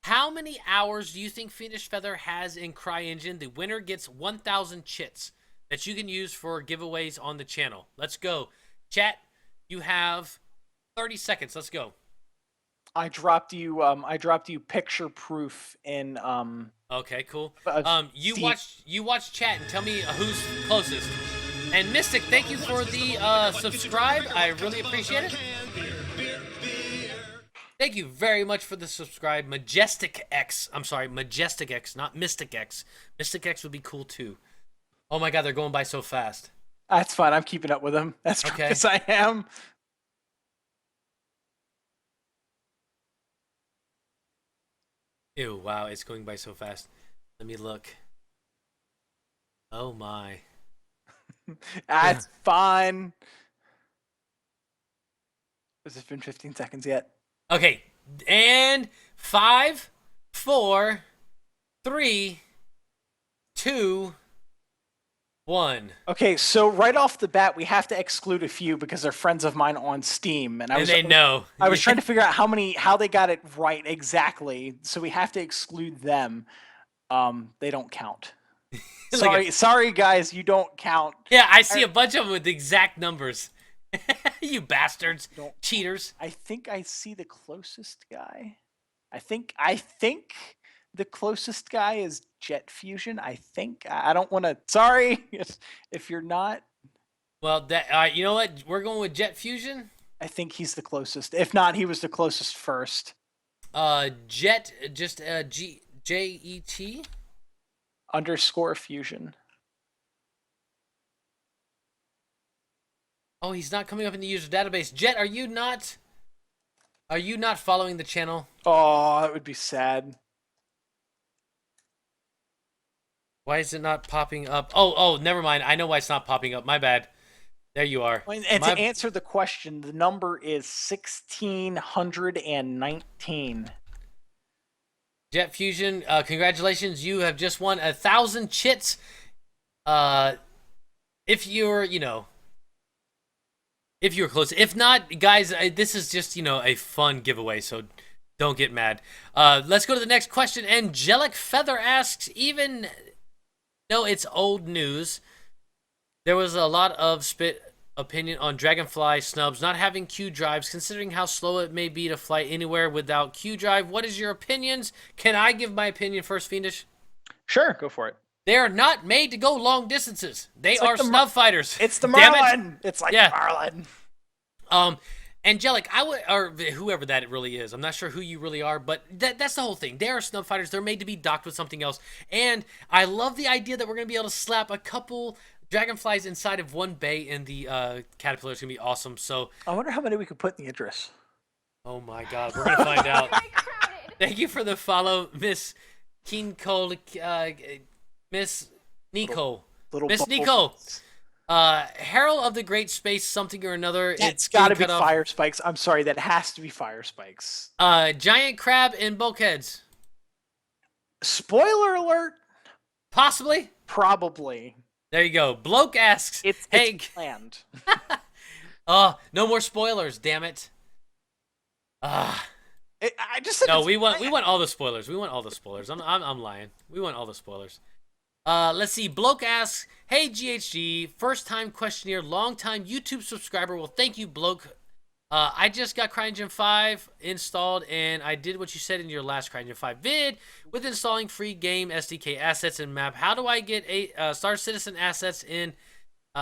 How many hours do you think FiendishFeather has in CryEngine? The winner gets 1,000 chits. that you can use for giveaways on the channel. Let's go. Chat, you have 30 seconds. Let's go. I dropped you picture proof in Okay, cool. You Steve. watch chat and tell me who's closest. And Mystic, thank you for the subscribe. I really appreciate it. Thank you very much for the subscribe. Majestic X. I'm sorry, Majestic X, not Mystic X. Mystic X would be cool too. Oh my god, they're going by so fast. That's fine. I'm keeping up with them. As quick Okay. as I am. Ew, wow, it's going by so fast. Let me look. Oh my. That's fine. Has it been 15 seconds yet? Okay, and 5, 4, 3, 2, 1. Okay, so right off the bat, we have to exclude a few because they're friends of mine on Steam, and And they know. I was trying to figure out how they got it right exactly. So we have to exclude them. They don't count. Sorry, guys, you don't count. Yeah, I see a bunch of them with exact numbers. You bastards, cheaters. I think I see the closest guy. I think the closest guy is Jet Fusion. I think I don't want to. Sorry if you're not. Well, that you know what? We're going with Jet Fusion. I think he's the closest. If not, he was the closest first. Jet, just Jet _ Fusion. Oh, he's not coming up in the user database. Jet, are you not following the channel? Oh, that would be sad. Why is it not popping up? Oh, never mind. I know why it's not popping up. My bad. There you are. And to answer the question, the number is 1,619. Jet Fusion, congratulations. You have just won 1,000 chits. If you're, if you're close. If not, guys, this is just, a fun giveaway, so don't get mad. Let's go to the next question. Angelic Feather asks, even though it's old news, there was a lot of spit opinion on Dragonfly snubs not having Q drives, considering how slow it may be to fly anywhere without Q drive. What is your opinions? Can I give my opinion first, Fiendish? Sure, go for it. They are not made to go long distances. They It's like are snub fighters. It's the Damn it. Marlin. It's like Marlin. Angelic, or whoever that really is, I'm not sure who you really are, but that's the whole thing. They are snub fighters. They're made to be docked with something else. And I love the idea that we're going to be able to slap a couple Dragonflies inside of one bay in the Caterpillar. Is going to be awesome. So I wonder how many we could put in the Idris. Oh my god, we're going to find out. Thank you for the follow, Miss Keen Cole, Miss Nico. Miss Nico. Herald of the Great Space something or another. It's got to be Fire Spikes. I'm sorry, that has to be Fire Spikes. Giant Crab and Bulkheads. Spoiler alert. Possibly. Probably. There you go. Bloke asks, it's hey, planned. No more spoilers, damn it. I just said no. We want all the spoilers. We want all the spoilers. I'm lying. We want all the spoilers. Let's see. Bloke asks, hey GHG, first time questionnaire, long time YouTube subscriber. Well, thank you, Bloke. I just got CryEngine 5 installed, and I did what you said in your last CryEngine 5 vid with installing free game SDK assets and map. How do I get Star Citizen assets in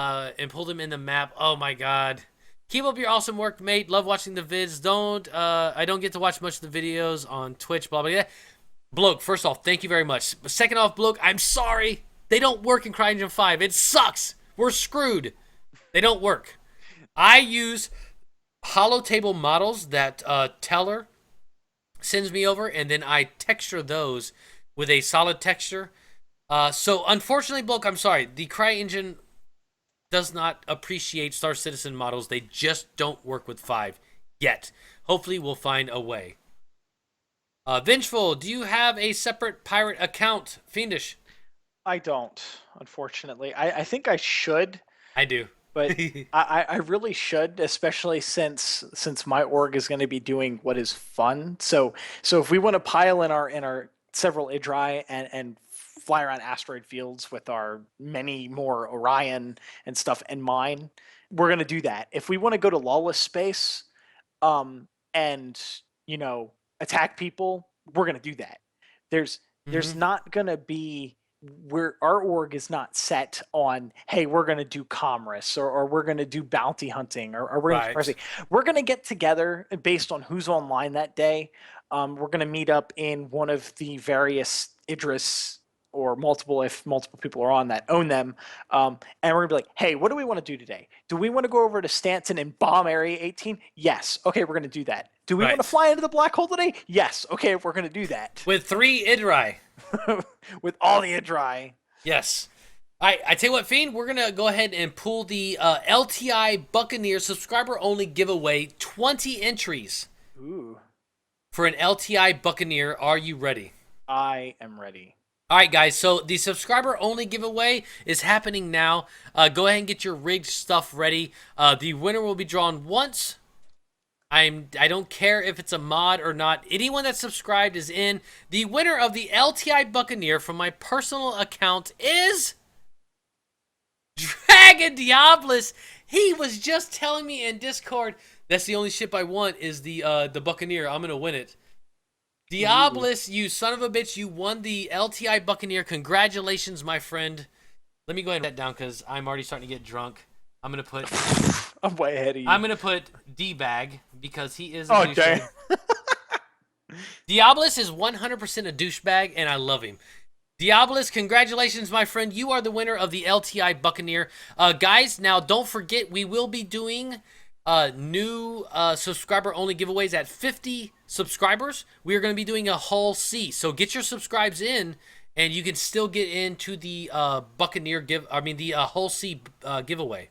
and pull them in the map? Oh my god. Keep up your awesome work, mate. Love watching the vids. I don't get to watch much of the videos on Twitch, blah, blah, blah. Bloke, first off, thank you very much. Second off, Bloke, I'm sorry. They don't work in CryEngine 5. It sucks. We're screwed. They don't work. I use hollow table models that Teller sends me over, and then I texture those with a solid texture. So, unfortunately, Bloke, I'm sorry. The CryEngine does not appreciate Star Citizen models. They just don't work with 5 yet. Hopefully, we'll find a way. Vengeful, do you have a separate pirate account, Fiendish? I don't, unfortunately. I think I should. I do. But I really should, especially since my org is going to be doing what is fun. So if we want to pile in our several idri and fly around asteroid fields with our many more Orion and stuff in mind, we're gonna do that. If we want to go to lawless space, and attack people, we're gonna do that. There's not gonna be where our org is not set on, hey, we're gonna do commerce, or we're gonna do bounty hunting, or we're gonna Right. we're gonna get together based on who's online that day. We're gonna meet up in one of the various Idris, or multiple, if multiple people are on that own them, and we're gonna be like, hey, what do we want to do today? Do we want to go over to Stanton and bomb Area 18? Yes. Okay, we're gonna do that. Do we want to Right. fly into the black hole today? Yes. Okay, we're gonna do that. With 3 Idri. With all the Idri. Yes. I tell you what, Fiend, we're going to go ahead and pull the LTI Buccaneer subscriber only giveaway. 20 entries Ooh, for an LTI Buccaneer. Are you ready? I am ready. All right, guys. So the subscriber only giveaway is happening now. Go ahead and get your rigged stuff ready. The winner will be drawn once. I don't care if it's a mod or not. Anyone that's subscribed is in. The winner of the LTI Buccaneer from my personal account is Dragon Diablos. He was just telling me in Discord that's the only ship I want is the Buccaneer. I'm gonna win it. Diablos, you son of a bitch, you won the LTI Buccaneer. Congratulations, my friend. Let me go ahead and write that down because I'm already starting to get drunk. I'm gonna put I'm way ahead of you. I'm gonna put D-bag because he is a Oh, douchebag. dang. Diablos is 100% a douchebag, and I love him. Diablos, congratulations, my friend. You are the winner of the LTI Buccaneer. Guys, now don't forget, we will be doing new subscriber-only giveaways at 50 subscribers. We are going to be doing a Hull C. So get your subscribes in, and you can still get into the Buccaneer the Hull C giveaway.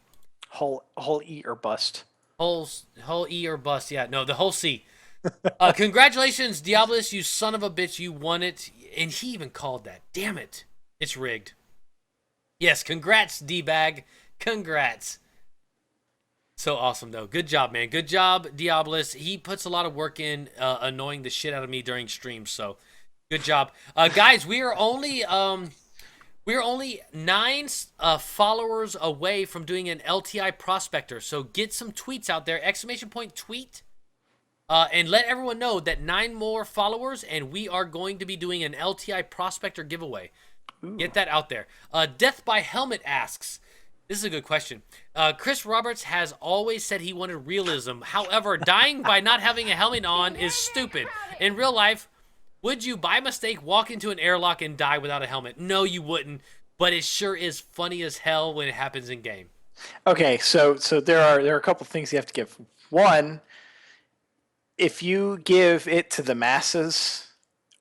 Whole E or bust. Hull E or bust. Yeah, no, the Hull C. Congratulations, Diablos, you son of a bitch. You won it. And he even called that. Damn it. It's rigged. Yes, congrats, D-Bag. Congrats. So awesome, though. Good job, man. Good job, Diablos. He puts a lot of work in annoying the shit out of me during streams, so good job. Guys, we are only 9 followers away from doing an LTI Prospector, so get some tweets out there. ! Tweet. And let everyone know that 9 more followers, and we are going to be doing an LTI Prospector giveaway. Ooh. Get that out there. Death by Helmet asks, this is a good question. Chris Roberts has always said he wanted realism. However, dying by not having a helmet on is stupid. In real life, would you by mistake walk into an airlock and die without a helmet? No, you wouldn't. But it sure is funny as hell when it happens in game. Okay, so there are a couple things you have to give. One, if you give it to the masses,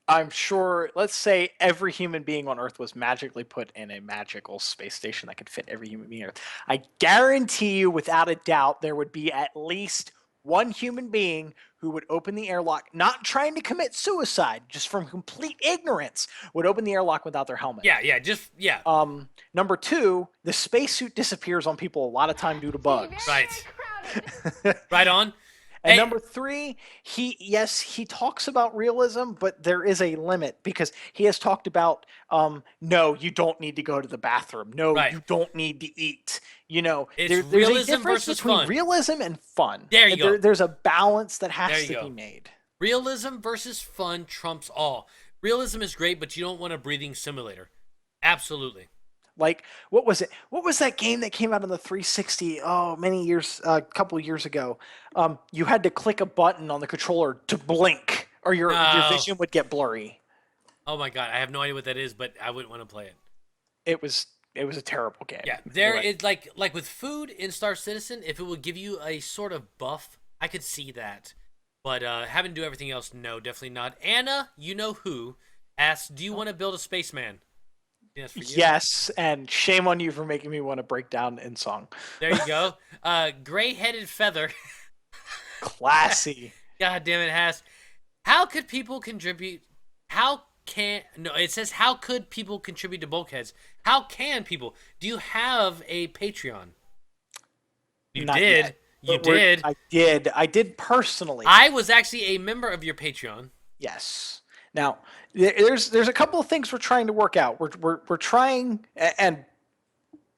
I'm sure, let's say every human being on Earth was magically put in a magical space station that could fit every human being on Earth. I guarantee you, without a doubt, there would be at least one human being who would open the airlock, not trying to commit suicide, just from complete ignorance, would open the airlock without their helmet. Yeah. Number two, the spacesuit disappears on people a lot of time due to bugs. Right. Right on. And Hey. number three, he talks about realism, but there is a limit because he has talked about, no, you don't need to go to the bathroom. No, Right. you don't need to eat. It's there's realism a difference versus between fun. realism and fun. There you go. There's a balance that There has you to go. be made. Realism versus fun trumps all. Realism is great, but you don't want a breathing simulator. Absolutely. Like, what was it? What was that game that came out on the 360? Oh, a couple years ago. You had to click a button on the controller to blink, or your vision would get blurry. Oh my god, I have no idea what that is, but I wouldn't want to play it. It was a terrible game. Yeah, there is like with food in Star Citizen, if it would give you a sort of buff, I could see that. But having to do everything else, no, definitely not. Anna, you know who, asks, do you want to build a spaceman? Yes, for you. Yes, and shame on you for making me want to break down in song. There you go. Gray-headed feather. Classy. God damn it, Has. How could people contribute? It says how could people contribute to Bulkheads? How can people? Do you have a Patreon? You Not did. yet. You did. I did personally. I was actually a member of your Patreon. Yes. Now, there's a couple of things we're trying to work out. We're trying, and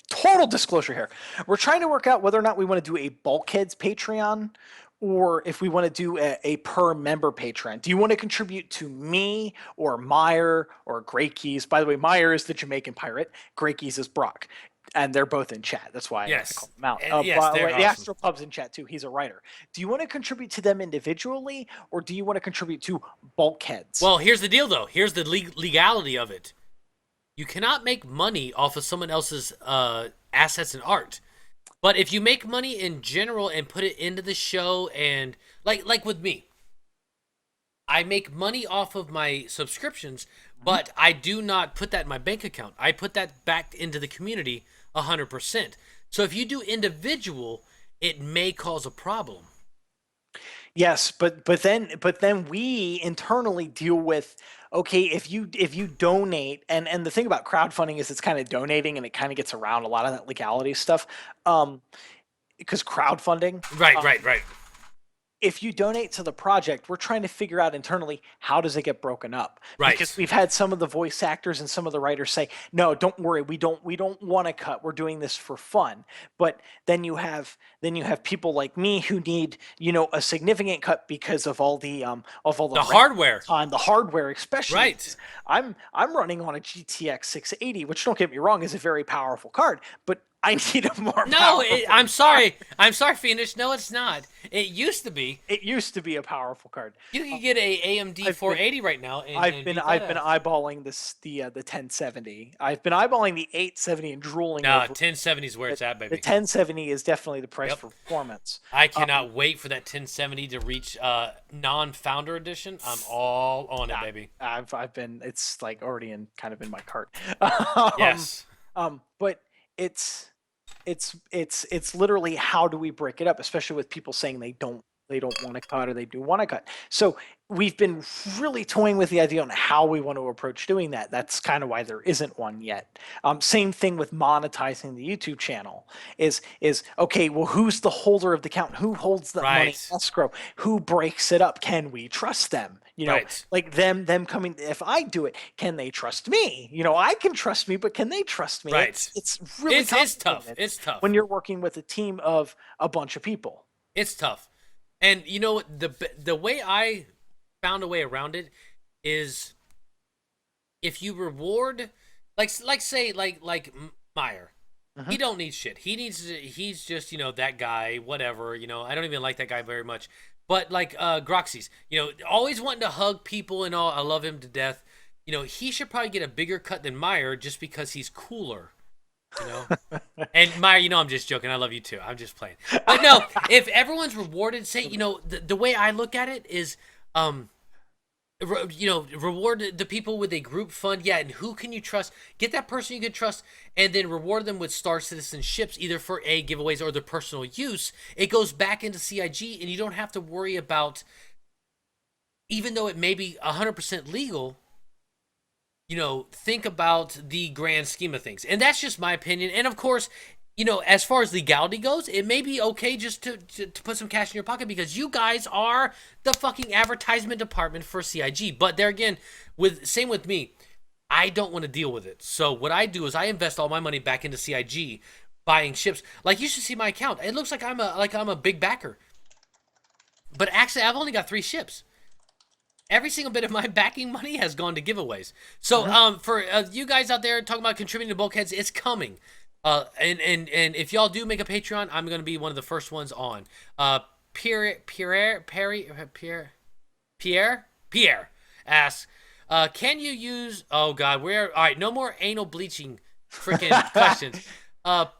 total disclosure here, we're trying to work out whether or not we want to do a Bulkheads Patreon or if we want to do a per member Patreon. Do you want to contribute to me or Meyer or Grey Keys? By the way, Meyer is the Jamaican pirate. Grey Keys is Brock. And they're both in chat. That's why I have to call them out. And yes, by the they're way, awesome. the Astro Pub's in chat too. He's a writer. Do you want to contribute to them individually, or do you want to contribute to Bulkheads? Well, here's the deal, though. Here's the legality of it. You cannot make money off of someone else's assets and art. But if you make money in general and put it into the show, and like with me, I make money off of my subscriptions, but I do not put that in my bank account. I put that back into the community 100%. So if you do individual, it may cause a problem. Yes, but then we internally deal with, okay, if you donate, and the thing about crowdfunding is it's kind of donating and it kind of gets around a lot of that legality stuff, because crowdfunding, Right. if you donate to the project, we're trying to figure out internally, how does it get broken up? Right. Because we've had some of the voice actors and some of the writers say, no, don't worry, we don't want to cut. We're doing this for fun. But then you have people like me who need, a significant cut because of all the hardware on the hardware, especially. Right. I'm running on a GTX 680, which, don't get me wrong, is a very powerful card, but I need a more No, powerful I'm sorry, Fiendish. No, it's not. It used to be. It used to be a powerful card. You can get a AMD 480 right now. I've been eyeballing the 1070. I've been eyeballing the 870 and drooling. No, over 1070 is where it's at, baby. The 1070 is definitely the price for performance. I cannot wait for that 1070 to reach non-founder edition. I'm all on it, baby. I've been. It's like already kind of in my cart. Yes. But it's literally, how do we break it up, especially with people saying they don't want to cut or they do want to cut. So we've been really toying with the idea on how we want to approach doing that. That's kind of why there isn't one yet. Same thing with monetizing the YouTube channel is okay, well, who's the holder of the account? Who holds the money in escrow? Who breaks it up? Can we trust them? Like them coming, if I do it, can they trust me? I can trust me, but can they trust me? Right. It's really tough. It's tough when you're working with a team of a bunch of people. It's tough. And the way I found a way around it is, if you reward, like Meyer, he don't need shit. He's just that guy, whatever. I don't even like that guy very much. But like Groxy's, always wanting to hug people and all. I love him to death. He should probably get a bigger cut than Meyer just because he's cooler. And Meyer, I'm just joking. I love you too. I'm just playing. But no, if everyone's rewarded, say, the way I look at it is, reward the people with a group fund. Yeah, and who can you trust? Get that person you can trust, and then reward them with Star Citizenships, either for giveaways or their personal use. It goes back into CIG, and you don't have to worry about, even though it may be 100% legal, think about the grand scheme of things. And that's just my opinion. And of course, as far as legality goes, it may be okay just to put some cash in your pocket, because you guys are the fucking advertisement department for CIG. But there again, same with me, I don't want to deal with it. So what I do is I invest all my money back into CIG, buying ships. Like, you should see my account. It looks like I'm a big backer. But actually, I've only got 3 ships. Every single bit of my backing money has gone to giveaways. So for you guys out there talking about contributing to Bulkheads, it's coming. And if y'all do make a Patreon, I'm going to be one of the first ones on. Pierre asks, can you use... Oh, God. All right, no more anal bleaching freaking questions. Oh,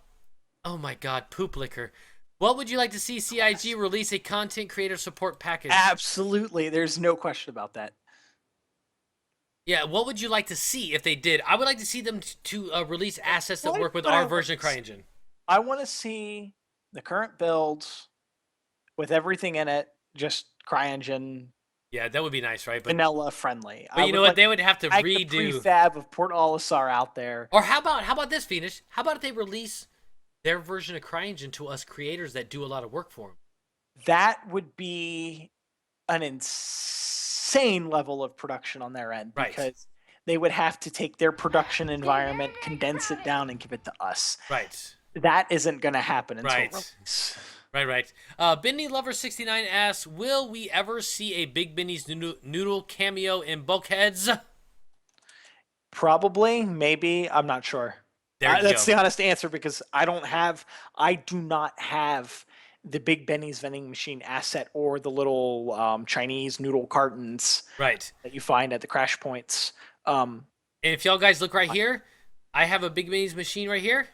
my God. Poop liquor. What would you like to see CIG release a content creator support package? Absolutely. There's no question about that. Yeah, what would you like to see if they did? I would like to see them to release assets that work with our version of CryEngine. I want to see the current builds with everything in it, just CryEngine. Yeah, that would be nice, right? But vanilla friendly. But you know what? They would have to redo the prefab of Port Olisar out there. Or how about this, Fiendish? How about if they release their version of CryEngine to us creators that do a lot of work for them? That would be an insane insane level of production on their end Right. because they would have to take their production environment, condense it down, and give it to us. Right. That isn't going to happen until Right. release. Right. Benny Lover 69 asks, will we ever see a Big Benny's noodle cameo in Bulkheads? Probably, maybe, I'm not sure. There you That's go. the honest answer because I do not have the Big Benny's vending machine asset or the little Chinese noodle cartons Right. that you find at the crash points. And if y'all guys look right here, I have a Big Benny's machine right here.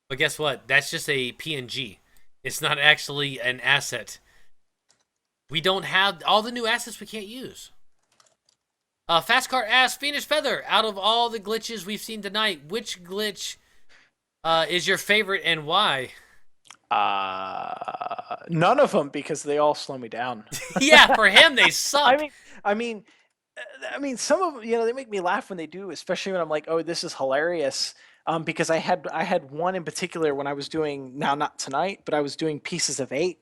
But guess what? That's just a PNG. It's not actually an asset. We don't have all the new assets we can't use. Fastcart asks, FiendishFeather, out of all the glitches we've seen tonight, which glitch is your favorite and why? None of them because they all slow me down. Yeah, for him, they suck. I mean, some of them, they make me laugh when they do, especially when I'm like, oh, this is hilarious. Because I had one in particular when I was doing, now not tonight, but I was doing Pieces of 8,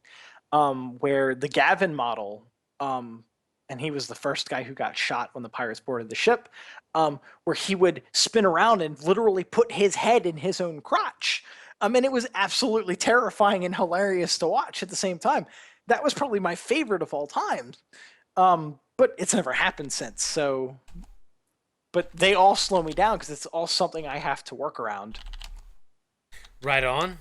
where the Gavin model, and he was the first guy who got shot when the pirates boarded the ship, where he would spin around and literally put his head in his own crotch. And it was absolutely terrifying and hilarious to watch at the same time. That was probably my favorite of all time. But it's never happened since, so... But they all slow me down because it's all something I have to work around. Right on.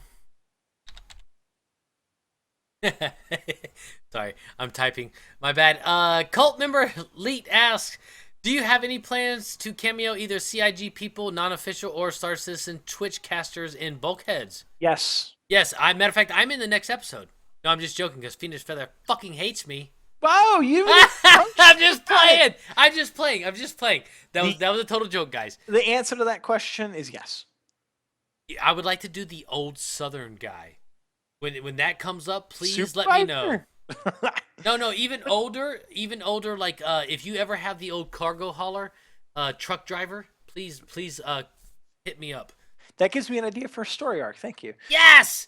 Sorry, I'm typing. My bad. Cult member Leet asks, do you have any plans to cameo either CIG people, non-official, or Star Citizen Twitch casters in Bulkheads? Yes. Yes, matter of fact, I'm in the next episode. No, I'm just joking because FiendishFeather fucking hates me. Wow, you... I'm just playing. I'm just playing. That was a total joke, guys. The answer to that question is yes. I would like to do the old Southern guy. When that comes up, please let Supervisor? me know. No, even older, like if you ever have the old cargo hauler truck driver, please hit me up. That gives me an idea for a story arc. Thank you. Yes!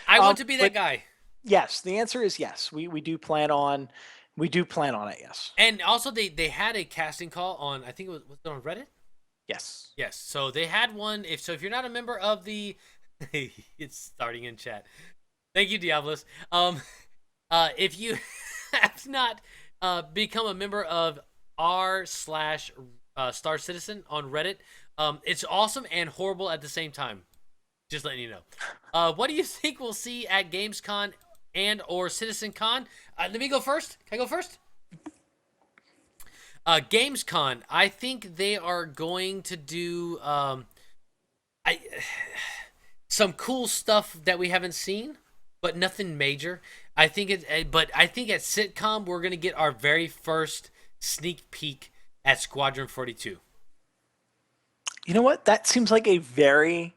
I want to be that guy. Yes, the answer is yes. We do plan on it, yes. And also they had a casting call on, I think was it on Reddit? Yes. Yes. So they had one. If you're not a member of the it's starting in chat. Thank you, Diablos. If you have not become a member of r/Star Citizen on Reddit, it's awesome and horrible at the same time. Just letting you know. What do you think we'll see at GamesCon and or CitizenCon? Let me go first. Can I go first? GamesCon, I think they are going to do some cool stuff that we haven't seen, but nothing major. But I think at Sitcom we're gonna get our very first sneak peek at Squadron 42. You know what? That seems like a very,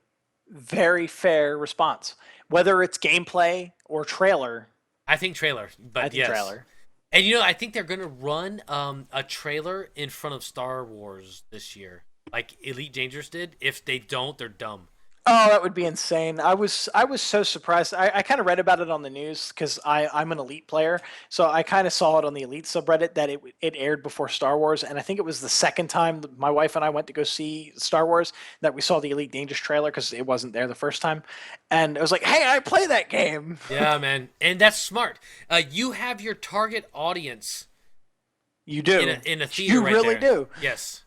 very fair response. Whether it's gameplay or trailer. I think trailer, but I think yes. trailer. And I think they're gonna run a trailer in front of Star Wars this year, like Elite Dangerous did. If they don't, they're dumb. Oh, that would be insane. I was so surprised. I kind of read about it on the news because I'm an Elite player, so I kind of saw it on the Elite subreddit that it aired before Star Wars, and I think it was the second time my wife and I went to go see Star Wars that we saw the Elite Dangerous trailer because it wasn't there the first time, and it was like, hey, I play that game. Yeah, man, and that's smart. You have your target audience. You do in a theater. You right really there. do. Yes.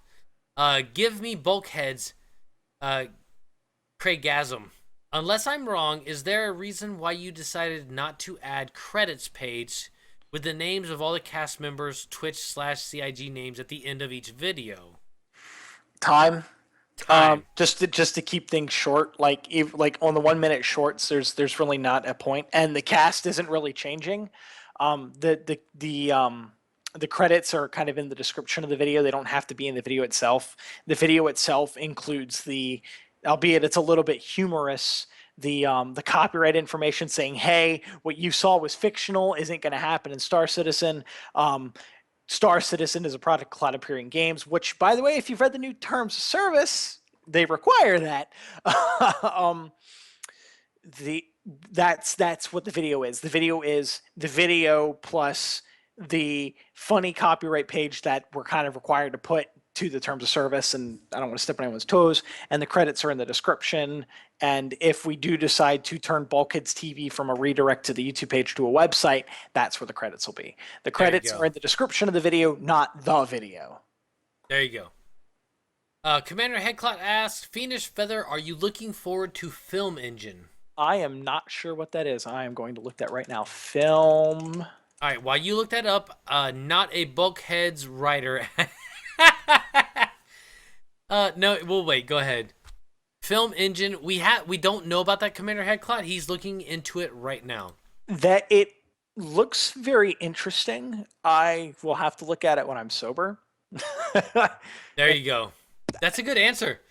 Give me Bulkheads. Craigasm. Unless I'm wrong, is there a reason why you decided not to add credits page with the names of all the cast members, Twitch/CIG names at the end of each video? Time. Just to keep things short, like on the 1 minute shorts, there's really not a point, and the cast isn't really changing. The credits are kind of in the description of the video. They don't have to be in the video itself. The video itself includes albeit it's a little bit humorous, the copyright information saying, hey, what you saw was fictional, isn't going to happen in Star Citizen. Star Citizen is a product of Cloud Appearing Games, which, by the way, if you've read the new terms of service, they require that. That's what the video is. The video is the video plus the funny copyright page that we're kind of required to put to the terms of service, and I don't want to step on anyone's toes, and the credits are in the description. And if we do decide to turn Bulkheads TV from a redirect to the YouTube page to a website, that's where the credits will be. The credits go. are in the description of the video, not the video. There you go. Commander Headcloth asks, Fiendish Feather, are you looking forward to Film Engine? I am not sure what that is. I am going to look that right now. Film. All right, while you look that up, not a Bulkheads writer. No, we'll wait. Go ahead. Film Engine. We don't know about that, Commander Headcloth. He's looking into it right now. That it looks very interesting. I will have to look at it when I'm sober. There you go. That's a good answer.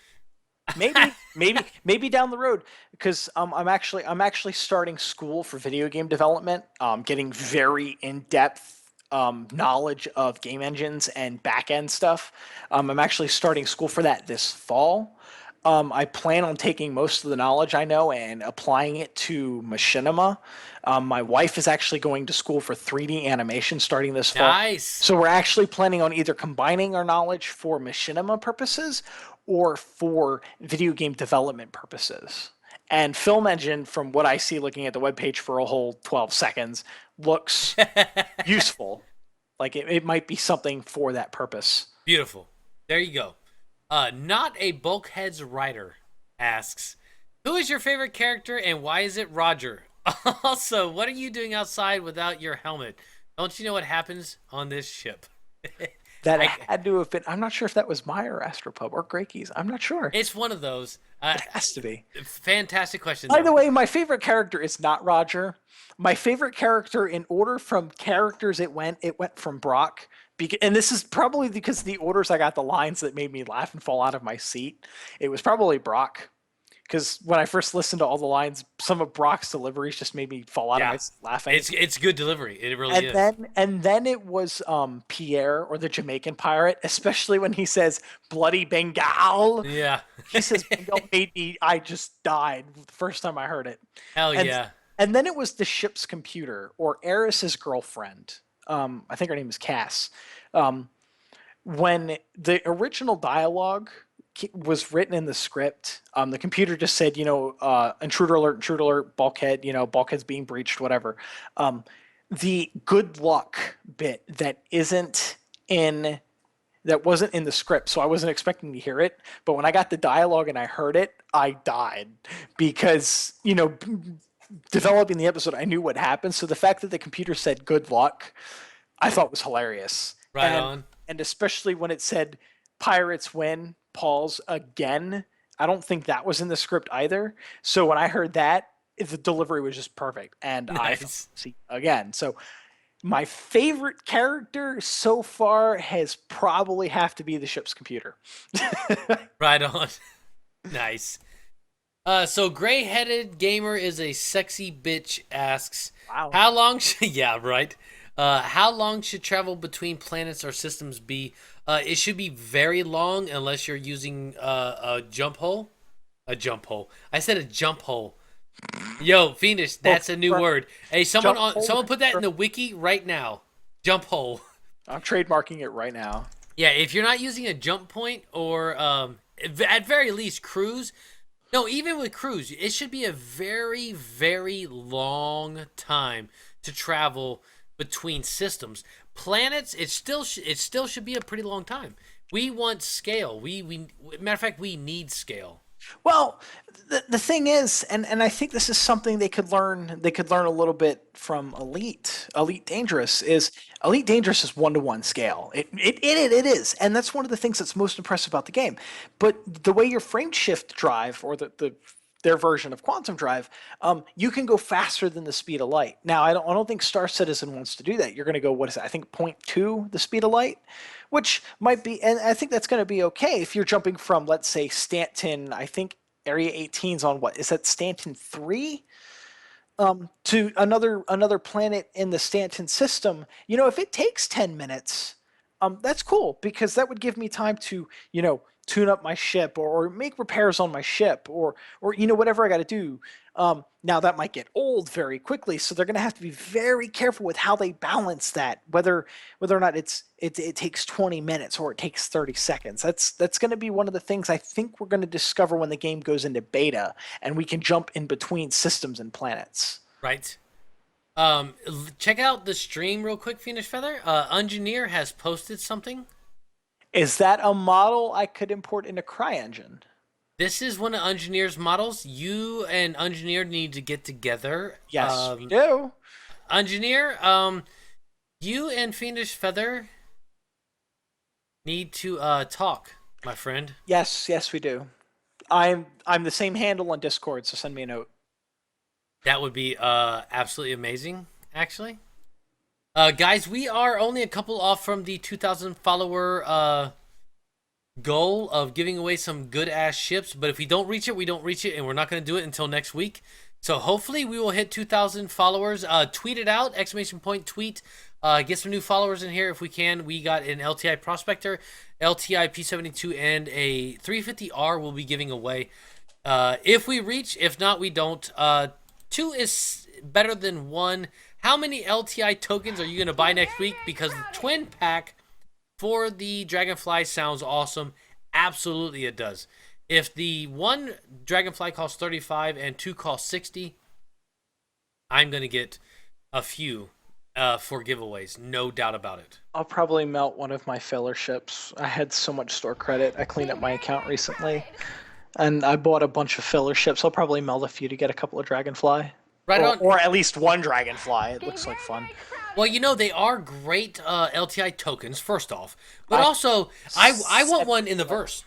maybe down the road, because I'm actually starting school for video game development. Getting very in-depth knowledge of game engines and back-end stuff. I'm actually starting school for that this fall. I plan on taking most of the knowledge I know and applying it to machinima. My wife is actually going to school for 3D animation starting this fall. Nice. So we're actually planning on either combining our knowledge for machinima purposes or for video game development purposes. And Film Engine, from what I see looking at the webpage for a whole 12 seconds, looks useful. Like it might be something for that purpose. Beautiful. There you go. Not a Bulkheads writer asks, who is your favorite character and why is it Roger? Also, what are you doing outside without your helmet? Don't you know what happens on this ship? That had to have been. I'm not sure if that was Maya or Astropub or Greykeys. I'm not sure. It's one of those. It has to be. Fantastic question. By the way, my favorite character is not Roger. My favorite character, in order from characters it went from Brock. And this is probably because the orders I got the lines that made me laugh and fall out of my seat. It was probably Brock. Because when I first listened to all the lines, some of Brock's deliveries just made me fall out of my seat laughing. It's good delivery. It really is. And then it was Pierre, or the Jamaican pirate, especially when he says "bloody Bengal." Yeah. He says Bengal made me. I just died the first time I heard it. Hell and, yeah. And then it was the ship's computer, or Eris's girlfriend. I think her name is Cass. When the original dialogue was written in the script, the computer just said, intruder alert, bulkhead, bulkhead's being breached, whatever. The good luck bit that wasn't in the script, so I wasn't expecting to hear it, but when I got the dialogue and I heard it, I died because, developing the episode, I knew what happened. So the fact that the computer said good luck, I thought was hilarious. Right on. And especially when it said pirates win, Paul's again. I don't think that was in the script either. So when I heard that, the delivery was just perfect. And Nice. I see again. So my favorite character so far has probably have to be the ship's computer. Right on. Nice. So gray-headed gamer is a sexy bitch asks, Wow. how long yeah, right. How long should travel between planets or systems be? It should be very long unless you're using a jump hole. A jump hole. I said a jump hole. Yo, Fiendish, that's a new word. Hey, someone put that in the wiki right now. Jump hole. I'm trademarking it right now. Yeah, if you're not using a jump point or at very least cruise. No, even with cruise, it should be a very, very long time to travel between systems. Planets, it still should be a pretty long time. We want scale. Matter of fact, we need scale. Well, the thing is, and I think this is something they could learn a little bit from Elite Dangerous is 1-to-1 scale. It is, and that's one of the things that's most impressive about the game. But the way your frame shift drive, or their version of quantum drive, you can go faster than the speed of light. Now, I don't think Star Citizen wants to do that. You're going to go, what is it? I think 0.2 the speed of light, which might be, and I think that's going to be okay if you're jumping from, let's say, Stanton. I think Area 18's on what is that, Stanton 3? To another planet in the Stanton system. If it takes 10 minutes, that's cool, because that would give me time to, tune up my ship or make repairs on my ship or whatever I got to do. Now that might get old very quickly, so they're going to have to be very careful with how they balance that, whether or not it takes 20 minutes or it takes 30 seconds. That's going to be one of the things I think we're going to discover when the game goes into beta and we can jump in between systems and planets. Right. Check out the stream real quick, FiendishFeather. Engineer has posted something. Is that a model I could import into CryEngine? This is one of Engineer's models. You and Engineer need to get together. Yes, we do. Engineer, you and FiendishFeather need to talk, my friend. Yes, we do. I'm the same handle on Discord, so send me a note. That would be absolutely amazing, actually. Guys, we are only a couple off from the 2,000 follower goal of giving away some good ass ships, but if we don't reach it, we don't reach it, and we're not going to do it until next week. So hopefully we will hit 2,000 followers. Tweet it out, ! Tweet. Get some new followers in here if we can. We got an LTI Prospector, LTI P72, and a 350R we'll be giving away. If we reach, if not, we don't. 2 is better than 1. How many LTI tokens are you going to buy next week? Because the twin pack for the Dragonfly sounds awesome. Absolutely it does. If the one Dragonfly costs 35 and 2 costs 60, I'm going to get a few for giveaways. No doubt about it. I'll probably melt one of my filler ships. I had so much store credit. I cleaned up my account recently. And I bought a bunch of filler ships. I'll probably melt a few to get a couple of Dragonfly. Right on. Or at least one Dragonfly. It looks like fun. Well, they are great LTI tokens, first off. But also, I want one in the verse.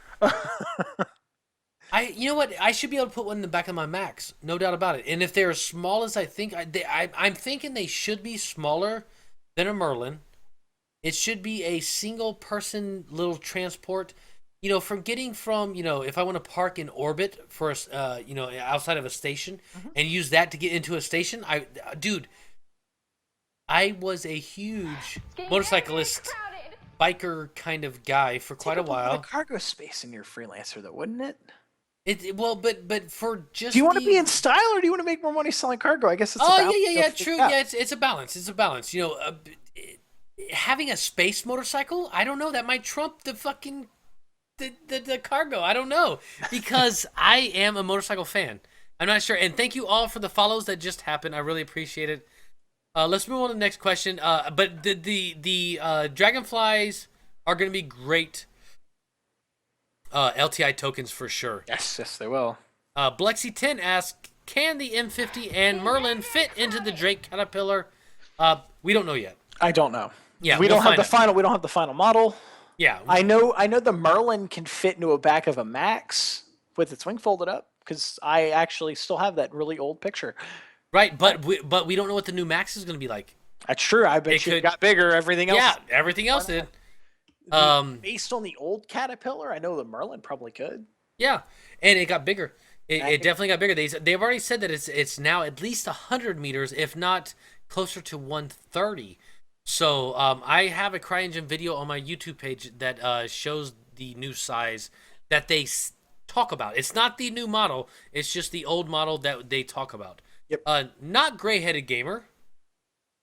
You know what? I should be able to put one in the back of my Max. No doubt about it. And if they're as small as I think, I'm thinking they should be smaller than a Merlin. It should be a single-person little transport. From if I want to park in orbit for outside of a station and use that to get into a station, I was a huge motorcyclist, biker kind of guy for quite a while. Take up cargo space in your freelancer, though, wouldn't it? But for just. Do you want to be in style, or do you want to make more money selling cargo? I guess it's. Yeah, true. Yeah, it's a balance. It's a balance. Having a space motorcycle, I don't know. That might trump the fucking. The cargo, I don't know, because I am a motorcycle fan. I'm not sure, and thank you all for the follows that just happened. I really appreciate it. Let's move on to the next question. But the Dragonflies are going to be great LTI tokens for sure. Yes, they will. Blexy10 asks, can the M50 and Merlin fit into the Drake Caterpillar? We don't know yet. I don't know. Yeah, we don't have the final. We don't have the final model. Yeah, I know the Merlin can fit into a back of a Max with its wing folded up, because I actually still have that really old picture. Right, but we don't know what the new Max is going to be like. That's true. I bet it got bigger. Everything else. Yeah, everything else did. Based on the old Caterpillar, I know the Merlin probably could. Yeah, and it got bigger. It definitely got bigger. They've already said that it's now at least 100 meters, if not closer to 130. So I have a CryEngine video on my YouTube page that shows the new size that they talk about. It's not the new model. It's just the old model that they talk about. Yep. Not Gray-Headed Gamer.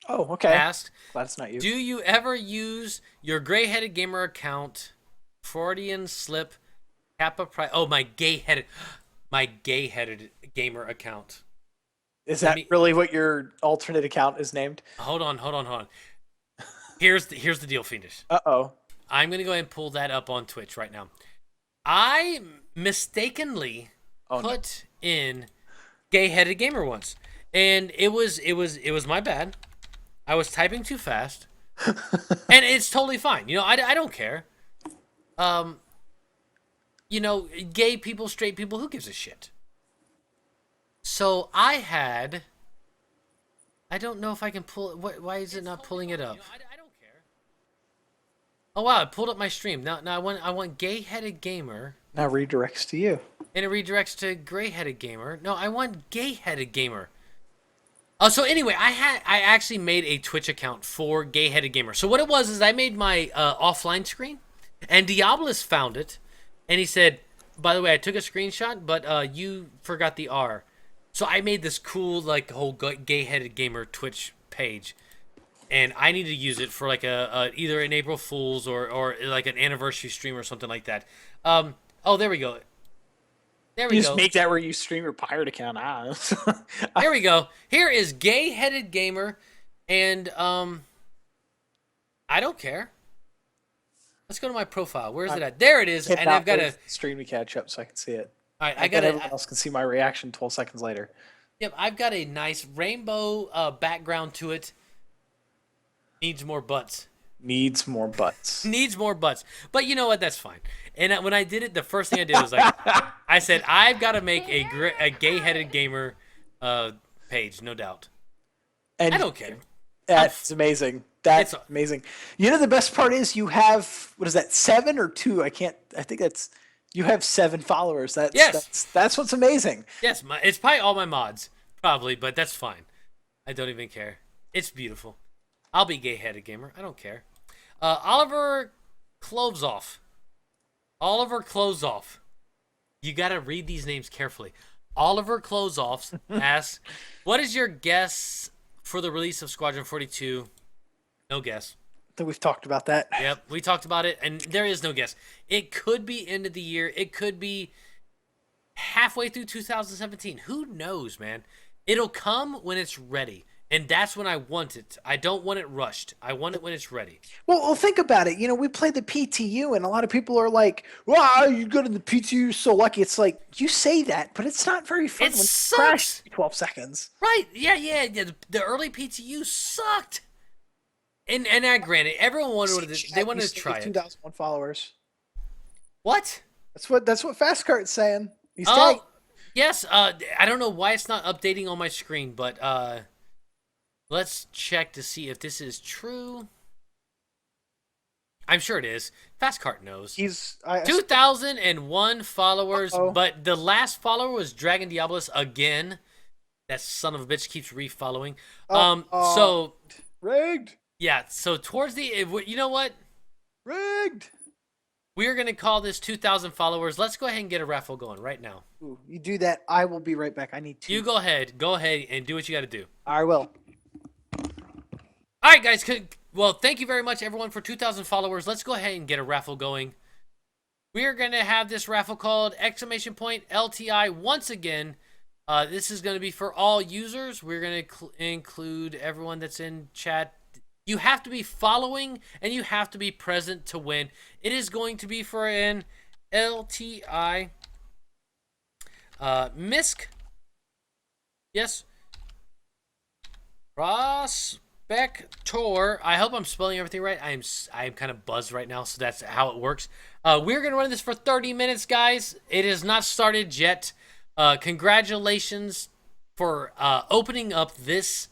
Oh, okay. Asked, that's not you. Do you ever use your Gray-Headed Gamer account, Freudian slip, Kappa Pride? Oh, my gay-headed gamer account. Is that really what your alternate account is named? Hold on. Here's the deal, Fiendish. Uh-oh. I'm going to go ahead and pull that up on Twitch right now. I mistakenly put in Gay-Headed Gamer once, and it was my bad. I was typing too fast, and it's totally fine. I don't care. Gay people, straight people, who gives a shit? So I don't know if I can pull it. Why is it not pulling it up? I don't care. Oh wow, it pulled up my stream. Now I want Gay-Headed Gamer. Now redirects to you. And it redirects to Gray-Headed Gamer. No, I want Gay-Headed Gamer. So anyway, I actually made a Twitch account for Gay-Headed Gamer. So what it was is I made my offline screen, and Diabolus found it, And he said, by the way, I took a screenshot, but you forgot the R. So I made this cool, like, whole gay-headed gamer Twitch page. And I need to use it for, like, a either an April Fool's or like, an anniversary stream or something like that. Oh, there we go. There we You go. just make that where you stream your pirate account. Here we go. Here is gay-headed gamer. And, I don't care. Let's go to my profile. Where is it at? There it is. And I've got a stream to catch up so I can see it. All right, I got everyone else can see my reaction 12 seconds later. Yep, I've got a nice rainbow background to it. Needs more butts. Needs more butts. Needs more butts. But you know what? That's fine. And when I did it, the first thing I did was like, I said, I've got to make a gay-headed gamer page, no doubt. And I don't care. That's amazing. That's amazing. You know, the best part is you have, what is that, 7 or 2? I think that's, you have 7 followers. That's what's amazing. Yes, it's probably all my mods, probably, but that's fine. I don't even care. It's beautiful. I'll be gay-headed gamer. I don't care. Oliver Clovesoff. Oliver Clovesoff. You got to read these names carefully. Oliver Clovesoff asks, what is your guess for the release of Squadron 42? No guess. I think we've talked about that. Yep, we talked about it, and there is no guess. It could be end of the year. It could be halfway through 2017. Who knows, man? It'll come when it's ready, and that's when I want it. I don't want it rushed. I want it when it's ready. Well, think about it. You know, we played the PTU, and a lot of people are like, wow, you go to the PTU, you're so lucky. It's like, you say that, but it's not very fun It when you sucks. crash 12 seconds. Right, yeah. The early PTU sucked. And granted, everyone wanted to try it. 2,001 followers. What? That's what Fastcart's saying. He's Oh, tagged. yes. I don't know why it's not updating on my screen, but let's check to see if this is true. I'm sure it is. Fastcart knows. 2,001 followers, but the last follower was Dragon Diabolus again. That son of a bitch keeps refollowing. So rigged. Yeah, so towards the, you know what? Rigged. We're going to call this 2,000 followers. Let's go ahead and get a raffle going right now. Ooh, you do that. I will be right back. I need to. You go ahead. Go ahead and do what you got to do. I will. All right, guys. Well, thank you very much, everyone, for 2,000 followers. Let's go ahead and get a raffle going. We're going to have this raffle called !LTI once again. This is going to be for all users. We're going to include everyone that's in chat. You have to be following, and you have to be present to win. It is going to be for an LTI MISC. Yes. Prospector. I hope I'm spelling everything right. I'm kind of buzzed right now, so that's how it works. We're going to run this for 30 minutes, guys. It has not started yet. Congratulations for opening up this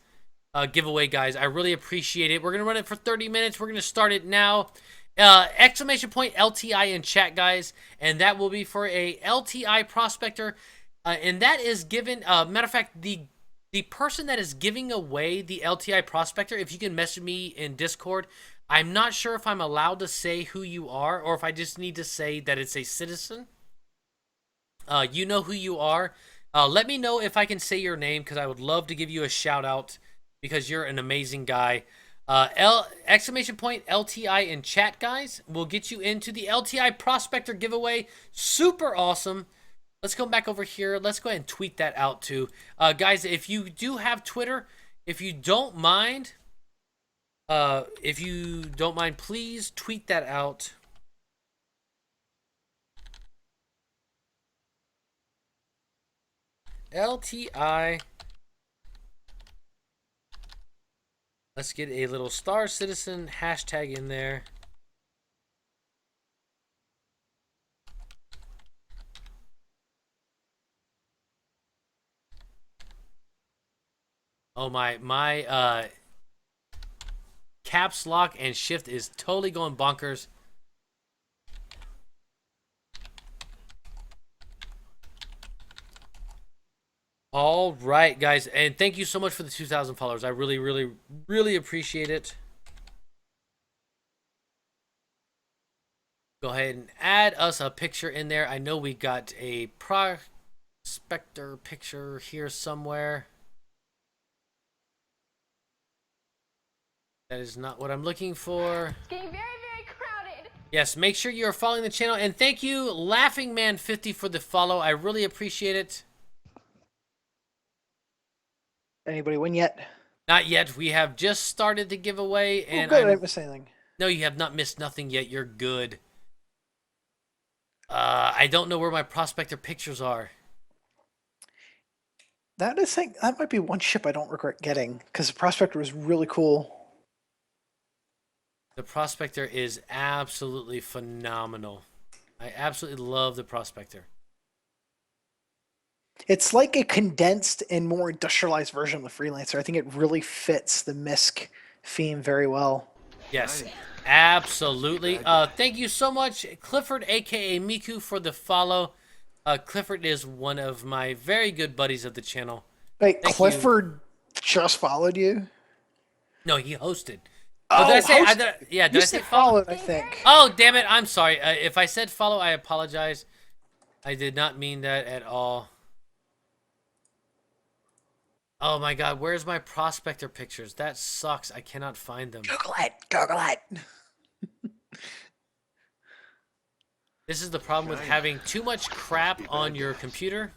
giveaway, guys. I really appreciate it. We're going to run it for 30 minutes. We're going to start it now. !LTI in chat, guys. And that will be for a LTI prospector. And that is given, matter of fact, the person that is giving away the LTI prospector, if you can message me in Discord, I'm not sure if I'm allowed to say who you are or if I just need to say that it's a citizen. You know who you are. Let me know if I can say your name because I would love to give you a shout out because you're an amazing guy. !LTI in chat, guys. We'll get you into the LTI prospector giveaway. Super awesome. Let's go back over here. Let's go ahead and tweet that out too. Guys, if you do have Twitter, if you don't mind, please tweet that out. LTI. Let's get a little Star Citizen hashtag in there. Oh, my caps lock and shift is totally going bonkers. All right, guys, and thank you so much for the 2,000 followers. I really, really, really appreciate it. Go ahead and add us a picture in there. I know we got a prospector picture here somewhere. That is not what I'm looking for. It's getting very, very crowded. Yes, make sure you are following the channel. And thank you, LaughingMan50, for the follow. I really appreciate it. Anybody win yet? Not yet. We have just started the giveaway. And good. I didn't miss anything. No, you have not missed nothing yet. You're good. I don't know where my prospector pictures are. That might be one ship I don't regret getting because the prospector was really cool. The prospector is absolutely phenomenal. I absolutely love the prospector. It's like a condensed and more industrialized version of the Freelancer. I think it really fits the MISC theme very well. Yes, absolutely. Thank you so much, Clifford, aka Miku, for the follow. Clifford is one of my very good buddies of the channel. Wait, Thank Clifford just followed you? No, he hosted. Oh, did I say? host- Did you I say said follow? followed, I think. Oh, damn it! I'm sorry. If I said follow, I apologize. I did not mean that at all. Oh my God, where's my prospector pictures? That sucks. I cannot find them. Google it. Google it. This is the problem with having too much crap on your computer.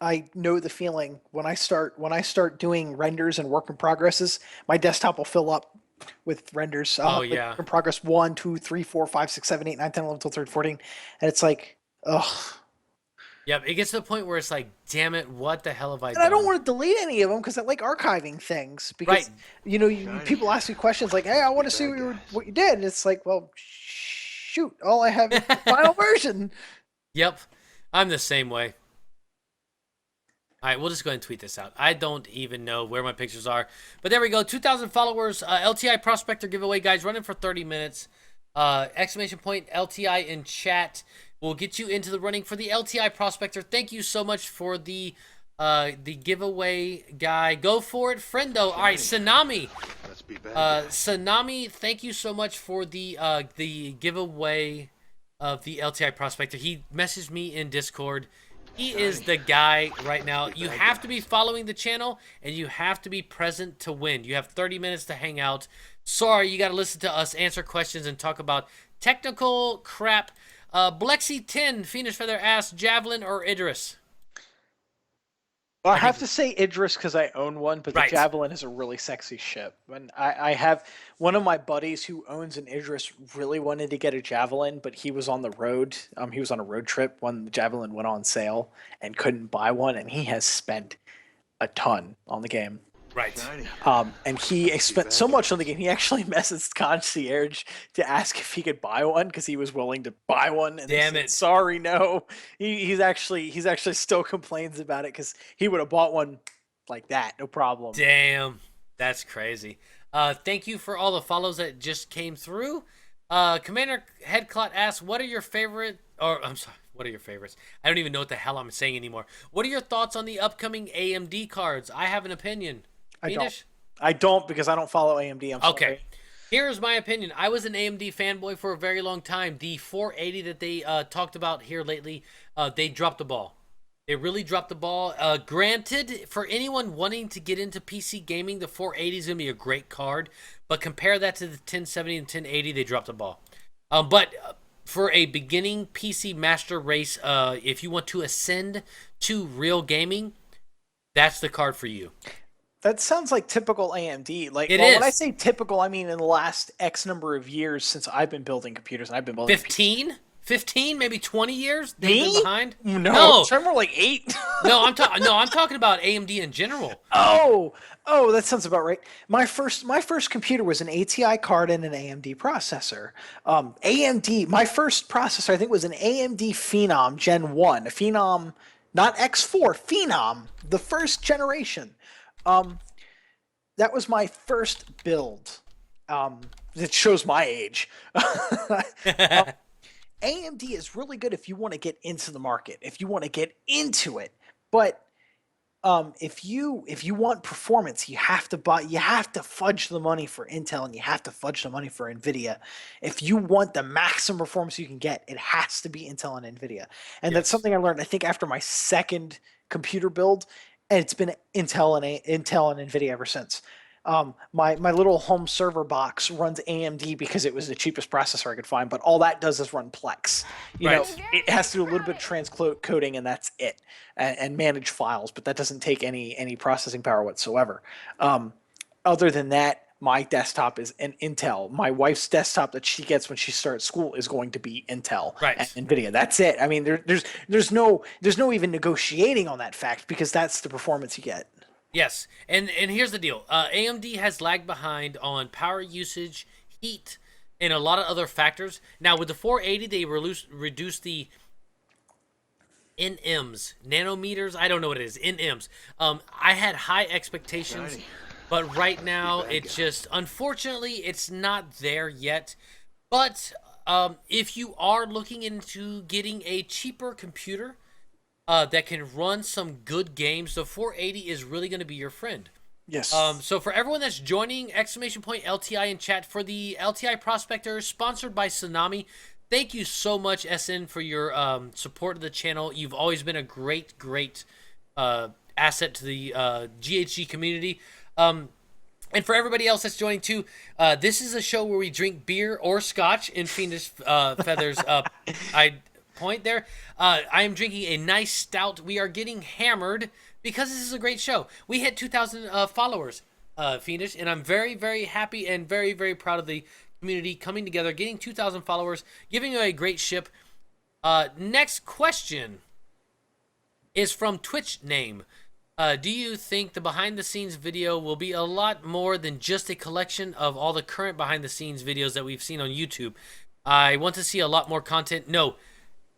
I know the feeling. When I start doing renders and work in progresses, my desktop will fill up with renders. Oh, Like, yeah. work in progress 1, 2, 3, 4, 5, 6, 7, 8, 9, 10, 11, 12, 13, 14. And it's like, ugh. Yep, it gets to the point where it's like, damn it, what the hell have I And done? I don't want to delete any of them because I like archiving things. Because, Right. people ask me questions like, hey, I want to see what you did. And it's like, well, shoot, all I have is the final version. Yep, I'm the same way. All right, we'll just go ahead and tweet this out. I don't even know where my pictures are. But there we go, 2,000 followers. LTI Prospector giveaway, guys, running for 30 minutes. Exclamation point LTI in chat. We'll get you into the running for the LTI Prospector. Thank you so much for the giveaway, guy. Go for it, friendo. All right, Tsunami. Tsunami, thank you so much for the giveaway of the LTI Prospector. He messaged me in Discord. He is the guy right now. You have to be following the channel, and you have to be present to win. You have 30 minutes to hang out. Sorry, you got to listen to us answer questions and talk about technical crap. Blexy10, FiendishFeather asks, Javelin or Idris? Well, I have to say Idris because I own one, but the Right. Javelin is a really sexy ship. And I have one of my buddies who owns an Idris really wanted to get a Javelin, but he was on the road. He was on a road trip when the Javelin went on sale and couldn't buy one, and he has spent a ton on the game. Right. And he spent so much on the game, he actually messaged Concierge to ask if he could buy one because he was willing to buy one. And they Damn said, it. Sorry, no. He's actually still complains about it because he would have bought one like that, no problem. Damn. That's crazy. Thank you for all the follows that just came through. Commander Headclot asks, what are your favorite... Or, I'm sorry. What are your favorites? I don't even know what the hell I'm saying anymore. What are your thoughts on the upcoming AMD cards? I have an opinion. I don't because I don't follow AMD. I'm sorry. Okay. Here's my opinion. I was an AMD fanboy for a very long time. The 480 that they talked about here lately, they dropped the ball. They really dropped the ball. Granted, for anyone wanting to get into PC gaming, the 480 is going to be a great card. But compare that to the 1070 and 1080, they dropped the ball. But for a beginning PC master race, if you want to ascend to real gaming, that's the card for you. That sounds like typical AMD. Like, It when I is. say typical, I mean in the last X number of years since I've been building computers, and I've been building 15? 15, maybe 20 years they've Me? been behind. No, I'm more like 8. I'm talking about AMD in general. Oh, that sounds about right. My first computer was an ATI card and an AMD processor. AMD, my first processor I think was an AMD Phenom Gen 1, a Phenom, not X4, Phenom, the first generation. That was my first build. It shows my age. AMD is really good if you want to get into the market, if you want to get into it. But if you want performance, you have to fudge the money for Intel and you have to fudge the money for Nvidia. If you want the maximum performance you can get, it has to be Intel and Nvidia. And that's Yes. something I learned, I think, after my second computer build, and it's been Intel and Nvidia ever since. My little home server box runs AMD because it was the cheapest processor I could find, but all that does is run Plex. You know, Right. it has to do a little bit of transcoding, and that's it, and manage files, but that doesn't take any processing power whatsoever. Other than that, my desktop is an Intel. My wife's desktop that she gets when she starts school is going to be Intel Right. and Nvidia. That's it. I mean, there's no even negotiating on that fact because that's the performance you get. Yes, and here's the deal. AMD has lagged behind on power usage, heat, and a lot of other factors. Now with the 480, they reduced the NMs, nanometers. I don't know what it is. NMs. I had high expectations, but right now it's just unfortunately it's not there yet. But if you are looking into getting a cheaper computer that can run some good games, the 480 is really going to be your friend. Yes. So for everyone that's joining, exclamation point LTI in chat for the LTI Prospector, sponsored by Tsunami. Thank you so much, SN, for your support of the channel. You've always been a great asset to the GHG community. And for everybody else that's joining too, this is a show where we drink beer or scotch in Fiendish Feathers. Point there. I am drinking a nice stout. We are getting hammered because this is a great show. We hit 2,000 followers, Fiendish, and I'm very, very happy and very, very proud of the community coming together, getting 2,000 followers, giving you a great ship. Next question is from Twitch name. Do you think the behind-the-scenes video will be a lot more than just a collection of all the current behind-the-scenes videos that we've seen on YouTube? I want to see a lot more content. No.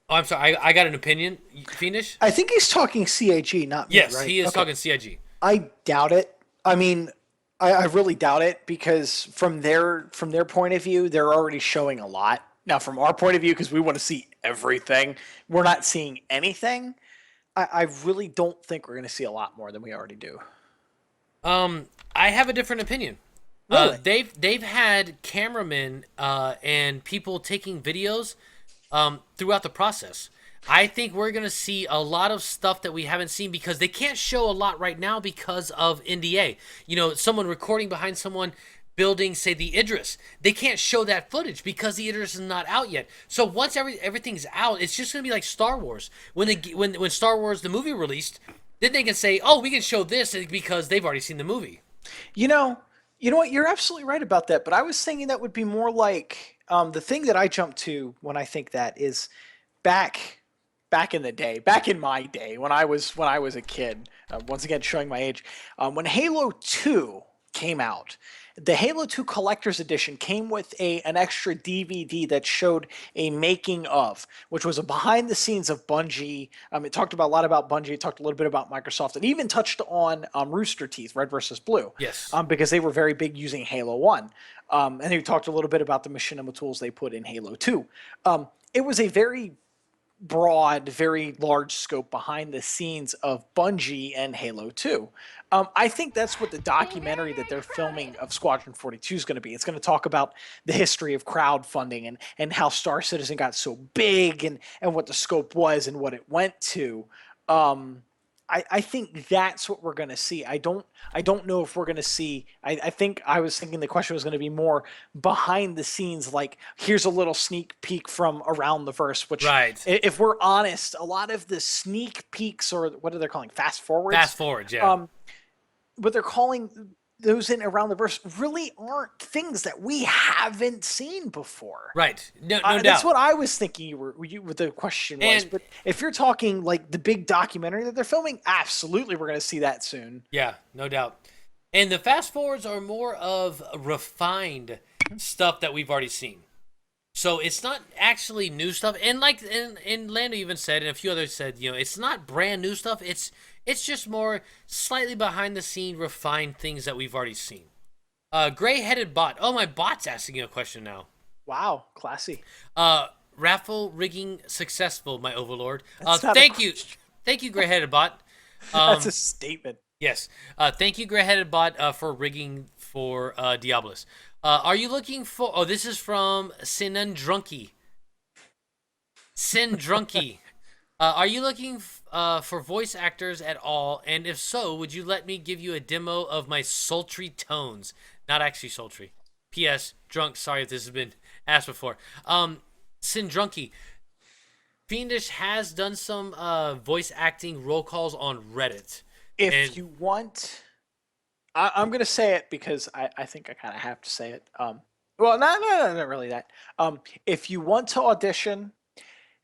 Oh, I'm sorry. I got an opinion. Fiendish? I think he's talking CIG, not me, Yes, right? he is Okay. talking CIG. I doubt it. I mean, I really doubt it because from their point of view, they're already showing a lot. Now, from our point of view, because we want to see everything, we're not seeing anything. I really don't think we're going to see a lot more than we already do. I have a different opinion. Really? They've had cameramen and people taking videos throughout the process. I think we're going to see a lot of stuff that we haven't seen because they can't show a lot right now because of NDA. You know, someone recording behind someone building, say, the Idris. They can't show that footage because the Idris is not out yet. So once everything's out, it's just going to be like Star Wars. When Star Wars, the movie released, then they can say, oh, we can show this because they've already seen the movie. You know what? You're absolutely right about that. But I was thinking that would be more like the thing that I jump to when I think that is back in the day, back in my day when I was a kid. Once again, showing my age. When Halo 2 came out, the Halo 2 Collector's Edition came with an extra DVD that showed a making of, which was a behind the scenes of Bungie. It talked a lot about Bungie. It talked a little bit about Microsoft. It even touched on Rooster Teeth, Red versus Blue. Yes. Because they were very big using Halo 1. And they talked a little bit about the machinima tools they put in Halo 2. It was a very broad, very large scope behind the scenes of Bungie and Halo 2. I think that's what the documentary that they're filming of Squadron 42 is going to be. It's going to talk about the history of crowdfunding and how Star Citizen got so big and what the scope was and what it went to. I think that's what we're going to see. I don't know if we're going to see. I think I was thinking the question was going to be more behind the scenes, like here's a little sneak peek from around the verse. Which, right. If we're honest, a lot of the sneak peeks, or what are they calling, fast forwards? Fast forwards, yeah. What they're calling those in around the verse really aren't things that we haven't seen before. Right. No doubt. That's what I was thinking what the question was. But if you're talking like the big documentary that they're filming, absolutely we're going to see that soon. Yeah, no doubt. And the fast forwards are more of refined stuff that we've already seen. So it's not actually new stuff. And like and Lando even said, and a few others said, you know, it's not brand new stuff. It's just more slightly behind the scene refined things that we've already seen. Gray-headed bot. Oh, my bot's asking you a question now. Wow, classy. Raffle rigging successful, my overlord. That's not Thank you, gray-headed bot. That's a statement. Yes. Thank you, Gray-Headed Bot, for rigging for Diablos. Are you looking for... Oh, this is from Sinundrunky. Sindrunky. Are you looking for voice actors at all? And if so, would you let me give you a demo of my sultry tones? Not actually sultry. P.S. Drunk. Sorry if this has been asked before. Sindrunky. Fiendish has done some voice acting roll calls on Reddit. If you want, I'm going to say it because I think I kind of have to say it. Well, not really that. If you want to audition,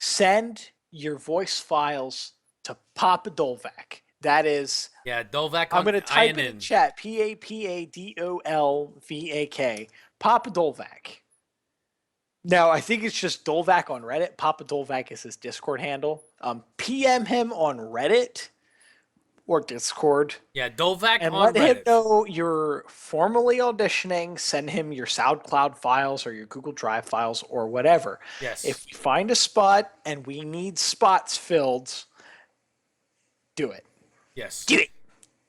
send your voice files to Papa Dolvac. That is... Yeah, Dolvac I'm on going to type it in INN. chat. Papadolvak. Papa Dolvac. Now, I think it's just Dolvac on Reddit. Papa Dolvac is his Discord handle. PM him on Reddit or Discord. Yeah, Dolvac And on let him Reddit. know you're formally auditioning. Send him your SoundCloud files or your Google Drive files or whatever. Yes. If we find a spot and we need spots filled, do it. Yes. Do it.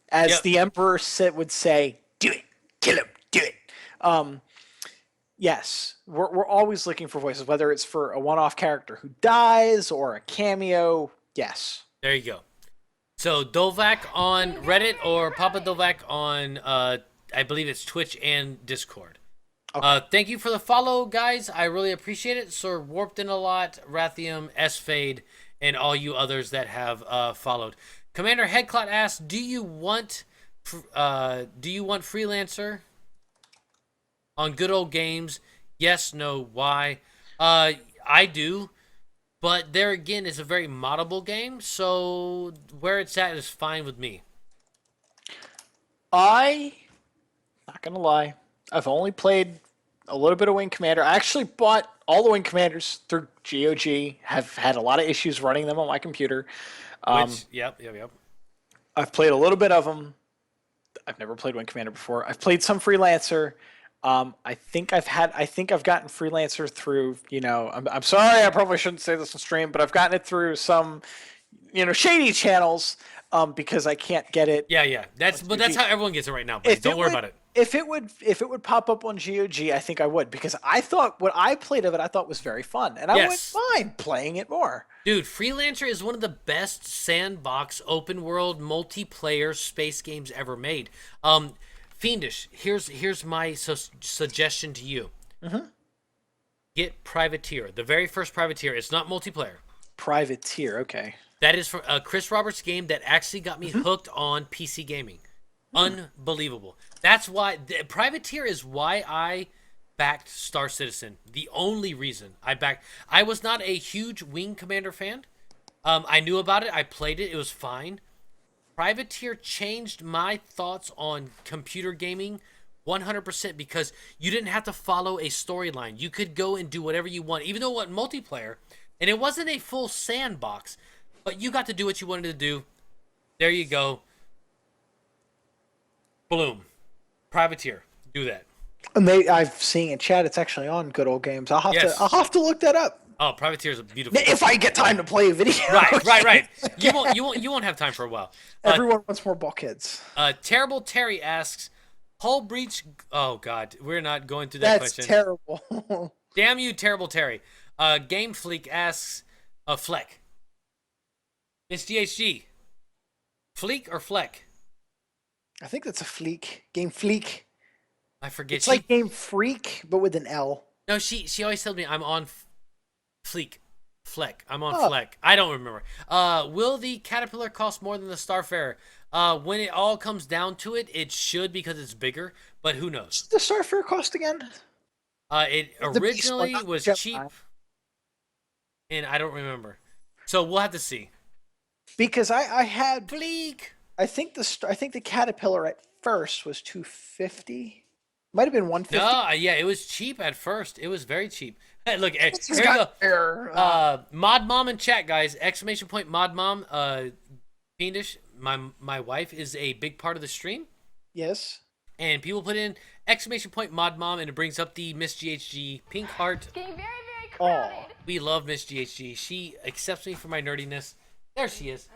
As Yep. the Emperor would say, do it. Kill him. Do it. Yes, we're always looking for voices, whether it's for a one-off character who dies or a cameo. Yes. There you go. So Dolvac on Reddit or Papa Dolvac on, I believe it's Twitch and Discord. Okay. Thank you for the follow, guys. I really appreciate it. Sir Warped in a lot, Rathium, S-Fade, and all you others that have followed. Commander Headclot asks, do you want Freelancer on Good Old Games? Yes, no, why? I do. But there again, it's a very moddable game, so where it's at is fine with me. Not gonna lie, I've only played a little bit of Wing Commander. I actually bought all the Wing Commanders through GOG. Have had a lot of issues running them on my computer. Yep. I've played a little bit of them. I've never played Wing Commander before. I've played some Freelancer. I think I've gotten Freelancer through, I'm sorry, I probably shouldn't say this on stream, but I've gotten it through some, shady channels, because I can't get it. Yeah. That's how everyone gets it right now, buddy. Don't worry about it. If it would pop up on GOG, I think I would, because I thought what I played of it, I thought was very fun, and I wouldn't mind playing it more. Dude, Freelancer is one of the best sandbox open world multiplayer space games ever made. Fiendish, here's my suggestion to you. Mm-hmm. Get Privateer, the very first Privateer. It's not multiplayer. Privateer, okay. That is from a Chris Roberts game that actually got me hooked on PC gaming. Unbelievable. That's why Privateer is why I backed Star Citizen. The only reason I was not a huge Wing Commander fan. I knew about it. I played it. It was fine. Privateer changed my thoughts on computer gaming 100% because you didn't have to follow a storyline. You could go and do whatever you want, even though it wasn't multiplayer. And it wasn't a full sandbox, but you got to do what you wanted to do. There you go. Bloom. Privateer. Do that. And I've seen in chat, it's actually on Good Old Games. I'll have to look that up. Oh, Privateer is a beautiful. If I get time to play a video. Right. You won't have time for a while. Everyone wants more bulkheads. Terrible Terry asks, hull breach. Oh God, we're not going through that question. That's terrible. Damn you, Terrible Terry. Game Fleek asks, Fleck. It's GHG. Fleek or Fleck? I think that's a Fleek. Game Fleek. I forget. It's like Game Freak, but with an L. No, she always tells me I'm on Fleek. Fleck. I'm on Fleck. I don't remember. Will the Caterpillar cost more than the Starfarer? When it all comes down to it, it should because it's bigger, but who knows? What's the Starfarer cost again? It originally was cheap, and I don't remember. So we'll have to see. Because I had Fleek. I think the Caterpillar at first was $250. Might have been $150. No, yeah, it was cheap at first. It was very cheap. Hey, look, here you go. Mod Mom in chat, guys. Exclamation point Mod Mom. Fiendish. My wife is a big part of the stream. Yes. And people put in exclamation point Mod Mom, and it brings up the Miss GHG pink heart. Getting very, very crowded. We love Miss GHG. She accepts me for my nerdiness. There she is.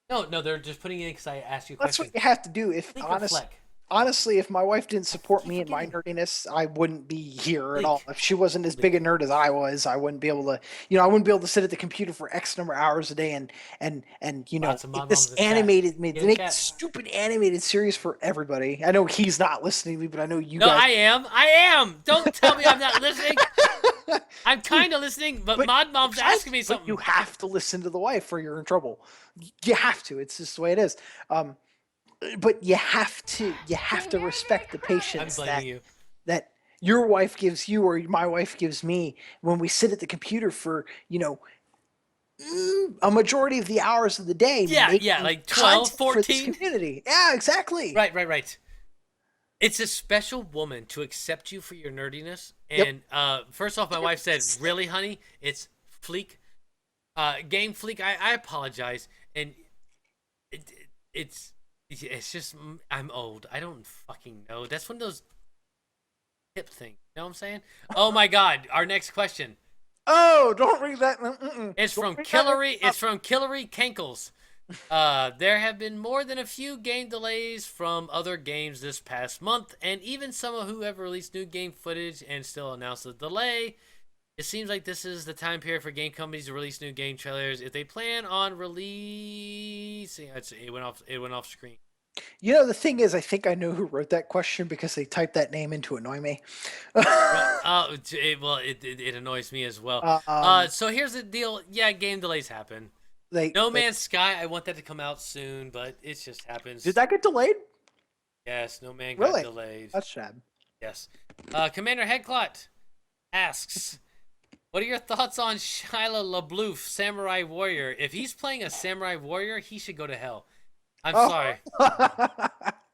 No, they're just putting it in because I asked you a That's question. what you have to do. If Fleek or Fleck? honestly, if my wife didn't support keep me in my forgetting. nerdiness, I wouldn't be here at Fleek. all. If she wasn't as big a nerd as I was, I wouldn't be able to, I wouldn't be able to sit at the computer for X number of hours a day and Lots of make mod moms this in chat. make Get in chat. this stupid animated series for everybody. I know he's not listening to me, but I know you No, guys. I am. I am. Don't tell me I'm not listening. I'm kind of listening, but mod mom's asking me But something. you have to listen to the wife, or you're in trouble. You have to. It's just the way it is. But you have to respect the I'm patience blaming you. that your wife gives you or my wife gives me when we sit at the computer for a majority of the hours of the day Yeah, like 12, content for this 14. community. Yeah, exactly. Right. It's a special woman to accept you for your nerdiness. Yep. And first off, my wife said, "Really, honey? It's Fleek, Game Fleek." I apologize, and it's just I'm old. I don't fucking know. That's one of those hip things. You know what I'm saying? Oh my God! Our next question. Oh, don't read that. It's Don't from read that. Killery. It's from Killery Cankles. There have been more than a few game delays from other games this past month, and even some who have released new game footage and still announced a delay. It seems like this is the time period for game companies to release new game trailers if they plan on releasing. It went off screen. The thing is, I think I know who wrote that question because they typed that name in to annoy me. It annoys me as well. So here's the deal. Yeah, game delays happen. No Man's Sky, I want that to come out soon, but it just happens. Did that get delayed? Yes, No Man Really? got delayed. That's sad. Yes. Commander Headclot asks, what are your thoughts on Shia LaBeouf, Samurai Warrior? If he's playing a Samurai Warrior, he should go to hell. I'm sorry.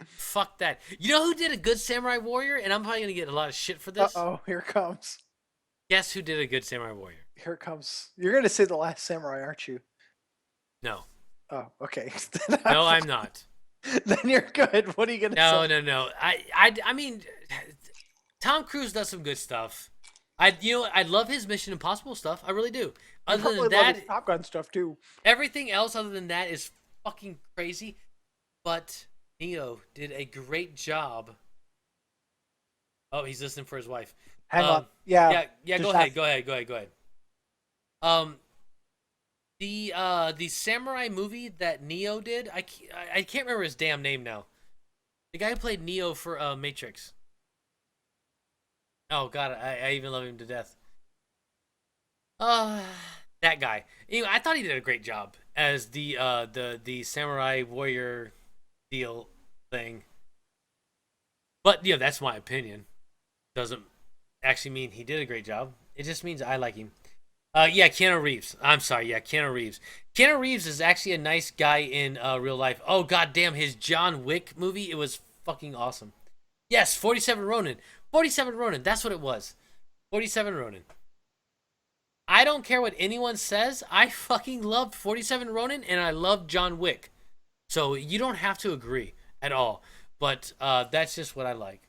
Fuck that. You know who did a good Samurai Warrior? And I'm probably going to get a lot of shit for this. Uh-oh, here it comes. Guess who did a good Samurai Warrior? Here it comes. You're going to say The Last Samurai, aren't you? No. Oh, okay. No, I'm not. Then you're good. What are you going to say? No. I mean, Tom Cruise does some good stuff. I love his Mission Impossible stuff. I really do. I Other probably than love that, his Top Gun stuff too. everything else other than that is fucking crazy. But Neo did a great job. Oh, he's listening for his wife. Hang on. Yeah. Yeah. Go ahead. The samurai movie that Neo did, I can't remember his damn name now. The guy who played Neo for Matrix. Oh God, I even love him to death. That guy. Anyway, I thought he did a great job as the samurai warrior deal thing. But that's my opinion. Doesn't actually mean he did a great job. It just means I like him. Keanu Reeves. I'm sorry, Keanu Reeves. Keanu Reeves is actually a nice guy in real life. Oh goddamn, his John Wick movie, it was fucking awesome. Yes, 47 Ronin. 47 Ronin, that's what it was. 47 Ronin. I don't care what anyone says. I fucking loved 47 Ronin and I love John Wick. So you don't have to agree at all. But that's just what I like.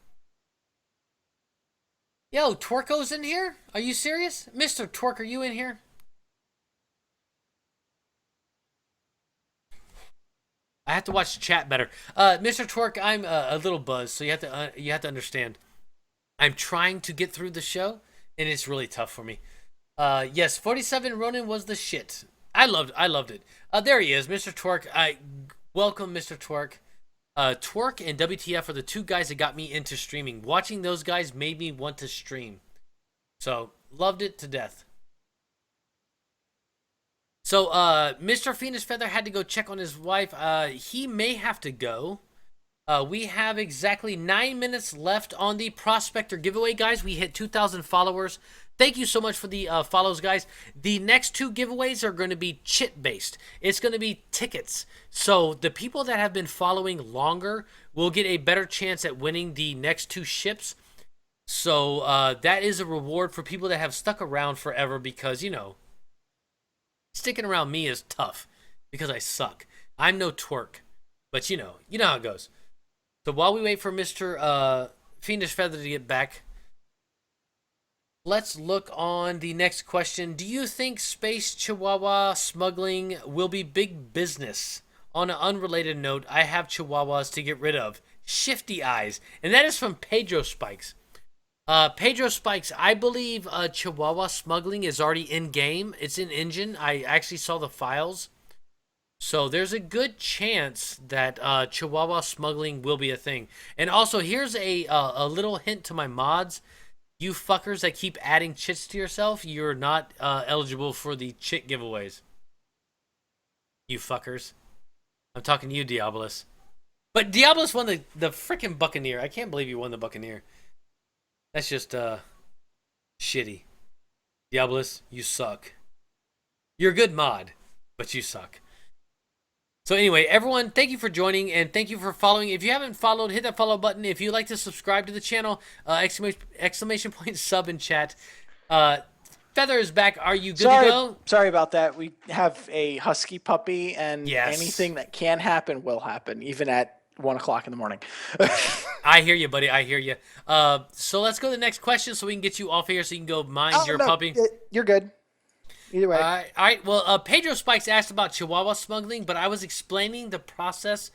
Yo, Twerko's in here? Are you serious? Mr. Twerk, are you in here? I have to watch the chat better. Mr. Twerk, I'm a little buzzed, so you have to understand. I'm trying to get through the show, and it's really tough for me. Yes, 47 Ronin was the shit. I loved it. There he is, Mr. Twerk. Welcome, Mr. Twerk. Twerk and WTF are the two guys that got me into streaming. Watching those guys made me want to stream. So, loved it to death. So, Mr. FiendishFeather had to go check on his wife. He may have to go. We have exactly 9 minutes left on the Prospector giveaway, guys. We hit 2,000 followers. Thank you so much for the follows, guys. The next two giveaways are going to be chit-based. It's going to be tickets. So the people that have been following longer will get a better chance at winning the next two ships. So that is a reward for people that have stuck around forever because, sticking around me is tough because I suck. I'm no twerk, but you know how it goes. So while we wait for Mr. FiendishFeather to get back, let's look on the next question. Do you think Space Chihuahua smuggling will be big business On an unrelated note, I have Chihuahuas to get rid of. Shifty eyes. And that is from Pedro Spikes. Pedro Spikes, I believe Chihuahua smuggling is already in game. It's in engine. I actually saw the files. So there's a good chance that Chihuahua smuggling will be a thing. And also, here's a little hint to my mods. You fuckers that keep adding chits to yourself, you're not eligible for the chit giveaways. You fuckers. I'm talking to you, Diabolus. But Diabolus won the freaking Buccaneer. I can't believe you won the Buccaneer. That's just shitty. Diabolus, you suck. You're a good mod, but you suck. So anyway, everyone, thank you for joining and thank you for following. If you haven't followed, hit that follow button. If you'd like to subscribe to the channel, exclamation point sub in chat. Feather is back. Are you good to go? Sorry about that. We have a husky puppy, and Yes. anything that can happen will happen, even at 1 o'clock in the morning. I hear you, buddy. I hear you. So let's go to the next question so we can get you off here so you can go mind your puppy. You're good. Either way. All right. Well, Pedro Spikes asked about Chihuahua smuggling, but I was explaining the process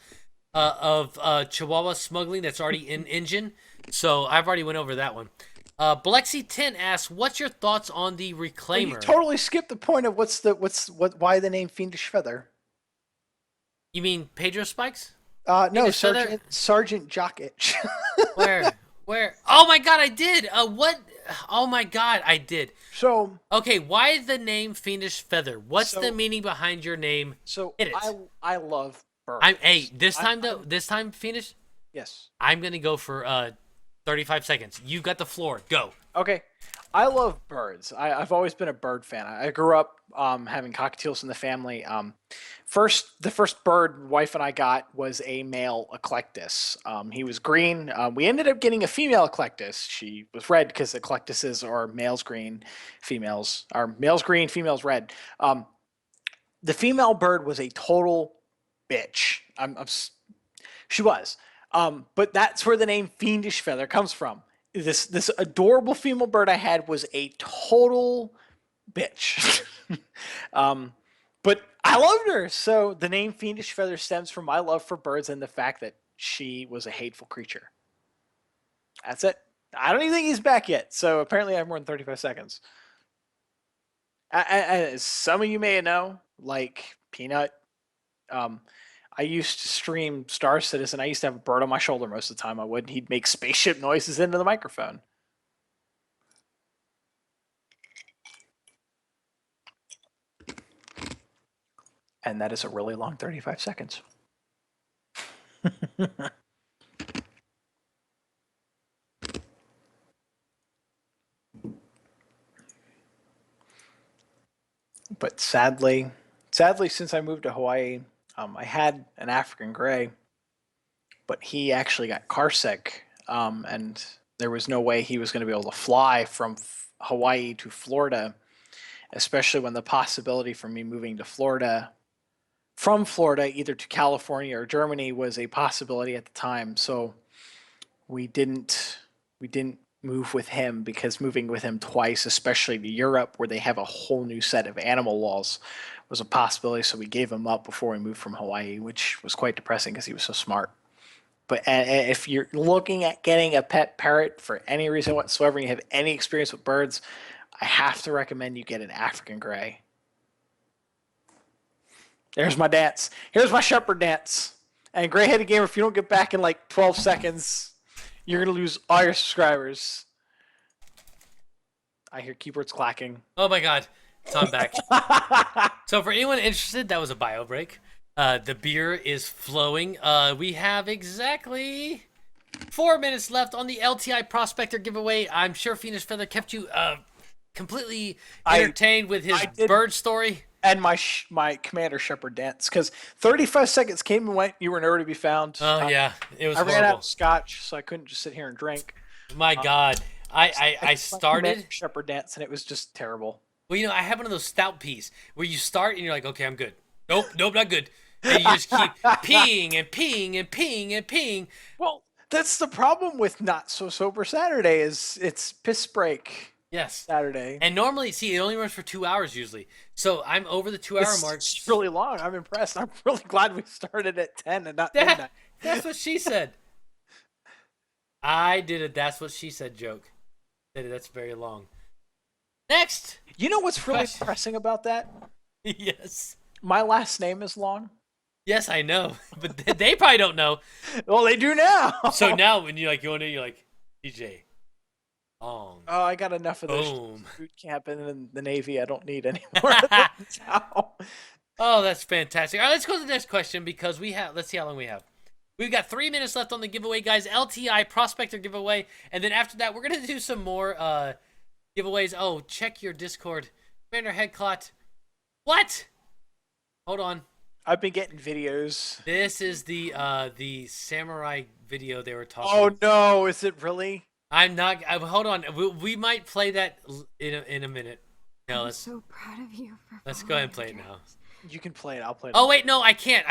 of Chihuahua smuggling that's already in engine. So I've already went over that one. Blexy10 asks, "What's your thoughts on the Reclaimer?" You totally skipped the point of why the name Fiendish Feather. You mean Pedro Spikes? No, Fiendish Feather? Sergeant Jock Itch. Where? Oh my God, I did. What? Oh my God, I did. So Okay, why the name Fiendish Feather? What's So- the meaning behind your name? so Hit it. I love birds. This time, Fiendish, Yes. I'm gonna go for 35 seconds. You got the floor. Go. Okay. I love birds. I've always been a bird fan. I grew up having cockatiels in the family. The first bird wife and I got was a male eclectus. He was green. We ended up getting a female eclectus. She was red because eclectuses are males green, females females red. The female bird was a total bitch. She was. But that's where the name Fiendish Feather comes from. This adorable female bird I had was a total bitch. But I loved her. So the name Fiendish Feather stems from my love for birds and the fact that she was a hateful creature. That's it. I don't even think he's back yet. So apparently I have more than 35 seconds. As some of you may know, like Peanut, I used to stream Star Citizen. I used to have a bird on my shoulder most of the time. He'd make spaceship noises into the microphone. And that is a really long 35 seconds. But sadly, since I moved to Hawaii, I had an African gray, but he actually got carsick, and there was no way he was going to be able to fly from Hawaii to Florida, especially when the possibility for me moving to Florida, from Florida either to California or Germany was a possibility at the time. So we didn't move with him, because moving with him twice, especially to Europe where they have a whole new set of animal laws, was a possibility. So we gave him up before we moved from Hawaii, which was quite depressing because he was so smart. But if you're looking at getting a pet parrot for any reason whatsoever and you have any experience with birds, I have to recommend you get an African gray. There's my dance. Here's my shepherd dance. And Gray-Headed Gamer, if you don't get back in like 12 seconds, you're going to lose all your subscribers. I hear keyboards clacking. Oh my God. So I'm back. So for anyone interested, that was a bio break. The beer is flowing. We have exactly 4 minutes left on the LTI Prospector giveaway. I'm sure Fiendish Feather kept you completely entertained with his bird story. And my Commander Shepherd dance, because 35 seconds came and went. You were nowhere to be found. Oh yeah, it was I ran out horrible. of scotch, so I couldn't just sit here and drink. My God, I started Shepherd dance, and it was just terrible. Well, you know, I have one of those stout peas where you start and you're like, okay, I'm good. Nope, not good. And you just keep peeing and peeing and peeing and peeing. Well, that's the problem with Not So Sober Saturday is it's piss break. Yes. Saturday. And normally, see, it only runs for 2 hours usually. So I'm over the 2-hour mark. It's really long. I'm impressed. I'm really glad we started at 10 and not midnight. That's what she said. I did it. That's what she said joke. That's very long. Next. You know what's really Question. depressing about that? Yes. My last name is long. Yes, I know. But they probably don't know. Well, they do now. So now when you like go in there, you're like, DJ. Long. Oh, I got enough of this Boom. boot camp and in the Navy. I don't need any more of this now. Oh, that's fantastic. All right, let's go to the next question because let's see how long we have. We've got 3 minutes left on the giveaway, guys. LTI Prospector giveaway. And then after that, we're going to do some more giveaways. Oh, check your Discord. Commander Headclot. What? Hold on. I've been getting videos. This is the samurai video they were talking Oh, about. no. Is it really? I'm not. Hold on. We might play that in a minute. No, I'm so proud of you for let's go ahead and play it now. You can play it. I'll play it. Oh wait, no, I can't.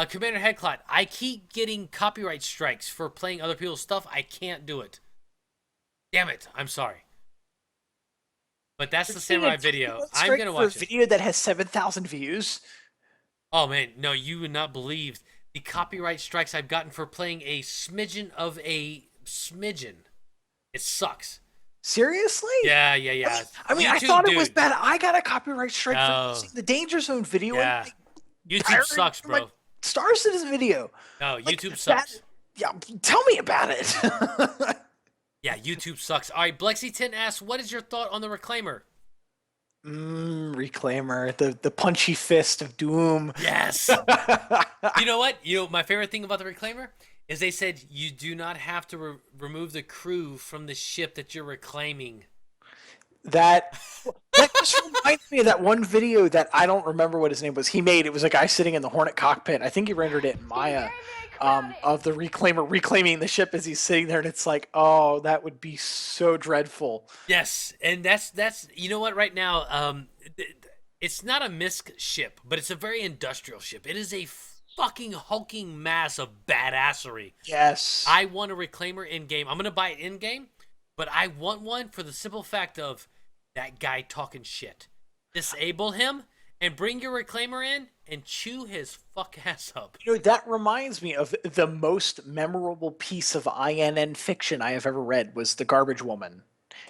Commander Headclot, I keep getting copyright strikes for playing other people's stuff. I can't do it. Damn it! I'm sorry. But that's the samurai video. I'm gonna watch a it. video that has 7,000 views. Oh man, no, you would not believe the copyright strikes I've gotten for playing a smidgen of a smidgen. It sucks. Seriously? Yeah. I mean, I YouTube, thought it was dude. bad. I got a copyright strike No. for using the Danger Zone video. Yeah. And YouTube sucks, bro. Star Citizen video. No, Like, YouTube sucks. Yeah, tell me about it. Yeah, YouTube sucks. All right, Blexy10 asks, what is your thought on the Reclaimer? Reclaimer, the punchy fist of doom. Yes. You know what? My favorite thing about the Reclaimer is they said you do not have to remove the crew from the ship that you're reclaiming. That just reminds me of that one video that I don't remember what his name was. He made it was a guy sitting in the Hornet cockpit. I think he rendered it in Maya, of the Reclaimer reclaiming the ship as he's sitting there, and it's like, oh, that would be so dreadful. Yes, and that's you know what? Right now, it's not a MISC ship, but it's a very industrial ship. It is a fucking hulking mass of badassery. Yes. I want a Reclaimer in game. I'm gonna buy it in game, but I want one for the simple fact of that guy talking shit. Disable him and bring your Reclaimer in and chew his fuck ass up. That reminds me of the most memorable piece of INN fiction I have ever read was The Garbage Woman.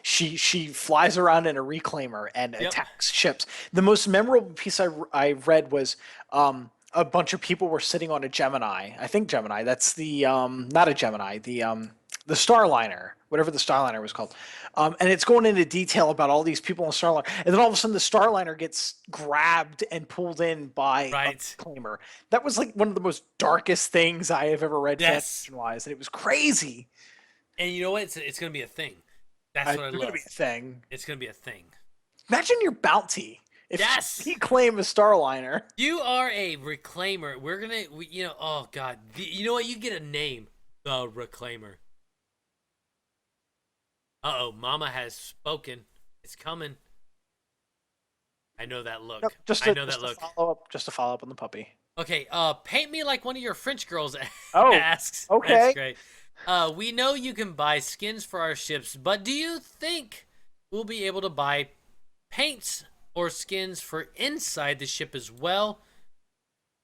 She flies around in a reclaimer and attacks ships. The most memorable piece I read was a bunch of people were sitting on a Gemini. I think Gemini. That's the not a Gemini. The Starliner, whatever the Starliner was called. And it's going into detail about all these people on the Starliner. And then all of a sudden the Starliner gets grabbed and pulled in by a reclaimer. That was like one of the most darkest things I have ever read fiction-wise. And it was crazy. And you know what? It's going to be a thing. That's what I love. It's going to be a thing. It's going to be a thing. Imagine your bounty. If you reclaim a Starliner. You are a Reclaimer. We're going to, oh God. You know what? You get a name. The Reclaimer. Uh-oh, Mama has spoken. It's coming. I know that look. Just to follow up on the puppy. Okay, paint me like one of your French girls asks. Okay. That's great. We know you can buy skins for our ships, but do you think we'll be able to buy paints or skins for inside the ship as well?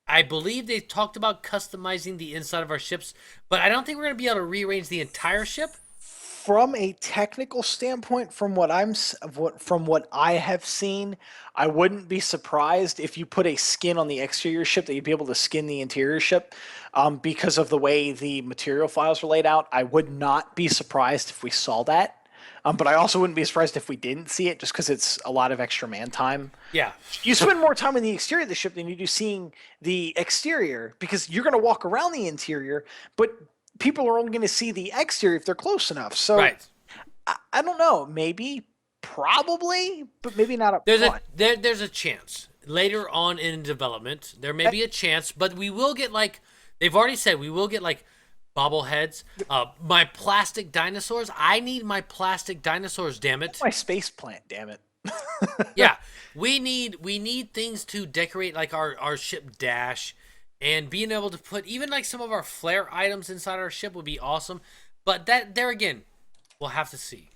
I believe they talked about customizing the inside of our ships, but I don't think we're going to be able to rearrange the entire ship. From a technical standpoint, from what I have seen, I wouldn't be surprised if you put a skin on the exterior ship that you'd be able to skin the interior ship, because of the way the material files are laid out. I would not be surprised if we saw that, but I also wouldn't be surprised if we didn't see it, just because it's a lot of extra man time. Yeah, you spend more time in the exterior of the ship than you do seeing the exterior, because you're going to walk around the interior, but people are only going to see the exterior if they're close enough. So I don't know. Maybe, probably, but maybe not up front. There's a chance. Later on in development, there may be a chance, but we will get, like, they've already said, we will get, like, bobbleheads. My plastic dinosaurs. I need my plastic dinosaurs, damn it. My space plant, damn it. Yeah. We need things to decorate, like, our ship dash. And being able to put even like some of our flare items inside our ship would be awesome. But there again, we'll have to see.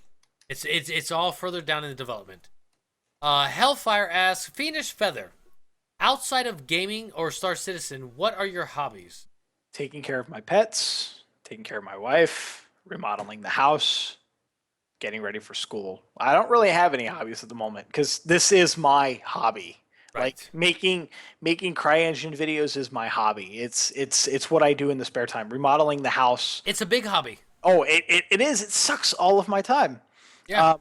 It's all further down in the development. Hellfire asks, Fiendish Feather, outside of gaming or Star Citizen, what are your hobbies? Taking care of my pets, taking care of my wife, remodeling the house, getting ready for school. I don't really have any hobbies at the moment because this is my hobby. Like Right. making CryEngine videos is my hobby. It's what I do in the spare time. Remodeling the house. It's a big hobby. Oh, it is. It sucks all of my time. Yeah.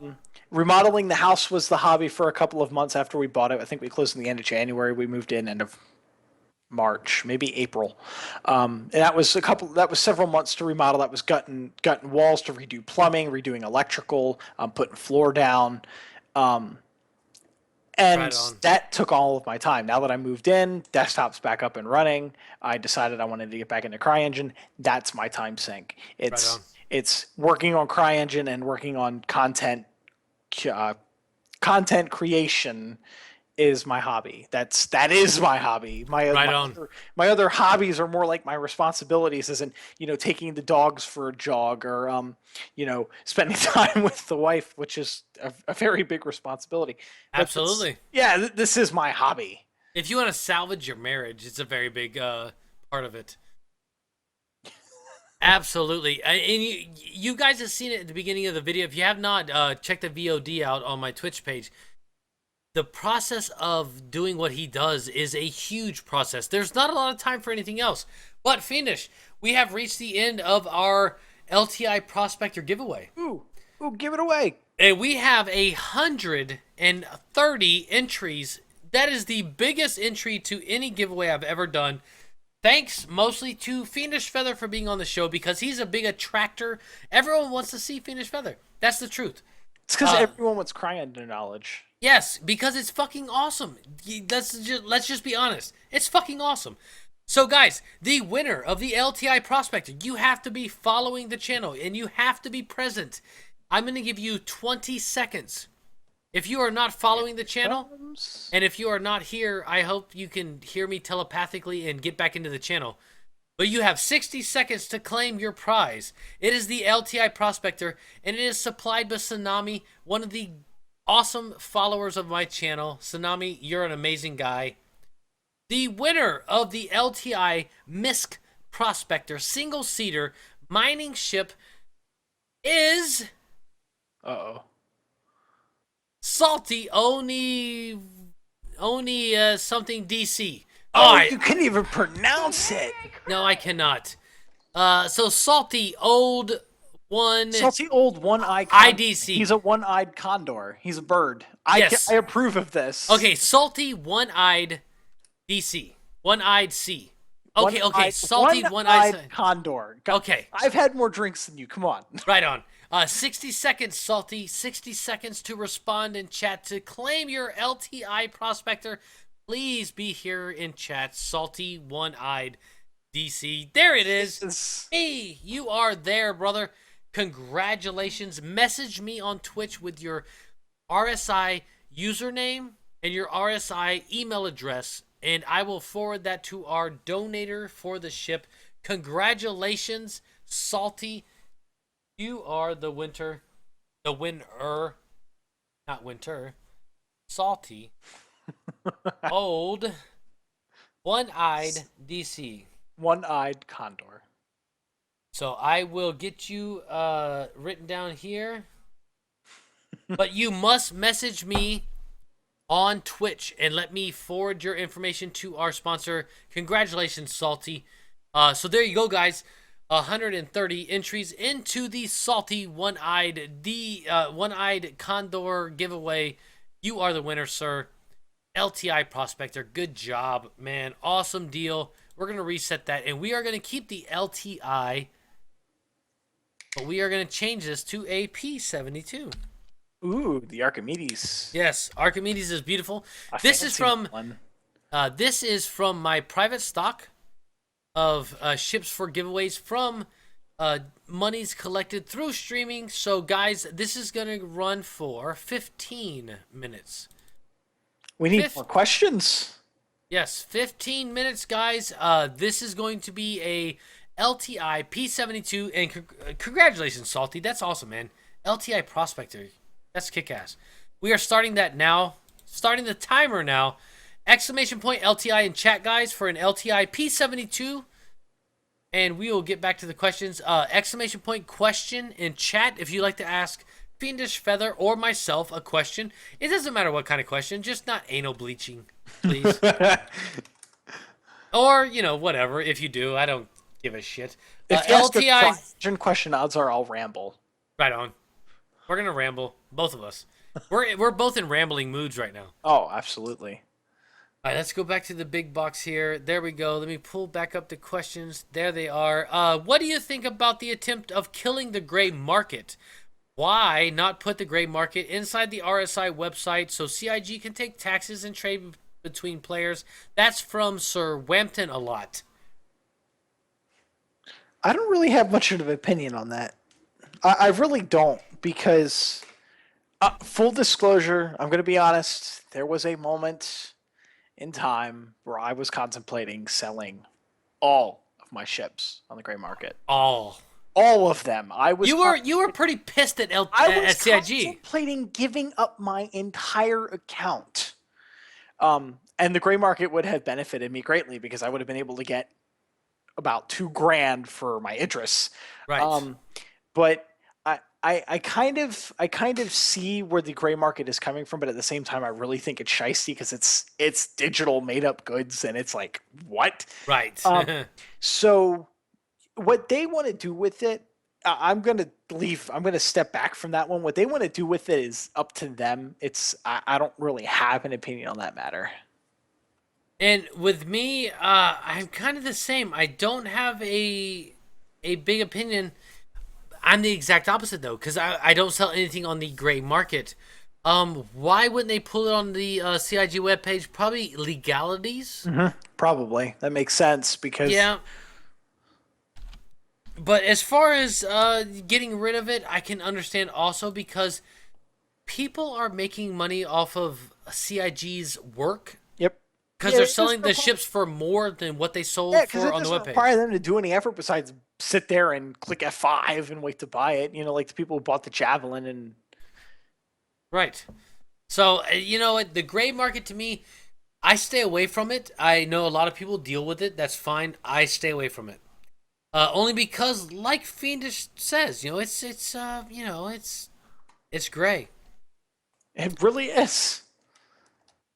Remodeling the house was the hobby for a couple of months after we bought it. I think we closed in the end of January. We moved in end of March, maybe April. And that was several months to remodel. That was gutting walls, to redo plumbing, redoing electrical, putting floor down. And Right on. that took all of my time. Now that I moved in, desktop's back up and running. I decided I wanted to get back into CryEngine. That's my time sink. Right on. It's working on CryEngine and working on content creation is my hobby. That is my hobby. Right on. My other hobbies are more like my responsibilities, as in, taking the dogs for a jog, or spending time with the wife, which is a very big responsibility. But Absolutely. this is my hobby. If you want to salvage your marriage, it's a very big part of it. Absolutely. And you guys have seen it at the beginning of the video. If you have not, check the VOD out on my Twitch page. The process of doing what he does is a huge process. There's not a lot of time for anything else. But Fiendish, we have reached the end of our LTI Prospector giveaway. Ooh, give it away. And we have 130 entries. That is the biggest entry to any giveaway I've ever done. Thanks mostly to Fiendish Feather for being on the show, because he's a big attractor. Everyone wants to see Fiendish Feather. That's the truth. It's because everyone wants CryEngine knowledge. Yes, because it's fucking awesome. Let's just be honest. It's fucking awesome. So guys, the winner of the LTI Prospector, you have to be following the channel and you have to be present. I'm going to give you 20 seconds. If you are not following the channel, and if you are not here, I hope you can hear me telepathically and get back into the channel. But you have 60 seconds to claim your prize. It is the LTI Prospector, and it is supplied by Tsunami, one of the awesome followers of my channel. Tsunami, you're an amazing guy. The winner of the LTI Misk Prospector single-seater mining ship is Salty Oni something DC. You couldn't even pronounce it. No, I cannot. So Salty Old One. Salty Old One-Eyed IDC. He's a one-eyed condor. He's a bird. Yes. I approve of this. Okay, Salty One-Eyed DC. One-Eyed C. Okay, Salty One-Eyed condor. Okay. I've had more drinks than you. Come on. Right on. 60 seconds, Salty. 60 seconds to respond in chat to claim your LTI Prospector. Please be here in chat. Salty One-Eyed DC. There it is. Hey, you are there, brother. Congratulations. Message me on Twitch with your RSI username and your RSI email address, and I will forward that to our donator for the ship. Congratulations, Salty. You are the winner. The winner. Not winter. Salty. Old. One-eyed DC. One-eyed condor. So I will get you written down here. But you must message me on Twitch and let me forward your information to our sponsor. Congratulations, Salty. So there you go, guys. 130 entries into the Salty One-Eyed Condor giveaway. You are the winner, sir. LTI Prospector. Good job, man. Awesome deal. We're going to reset that, and we are going to keep the LTI, but we are going to change this to a P72. Ooh, the Archimedes. Yes, Archimedes is beautiful. This is from my private stock of ships for giveaways from monies collected through streaming. So, guys, this is going to run for 15 minutes. We need more questions. Yes, 15 minutes, guys. This is going to be a LTI P72, and congratulations, Salty. That's awesome, man. LTI Prospector. That's kick-ass. We are starting that now. Starting the timer now. Exclamation point LTI in chat, guys, for an LTI P72. And we will get back to the questions. Exclamation point question in chat if you'd like to ask Fiendish Feather or myself a question. It doesn't matter what kind of question, just not anal bleaching, please. Or, you know, whatever. If you do, I don't give a shit. If you ask a LTI question, odds are I'll ramble. Right on. We're gonna ramble, both of us. We're both in rambling moods right now. Oh, absolutely. All right, let's go back to the big box here. There we go. Let me pull back up the questions. There they are. What do you think about the attempt of killing the gray market? Why not put the gray market inside the RSI website so CIG can take taxes and trade between players? That's from Sir Wampton a lot. I don't really have much of an opinion on that. I really don't, because full disclosure, I'm going to be honest, there was a moment in time where I was contemplating selling all of my ships on the gray market. All of them. You were pretty pissed at I was CIG. contemplating giving up my entire account. And the gray market would have benefited me greatly because I would have been able to get about $2,000 for my interests. Right. But I kind of see where the gray market is coming from, but at the same time, I really think it's shiesty because it's digital made up goods, and it's like, what? Right. So what they want to do with it, I'm gonna step back from that one. What they want to do with it is up to them. I don't really have an opinion on that matter. And with me, I'm kind of the same. I don't have a big opinion. I'm the exact opposite, though, because I don't sell anything on the gray market. Why wouldn't they pull it on the CIG webpage? Probably legalities. Mm-hmm. Probably. That makes sense because... Yeah. But as far as getting rid of it, I can understand also because people are making money off of CIG's work. Yep. Because they're selling the ships for more than what they sold for on the webpage. It doesn't require them to do any effort besides sit there and click F5 and wait to buy it. You know, like the people who bought the Javelin and... Right. So, you know what? The gray market, to me, I stay away from it. I know a lot of people deal with it. That's fine. I stay away from it. Only because, like Fiendish says, you know, it's gray. It really is.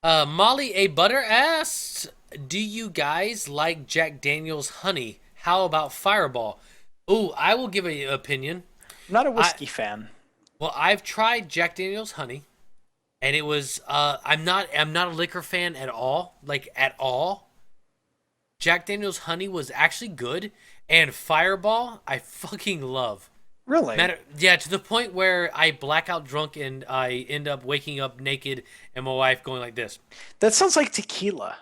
Molly A. Butter asks, do you guys like Jack Daniel's honey? How about Fireball? Ooh, I will give an opinion. I'm not a whiskey fan. Well, I've tried Jack Daniel's honey, and it was I'm not a liquor fan at all, like at all. Jack Daniel's honey was actually good, and Fireball I fucking love. Really? Yeah, to the point where I black out drunk and I end up waking up naked and my wife going like this. That sounds like tequila.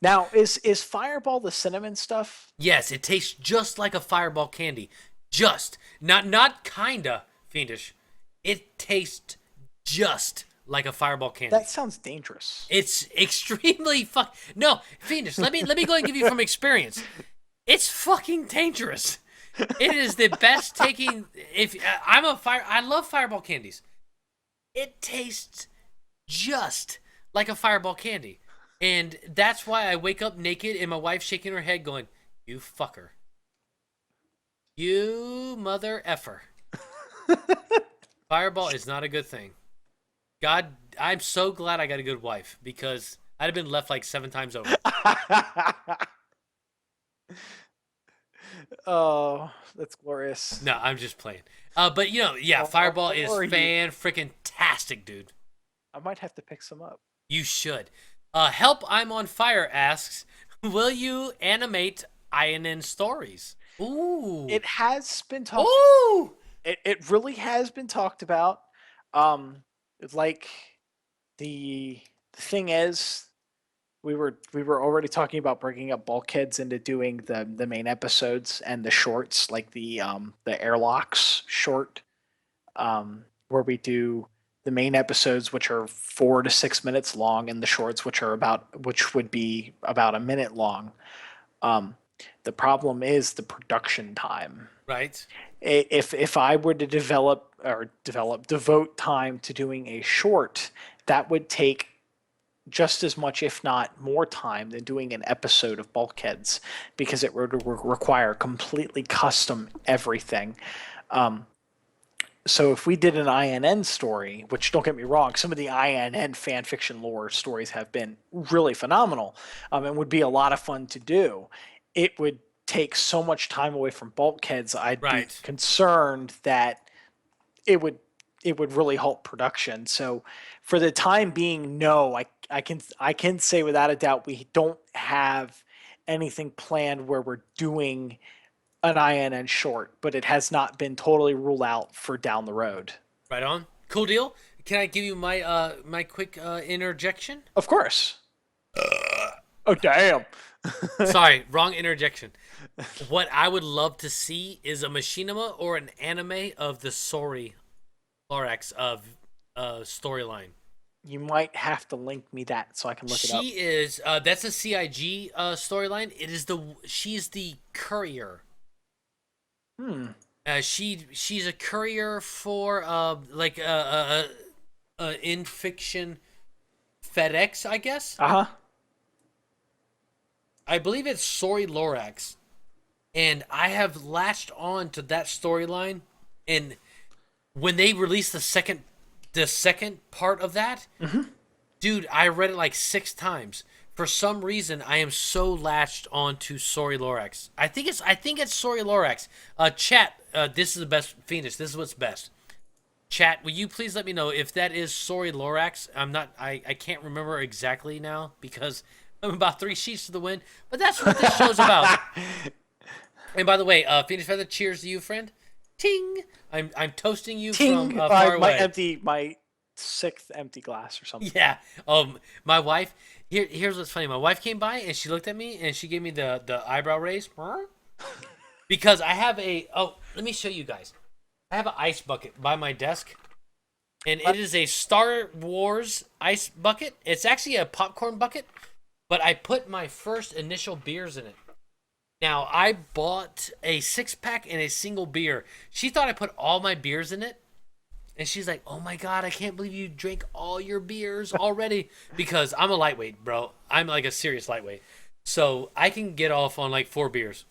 Now, is Fireball the cinnamon stuff? Yes, it tastes just like a Fireball candy. Just. Not kinda, Fiendish. It tastes just like a Fireball candy. That sounds dangerous. It's extremely No, Fiendish, let me go ahead and give you from experience. It's fucking dangerous. It is the best taking. I love Fireball candies. It tastes just like a Fireball candy, and that's why I wake up naked and my wife shaking her head, going, "You fucker, you mother effer." Fireball is not a good thing. God, I'm so glad I got a good wife because I'd have been left like 7 times over. Oh, that's glorious. No, I'm just playing. But you know, yeah, Fireball is fan-freaking-tastic, dude. I might have to pick some up. You should. Help I'm on Fire asks, will you animate INN stories? Ooh. It has been talked. Ooh. It really has been talked about. Like the thing is, we were already talking about breaking up bulkheads into doing the main episodes and the shorts, like the airlocks short, where we do the main episodes, which are 4 to 6 minutes long, and the shorts, which would be about a minute long. The problem is the production time. Right. If I were to develop devote time to doing a short, that would take just as much, if not more time than doing an episode of Bulkheads, because it would require completely custom everything. So if we did an INN story, which don't get me wrong, some of the INN fan fiction lore stories have been really phenomenal, and would be a lot of fun to do, it would take so much time away from Bulkheads. I'd be concerned that it would really halt production. So for the time being, no, I can say without a doubt we don't have anything planned where we're doing an INN short, but it has not been totally ruled out for down the road. Right on. Cool deal. Can I give you my my quick interjection? Of course. Oh damn. Sorry, wrong interjection. What I would love to see is a machinima or an anime of the Sori Lorax of storyline. You might have to link me that so I can look it up. She is that's a CIG storyline. She's the courier. She's a courier for like in fiction FedEx, I guess. I believe it's Sori Lorax, and I have latched on to that storyline. And when they released the second part of that, dude, I read it like 6 times. For some reason, I am so latched on to Sori Lorax. I think it's Sori Lorax. Chat, this is the best, Fiendish. This is what's best. Chat, will you please let me know if that is Sori Lorax? I can't remember exactly now because I'm about 3 sheets to the wind. But that's what this show's about. And by the way, FiendishFeather, cheers to you, friend. Ting! I'm toasting you Ting. from far away. My 6th empty glass or something. Yeah. My wife. Here's what's funny. My wife came by and she looked at me and she gave me the eyebrow raise because I have a. Oh, let me show you guys. I have an ice bucket by my desk, and it is a Star Wars ice bucket. It's actually a popcorn bucket, but I put my first initial beers in it. Now, I bought a 6-pack and a single beer. She thought I put all my beers in it. And she's like, oh my God, I can't believe you drank all your beers already. Because I'm a lightweight, bro. I'm like a serious lightweight. So I can get off on like 4 beers.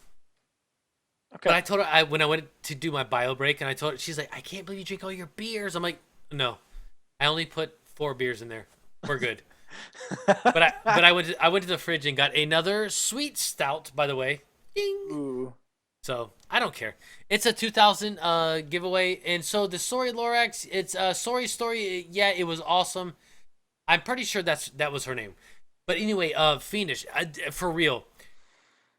Okay. But I told her, when I went to do my bio break, and I told her, she's like, I can't believe you drink all your beers. I'm like, no. I only put 4 beers in there. We're good. but I went to the fridge and got another sweet stout, by the way. Ding. Ooh. So I don't care. It's a 2000 giveaway, and so the Sori Lorax, it's Sori's story. Yeah, it was awesome. I'm pretty sure that was her name. But anyway, Fiendish, for real.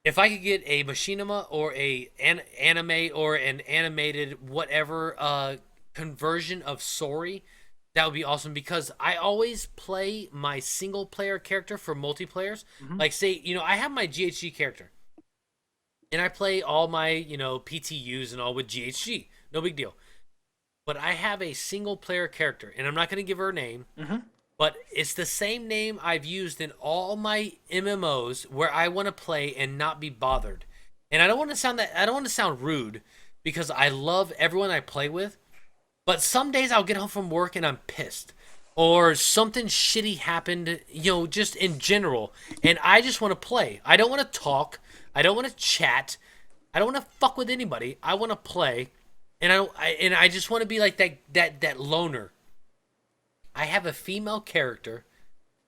If I could get a machinima or an anime or an animated whatever conversion of Sori, that would be awesome because I always play my single player character for multiplayers. Like say, I have my GHG character. And I play all my, PTUs and all with GHG. No big deal. But I have a single player character, and I'm not going to give her a name, but it's the same name I've used in all my MMOs where I want to play and not be bothered. And I don't want to sound rude because I love everyone I play with, but some days I'll get home from work and I'm pissed. Or something shitty happened, just in general, and I just want to play. I don't want to talk. I don't want to chat. I don't want to fuck with anybody. I want to play, and I just want to be like that loner. I have a female character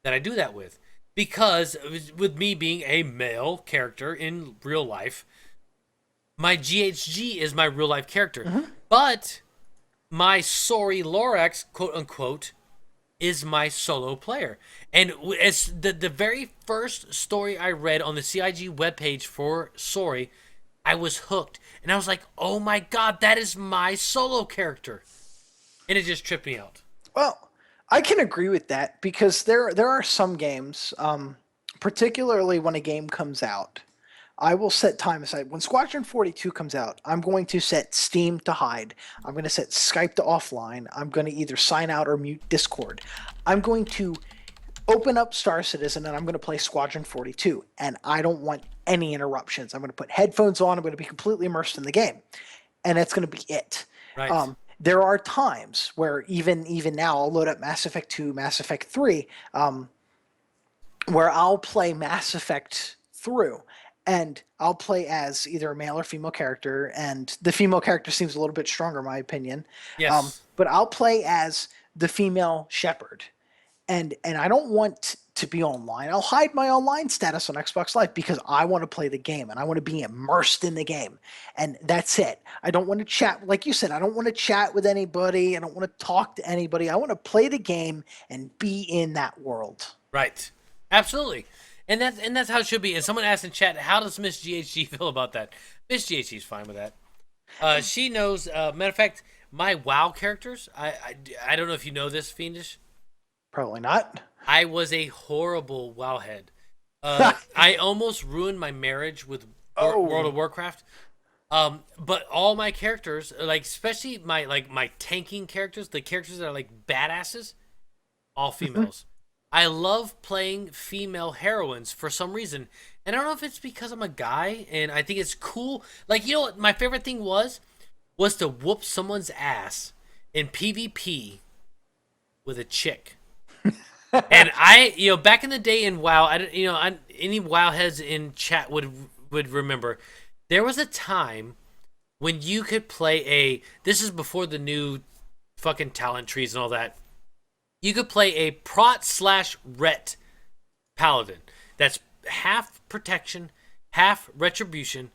that I do that with because with me being a male character in real life, my GHG is my real life character, but my Sori Lorax, quote unquote, is my solo player. And as the very first story I read on the CIG webpage for Sori, I was hooked. And I was like, oh my God, that is my solo character. And it just tripped me out. Well, I can agree with that because there are some games, particularly when a game comes out, I will set time aside. When Squadron 42 comes out, I'm going to set Steam to hide. I'm going to set Skype to offline. I'm going to either sign out or mute Discord. I'm going to open up Star Citizen and I'm going to play Squadron 42. And I don't want any interruptions. I'm going to put headphones on. I'm going to be completely immersed in the game. And that's going to be it. Right. there are times where even now I'll load up Mass Effect 2, Mass Effect 3, where I'll play Mass Effect through, and I'll play as either a male or female character, and the female character seems a little bit stronger, in my opinion. Yes. But I'll play as the female Shepard, and I don't want to be online. I'll hide my online status on Xbox Live because I want to play the game and I want to be immersed in the game. And that's it. I don't want to chat, like you said, I don't want to chat with anybody. I don't want to talk to anybody. I want to play the game and be in that world. Right. Absolutely. And that's how it should be. And someone asked in chat, how does Miss GHG feel about that? Miss GHG is fine with that. She knows. Matter of fact, my WoW characters. I don't know if you know this, Fiendish. Probably not. I was a horrible WoW head. I almost ruined my marriage with World of Warcraft. But all my characters, like especially my tanking characters, the characters that are like badasses, all females. I love playing female heroines for some reason. And I don't know if it's because I'm a guy and I think it's cool. Like, you know what my favorite thing was to whoop someone's ass in PvP with a chick. And back in the day in WoW, any WoW heads in chat would remember, there was a time when you could play this is before the new fucking talent trees and all that. You could play a prot/ret paladin. That's half protection, half retribution,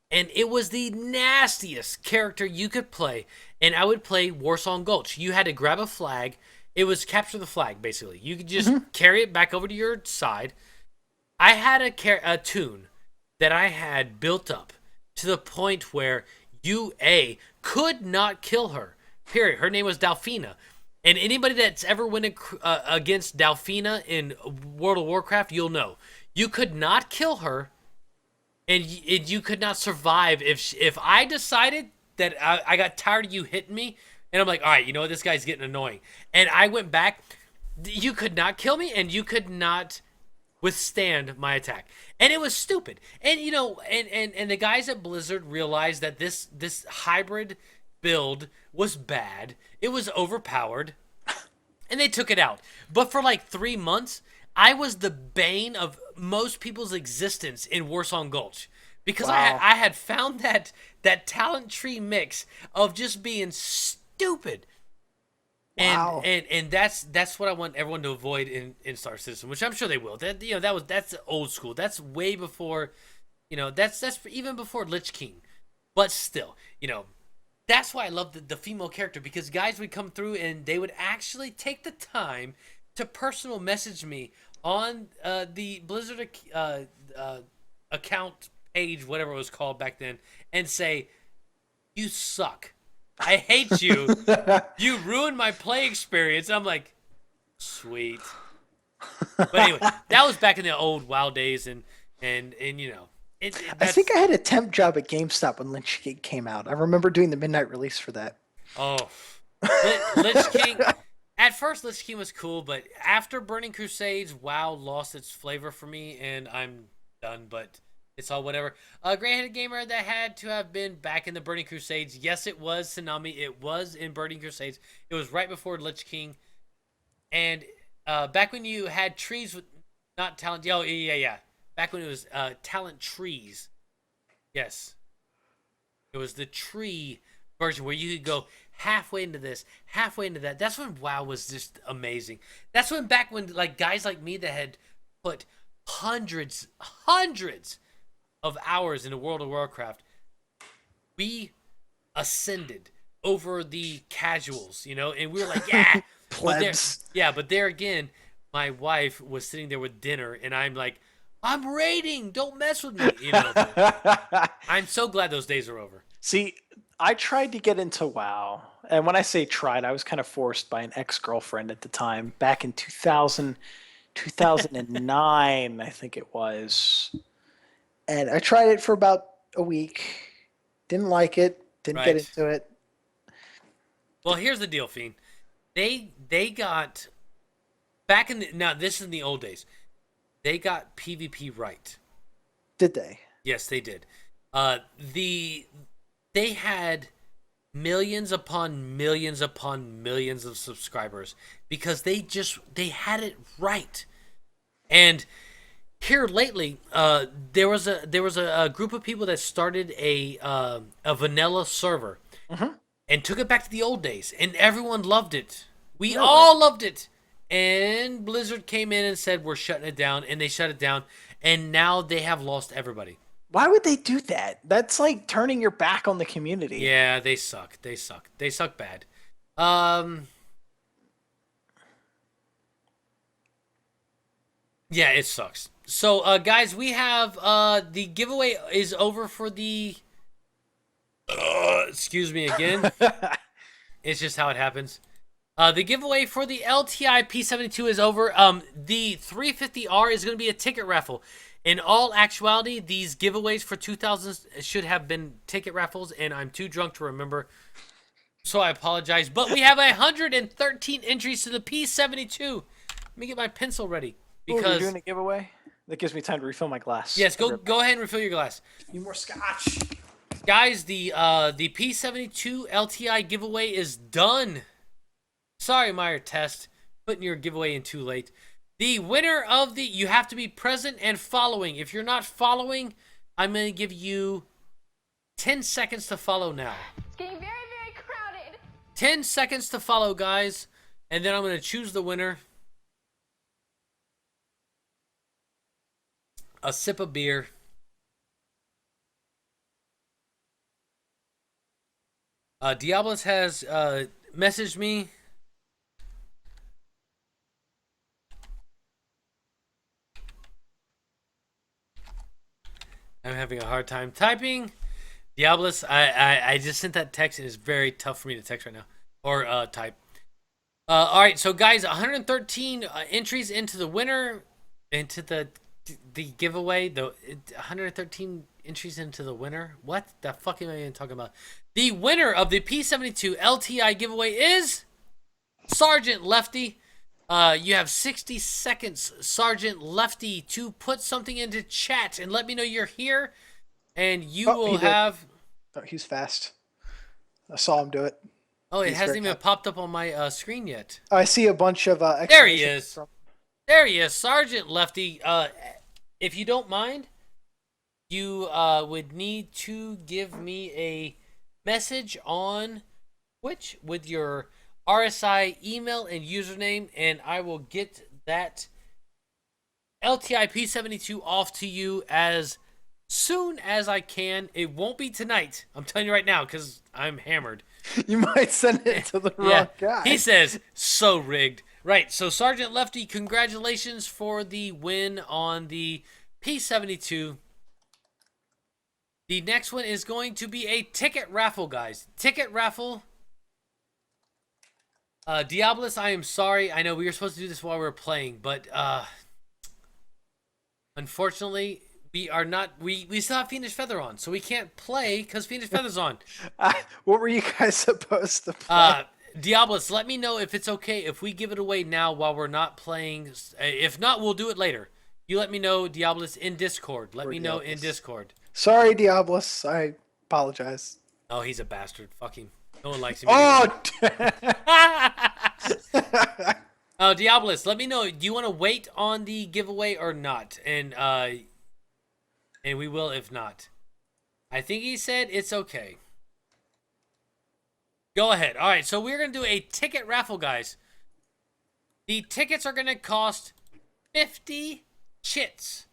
and it was the nastiest character you could play. And I would play Warsong Gulch. You had to grab a flag. It was capture the flag, basically. You could just carry it back over to your side. I had a tune that I had built up to the point where you could not kill her. Period. Her name was Delphina. And anybody that's ever went against Delphina in World of Warcraft, you'll know. You could not kill her, and you could not survive if I decided that I got tired of you hitting me, and I'm like, all right, you know what, this guy's getting annoying. And I went back, you could not kill me, and you could not withstand my attack. And it was stupid. And, and the guys at Blizzard realized that this hybrid build was bad. It was overpowered, and they took it out. But for like 3 months, I was the bane of most people's existence in Warsong Gulch because I had found that talent tree mix of just being stupid. Wow. And that's what I want everyone to avoid in Star Citizen, which I'm sure they will. That's old school. That's way before, that's even before Lich King. But still, that's why I love the female character, because guys would come through and they would actually take the time to personal message me on the Blizzard account page, whatever it was called back then, and say, "You suck. I hate you. You ruined my play experience." I'm like, sweet. But anyway, that was back in the old WoW days, and I think I had a temp job at GameStop when Lich King came out. I remember doing the midnight release for that. Oh, Lich King. At first, Lich King was cool, but after Burning Crusades, WoW lost its flavor for me, and I'm done. But it's all whatever. A gray-headed gamer that had to have been back in the Burning Crusades. Yes, it was Tsunami. It was in Burning Crusades. It was right before Lich King, and back when you had trees with not talent. Oh, yeah. Back when it was talent trees. Yes. It was the tree version where you could go halfway into this, halfway into that. That's when WoW was just amazing. That's when back when like guys like me that had put hundreds of hours into World of Warcraft, we ascended over the casuals, and we were like, yeah. Plebs. But there again, my wife was sitting there with dinner, and I'm like, I'm raiding. Don't mess with me. I'm so glad those days are over. See, I tried to get into WoW, and when I say tried, I was kind of forced by an ex-girlfriend at the time, back in 2009, I think it was. And I tried it for about a week. Didn't like it. Didn't get into it. Well, here's the deal, Fiend. They got back in now. This is in the old days. They got PvP right. Did they? Yes, they did. They had millions upon millions upon millions of subscribers because they had it right. And here lately, there was a group of people that started a vanilla server and took it back to the old days, and everyone loved it. We all loved it. And Blizzard came in and said, we're shutting it down, and they shut it down, and now they have lost everybody. Why would they do that? That's like turning your back on the community. Yeah, they suck. They suck. They suck bad. Yeah, it sucks. So, guys, we have the giveaway is over for the. Excuse me again. It's just how it happens. The giveaway for the LTI P72 is over. The 350R is going to be a ticket raffle. In all actuality, these giveaways for 2000s should have been ticket raffles, and I'm too drunk to remember, so I apologize. But we have 113 entries to the P72. Let me get my pencil ready. Because you're doing a giveaway? That gives me time to refill my glass. Yes, go ahead and refill your glass. Need more scotch. Guys, the P72 LTI giveaway is done. Sorry, Meyer Test, putting your giveaway in too late. The winner of the, you have to be present and following. If you're not following, I'm going to give you 10 seconds to follow now. It's getting very, very crowded. 10 seconds to follow, guys. And then I'm going to choose the winner. A sip of beer. Diablos has messaged me. I'm having a hard time typing. Diablos, I just sent that text, and it's very tough for me to text right now. Or type. All right, so guys, 113 entries into the winner, into the giveaway. The 113 entries into the winner. What the fuck am I even talking about? The winner of the P72 LTI giveaway is Sergeant Lefty. You have 60 seconds, Sergeant Lefty, to put something into chat and let me know you're here, and you will have. Oh, he's fast. I saw him do it. Oh, it He's hasn't very even popped up on my screen yet. I see a bunch of. There he is. There he is, Sergeant Lefty. If you don't mind, you would need to give me a message on Twitch with your RSI email and username, and I will get that LTI P72 off to you as soon as I can. It won't be tonight. I'm telling you right now because I'm hammered. You might send it to the wrong guy. He says, so rigged. Right, so Sergeant Lefty, congratulations for the win on the P72. The next one is going to be a ticket raffle, guys. Ticket raffle. Diablos, I am sorry. I know we were supposed to do this while we were playing, but unfortunately, we are not. We still have Fiendish Feather on, so we can't play because Fiendish Feather's on. What were you guys supposed to play? Diablos, let me know if it's okay if we give it away now while we're not playing. If not, we'll do it later. You let me know, Diablos, in Discord. Let me know in Discord. Sorry, Diablos. I apologize. Oh, he's a bastard. Fuck him. No one likes him. Oh! Oh, Diablos, let me know. Do you want to wait on the giveaway or not? And we will if not. I think he said it's okay. Go ahead. All right, so we're going to do a ticket raffle, guys. The tickets are going to cost 50 chits.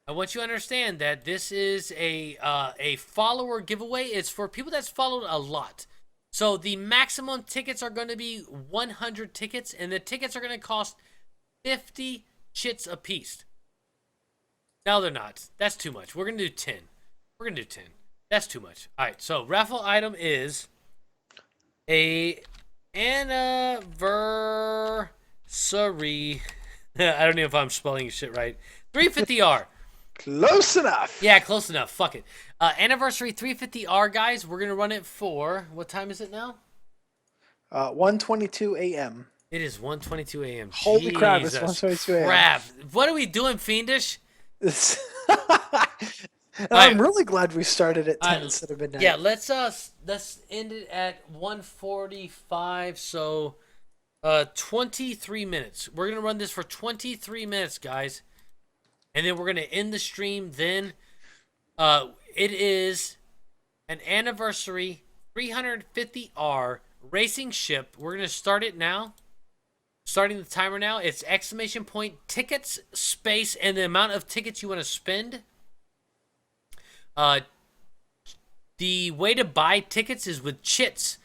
I want you to understand that this is a follower giveaway. It's for people that's followed a lot. So the maximum tickets are going to be 100 tickets, and the tickets are going to cost 50 chits a piece. No, they're not. That's too much. We're going to do 10. We're going to do 10. That's too much. All right, so raffle item is a anniversary. I don't know if I'm spelling shit right. 350R. Close enough. Yeah, close enough. Fuck it. Anniversary 350R, guys. We're going to run it for, what time is it now? 1:22 a.m. It is 1:22 a.m. Holy crap, it's Jesus 1:22 a.m. crap. What are we doing, Fiendish? And All right. I'm really glad we started at 10 Uh, instead of midnight. Yeah, let's end it at 1:45. So 23 minutes. We're gonna run this for 23 minutes, guys, and then we're gonna end the stream. Then it is an anniversary 350R racing ship. We're gonna start it now. Starting the timer now. It's exclamation point tickets space and the amount of tickets you want to spend. The way to buy tickets is with chits.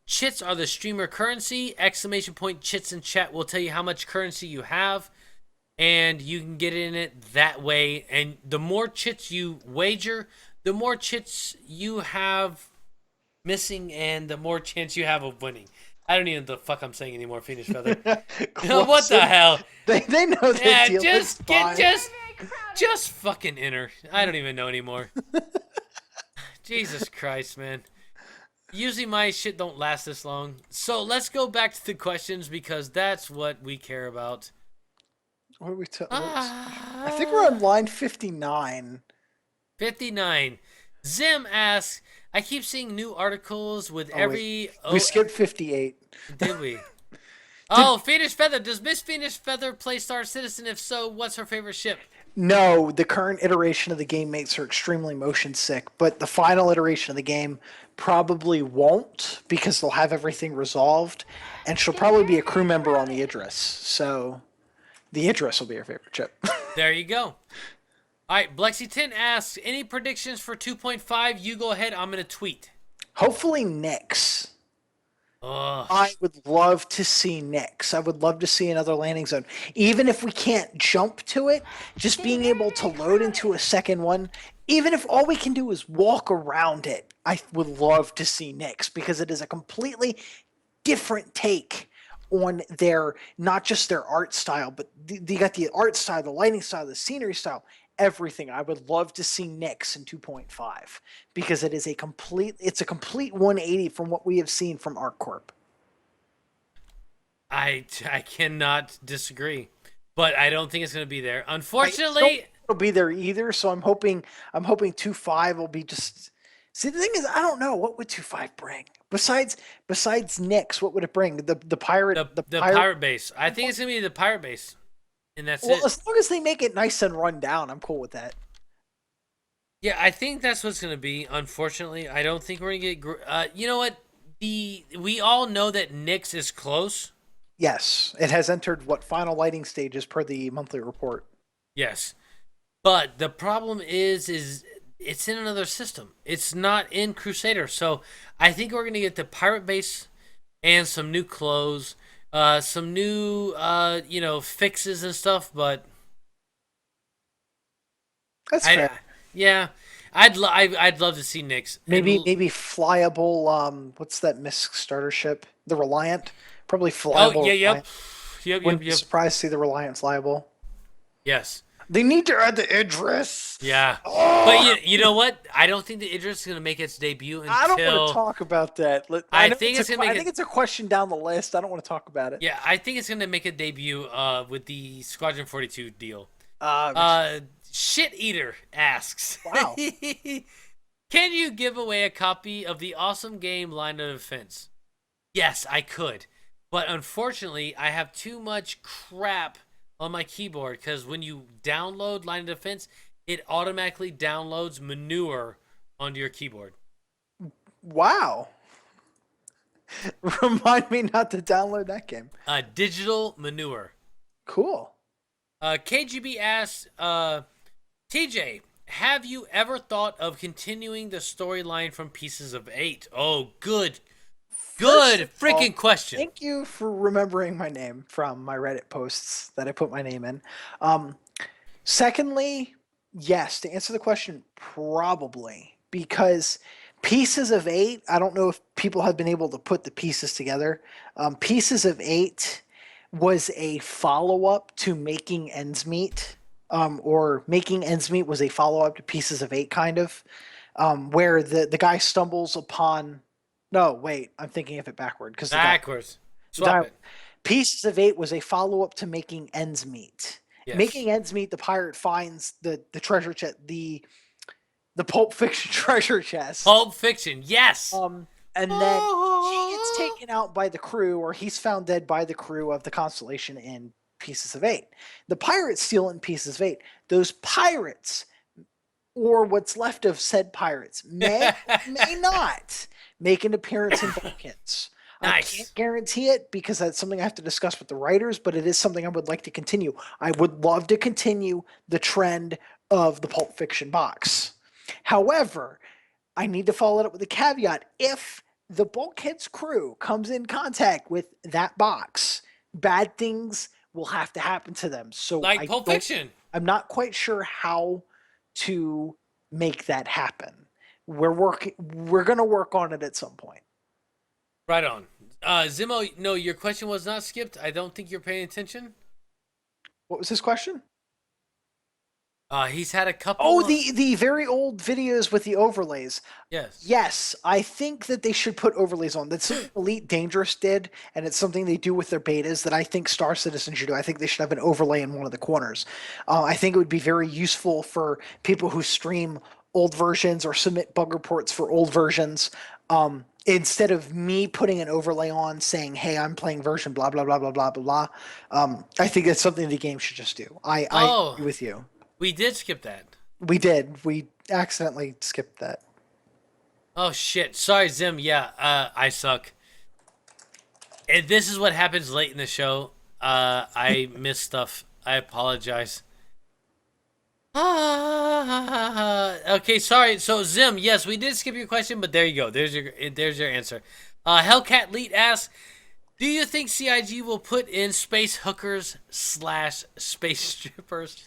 Chits are the streamer currency. Exclamation point chits in chat will tell you how much currency you have, and you can get in it that way. And the more chits you wager, the more chits you have missing, and the more chance you have of winning. I don't even know the fuck I'm saying anymore. FiendishFeather. What the hell? They know the Yeah, deal. just It's get fine. just fucking enter. I don't even know anymore. Jesus Christ, man. Usually my shit don't last this long. So let's go back to the questions because that's what we care about. What are we I think we're on line 59. 59. Zim asks, I keep seeing new articles with every... We skipped 58. Did we? Oh, FiendishFeather. Does Miss FiendishFeather play Star Citizen? If so, what's her favorite ship? No, the current iteration of the game makes her extremely motion sick, but the final iteration of the game probably won't because they'll have everything resolved, and she'll probably be a crew member on the Idris. So the Idris will be her favorite ship. There you go. All right, Blexy10 asks, any predictions for 2.5? You go ahead. I'm going to tweet. Hopefully Nyx. Ugh. I would love to see Nyx. I would love to see another landing zone. Even if we can't jump to it, just being able to load into a second one, even if all we can do is walk around it, I would love to see Nyx because it is a completely different take on their, not just their art style, but they got the art style, the lighting style, the scenery style, everything. I would love to see Nyx in 2.5 because it is it's a complete 180 from what we have seen from ArcCorp. I cannot disagree, but I don't think it's going to be there. Unfortunately, it'll be there either. So I'm hoping 2.5 will be just. See, the thing is, I don't know what would 2.5 bring besides Nyx. What would it bring? The pirate the pirate base. I think it's going to be the pirate base, and that's it. As long as they make it nice and run down, I'm cool with that. Yeah, I think that's what's going to be. Unfortunately, I don't think we're going to get. You know what? We all know that Nyx is close. Yes, it has entered final lighting stages per the monthly report. Yes, but the problem is it's in another system. It's not in Crusader, so I think we're gonna get the pirate base and some new clothes, some new fixes and stuff. But that's fair. Yeah, I'd love to see Nyx. Maybe flyable. What's that MISC starter ship? The Reliant. Probably flyable. Oh yeah, yep. Wouldn't be surprised to see the Reliant flyable. Yes. They need to add the Idris. Yeah. Oh! But you know what? I don't think the Idris is going to make its debut until... I don't want to talk about that. I think it's a question down the list. I don't want to talk about it. Yeah, I think it's going to make a debut with the Squadron 42 deal. Shit Eater asks... Wow. Can you give away a copy of the awesome game Line of Defense? Yes, I could. But unfortunately, I have too much crap on my keyboard because when you download Line of Defense, it automatically downloads manure onto your keyboard. Wow. Remind me not to download that game. Digital manure. Cool. KGB asks, TJ, have you ever thought of continuing the storyline from Pieces of 8? Oh, good freaking question. Thank you for remembering my name from my Reddit posts that I put my name in. Secondly, yes, to answer the question, probably. Because Pieces of 8, I don't know if people have been able to put the pieces together. Pieces of 8 was a follow-up to Making Ends Meet. Or Making Ends Meet was a follow-up to Pieces of 8, kind of. Where the guy stumbles upon... No, wait, I'm thinking of it backward. Backwards. Swap it. Pieces of 8 was a follow-up to Making Ends Meet. Yes. Making Ends Meet, the pirate finds the treasure chest, the The Pulp Fiction treasure chest. Pulp Fiction, yes. And then he gets taken out by the crew, or he's found dead by the crew of the Constellation in Pieces of Eight. The pirates steal in Pieces of Eight. Those pirates, or what's left of said pirates, may not make an appearance in Bulkheads. Nice. I can't guarantee it because that's something I have to discuss with the writers, but it is something I would like to continue. I would love to continue the trend of the Pulp Fiction box. However, I need to follow it up with a caveat. If the Bulkhead's crew comes in contact with that box, bad things will have to happen to them. So Like Pulp Fiction. I'm not quite sure how to make that happen. We're going to work on it at some point. Right on. Zimo, no, your question was not skipped. I don't think you're paying attention. What was his question? He's had a couple. Oh, the very old videos with the overlays. Yes. Yes, I think that they should put overlays on. That's something Elite Dangerous did, and it's something they do with their betas that I think Star Citizen should do. I think they should have an overlay in one of the corners. I think it would be very useful for people who stream old versions or submit bug reports for old versions. Instead of me putting an overlay on saying, hey, I'm playing version blah, blah, blah, blah, blah, blah, blah. I think that's something the game should just do. I agree with you. We did skip that. We did. We accidentally skipped that. Oh, shit. Sorry, Zim. Yeah, I suck. And this is what happens late in the show. I miss stuff. I apologize. Okay, sorry. So, Zim, yes, we did skip your question, but there you go. There's your answer. Hellcat Leet asks, do you think CIG will put in space hookers / space strippers?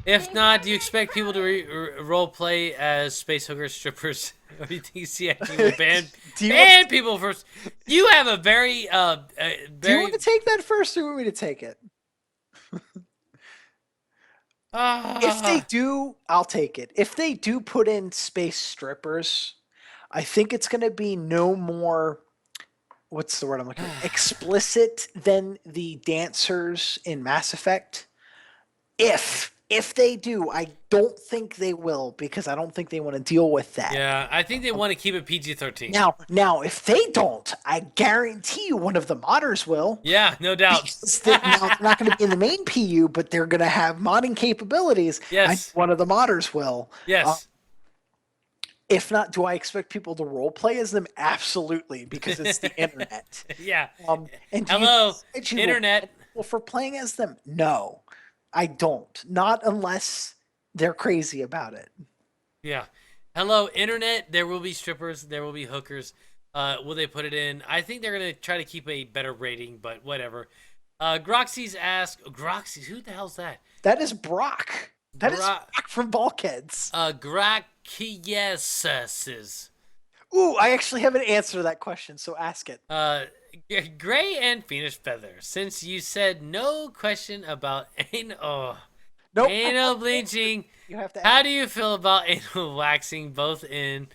If not, do you expect people to role play as space hookers strippers? Or do you think CIG will ban people first? You have a very Do you want to take that first, or want me to take it? If they do, I'll take it. If they do put in space strippers, I think it's going to be no more, what's the word I'm looking for, explicit than the dancers in Mass Effect. If they do, I don't think they will, because I don't think they want to deal with that. Yeah, I think they want to keep it PG-13. Now, if they don't, I guarantee you one of the modders will. Yeah, no doubt. Now, they're not going to be in the main PU, but they're going to have modding capabilities. Yes. One of the modders will. Yes. If not, do I expect people to role play as them? Absolutely, because it's the internet. Yeah. And hello, internet. Well, for playing as them, no, I don't. Not unless they're crazy about it. Yeah. Hello, internet. There will be strippers. There will be hookers. Will they put it in? I think they're going to try to keep a better rating, but whatever. Groxy's asked... Groxy's? Who the hell's that? That is Brock. That is Brock from Bulkheads. Groxy's. Ooh, I actually have an answer to that question, so ask it. Gray and FiendishFeather, since you said no question about anal bleaching, you have to how do you feel about anal waxing both in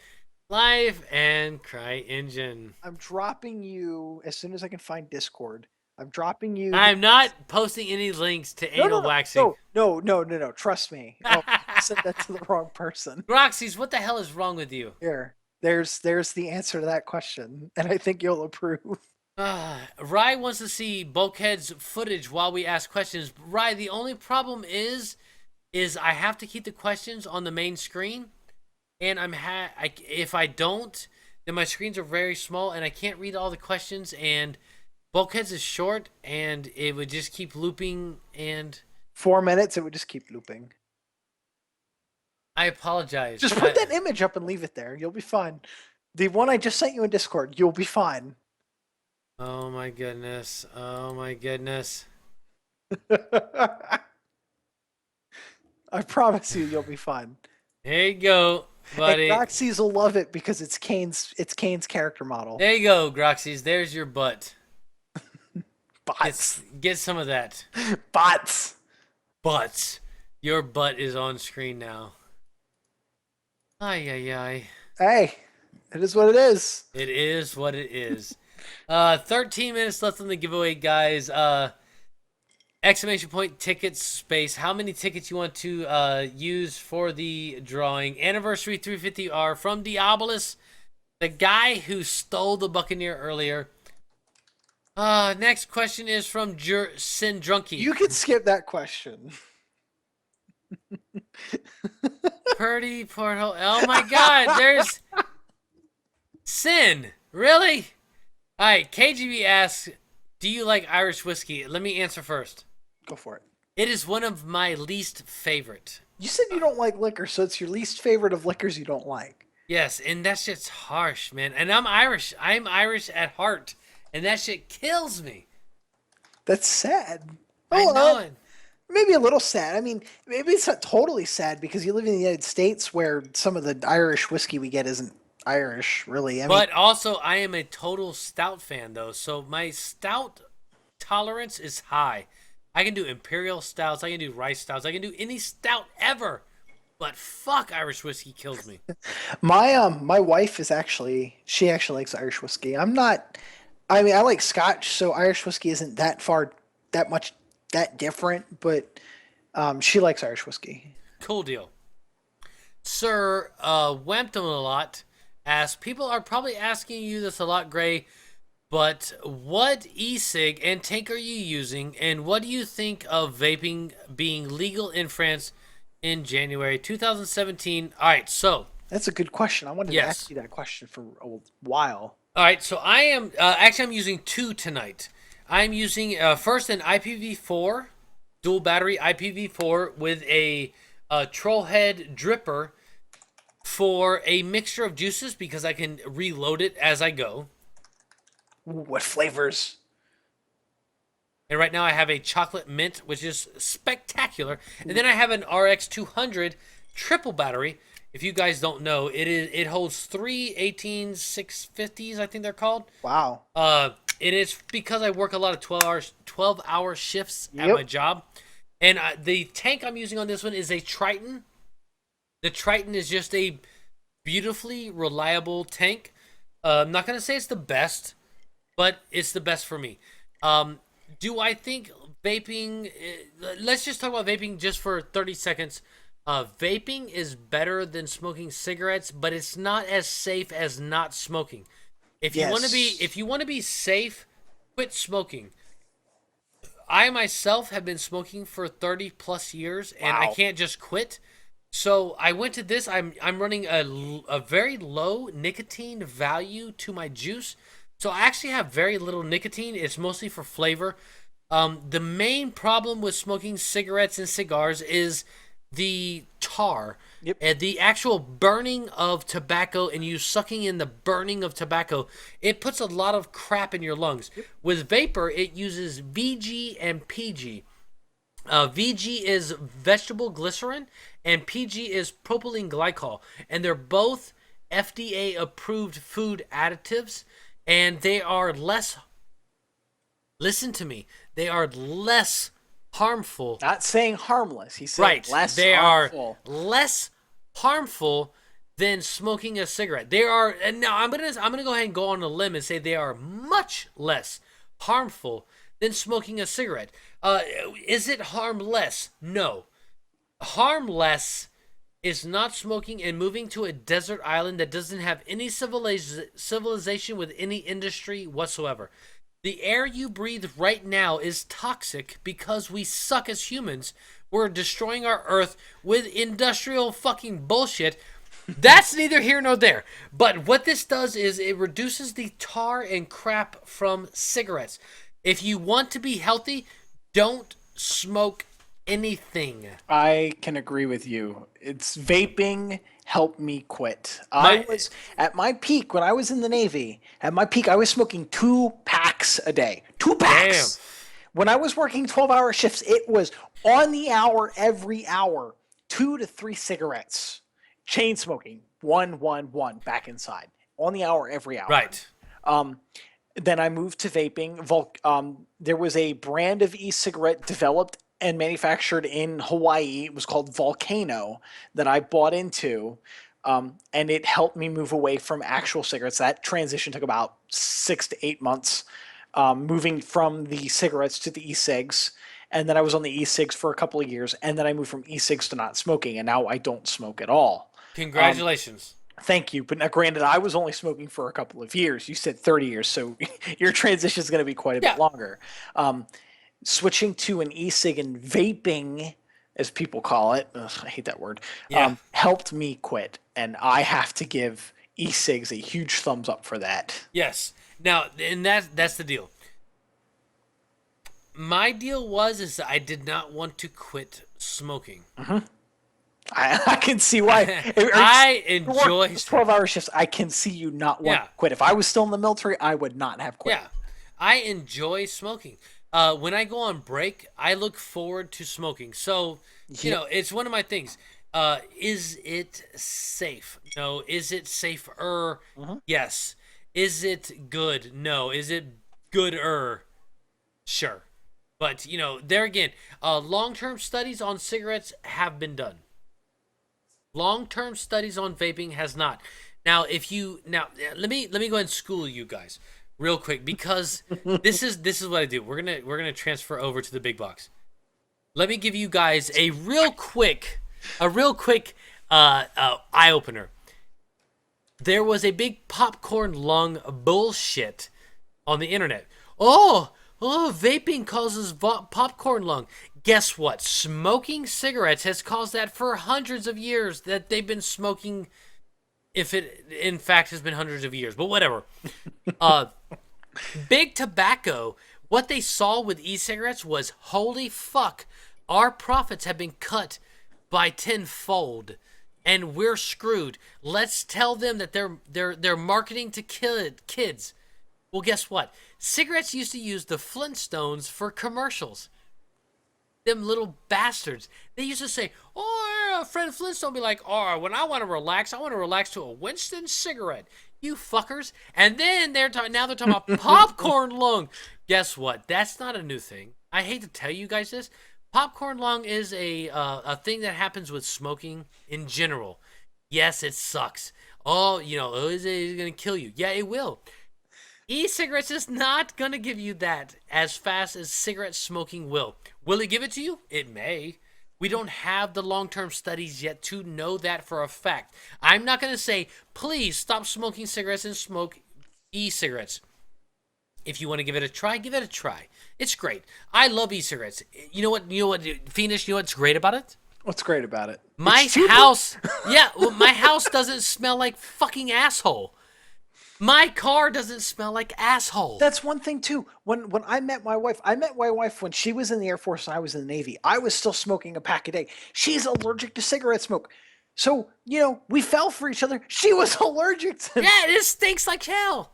live and CryEngine? I'm dropping you as soon as I can find Discord. I'm dropping you. I'm not posting any links to anal waxing. No. Trust me. Oh, I said that to the wrong person. Roxy's, what the hell is wrong with you? Here. There's the answer to that question, and I think you'll approve. Rye wants to see Bulkhead's footage while we ask questions. Rye, the only problem is I have to keep the questions on the main screen, and if I don't, then my screens are very small, and I can't read all the questions, and Bulkheads is short, and it would just keep looping, and... 4 minutes, it would just keep looping. I apologize. Just put that image up and leave it there. You'll be fine. The one I just sent you in Discord, you'll be fine. Oh my goodness. Oh my goodness. I promise you'll be fine. There you go, buddy. And Groxies will love it because it's Kane's character model. There you go, Groxies. There's your butt. Bots. Get some of that. Bots. Butts. Your butt is on screen now. Ay. Hey, it is what it is. It is what it is. 13 minutes left on the giveaway, guys. Exclamation point tickets space. How many tickets you want to use for the drawing? Anniversary 350 are from Diabolus, the guy who stole the Buccaneer earlier. Next question is from Sin Drunky. You can skip that question. Purdy porthole. Oh my God, there's Sin. Really? All right. KGB asks, "Do you like Irish whiskey?" Let me answer first. Go for it. It is one of my least favorite. You said you don't like liquor, so it's your least favorite of liquors you don't like. Yes, and that shit's harsh, man. And I'm Irish. I'm Irish at heart, and that shit kills me. That's sad. I know it. Maybe a little sad. I mean, maybe it's not totally sad because you live in the United States where some of the Irish whiskey we get isn't Irish, really. But also, I am a total stout fan, though, so my stout tolerance is high. I can do imperial stouts. I can do rice stouts. I can do any stout ever. But fuck, Irish whiskey kills me. My wife is actually likes Irish whiskey. I'm not. I mean, I like Scotch, so Irish whiskey isn't that different. But she likes Irish whiskey. Cool deal. Sir Wempton a lot asks, people are probably asking you this a lot, Gray, but what e-cig and tank are you using, and what do you think of vaping being legal in France in January 2017? All right, so That's a good question. I wanted to ask you that question for a while. all right, so I am I'm using two tonight. I'm using first an IPv4 dual battery IPv4 with a Trollhead dripper for a mixture of juices because I can reload it as I go. Ooh, what flavors? And right now I have a chocolate mint, which is spectacular. And then I have an RX 200 triple battery. If you guys don't know, it holds three 18650s, I think they're called. Wow. It is because I work a lot of 12-hour shifts at my job. And the tank I'm using on this one is a Triton. The Triton is just a beautifully reliable tank. I'm not going to say it's the best, but it's the best for me. Do I think vaping... let's just talk about vaping just for 30 seconds. Vaping is better than smoking cigarettes, but it's not as safe as not smoking. If you want to be safe, quit smoking. I myself have been smoking for 30 plus years, and I can't just quit. So I went to this. I'm running a very low nicotine value to my juice. So I actually have very little nicotine. It's mostly for flavor. The main problem with smoking cigarettes and cigars is the tar. Yep. And the actual burning of tobacco and you sucking in the burning of tobacco, it puts a lot of crap in your lungs. Yep. With vapor, it uses VG and PG. VG is vegetable glycerin and PG is propylene glycol. And they're both FDA approved food additives, and they are less, listen to me, they are less harmful. Not saying harmless. He said less they harmful. are less harmful than smoking a cigarette. They are, and now I'm gonna go ahead and go on a limb and say they are much less harmful than smoking a cigarette. Is it harmless? No. Harmless is not smoking and moving to a desert island that doesn't have any civilization with any industry whatsoever. The air you breathe right now is toxic because we suck as humans. We're destroying our earth with industrial fucking bullshit. That's neither here nor there. But what this does is it reduces the tar and crap from cigarettes. If you want to be healthy, don't smoke anything. I can agree with you. It's vaping helped me quit. I was at my peak when I was in the Navy. At my peak, I was smoking 2 packs a day. 2 packs. Damn. When I was working 12-hour shifts, it was on the hour, every hour, 2 to 3 cigarettes. Chain smoking, one, back inside. On the hour, every hour. Right. Then I moved to vaping. There was a brand of e-cigarette developed and manufactured in Hawaii. It was called Volcano that I bought into, and it helped me move away from actual cigarettes. That transition took about 6 to 8 months, moving from the cigarettes to the e-cigs. and then I was on the e-cigs for a couple of years, and then I moved from e-cigs to not smoking, and now I don't smoke at all. Congratulations. Thank you. But now, granted, I was only smoking for a couple of years. You said 30 years, so your transition is going to be quite a Yeah. bit longer. Switching to an e-cig and vaping, as people call it, ugh, I hate that word, Yeah. helped me quit. And I have to give e-cigs a huge thumbs up for that. Yes. Now, and that's the deal. My deal is that I did not want to quit smoking. I can see why. I enjoy 12-hour shifts. I can see you not want to quit. If I was still in the military, I would not have quit. Yeah, I enjoy smoking. When I go on break, I look forward to smoking. So, you know, it's one of my things. Is it safe? No. Is it safer? Yes. Is it good? No. Is it gooder? Sure. But, you know, there again, long-term studies on cigarettes have been done. Long-term studies on vaping has not. Now, let me go ahead and school you guys real quick, because this is what I do. We're gonna transfer over to the big box. Let me give you guys a real quick eye opener. There was a big popcorn lung bullshit on the internet. Oh, vaping causes popcorn lung. Guess what? Smoking cigarettes has caused that for hundreds of years that they've been smoking, if it in fact has been hundreds of years, but whatever. Big tobacco, what they saw with e-cigarettes was, holy fuck, our profits have been cut by tenfold and we're screwed. Let's tell them that they're marketing to kids. Well, guess what? Cigarettes used to use the Flintstones for commercials. Them little bastards. They used to say, oh, Fred Flintstone be like, oh, when I want to relax to a Winston cigarette. You fuckers. And then they're talking about popcorn lung. Guess what? That's not a new thing. I hate to tell you guys this. Popcorn lung is a thing that happens with smoking in general. Yes, it sucks. Oh, you know, it's going to kill you. Yeah, it will. E-cigarettes is not going to give you that as fast as cigarette smoking will. Will it give it to you? It may. We don't have the long-term studies yet to know that for a fact. I'm not going to say, please stop smoking cigarettes and smoke e-cigarettes. If you want to give it a try, give it a try. It's great. I love e-cigarettes. You know what, Fiendish, you know what's great about it? What's great about it? My house, my house doesn't smell like fucking asshole. My car doesn't smell like asshole. That's one thing too. When I met my wife when she was in the Air Force and I was in the Navy. I was still smoking a pack a day. She's allergic to cigarette smoke. So, you know, we fell for each other. She was allergic to Yeah, it stinks like hell.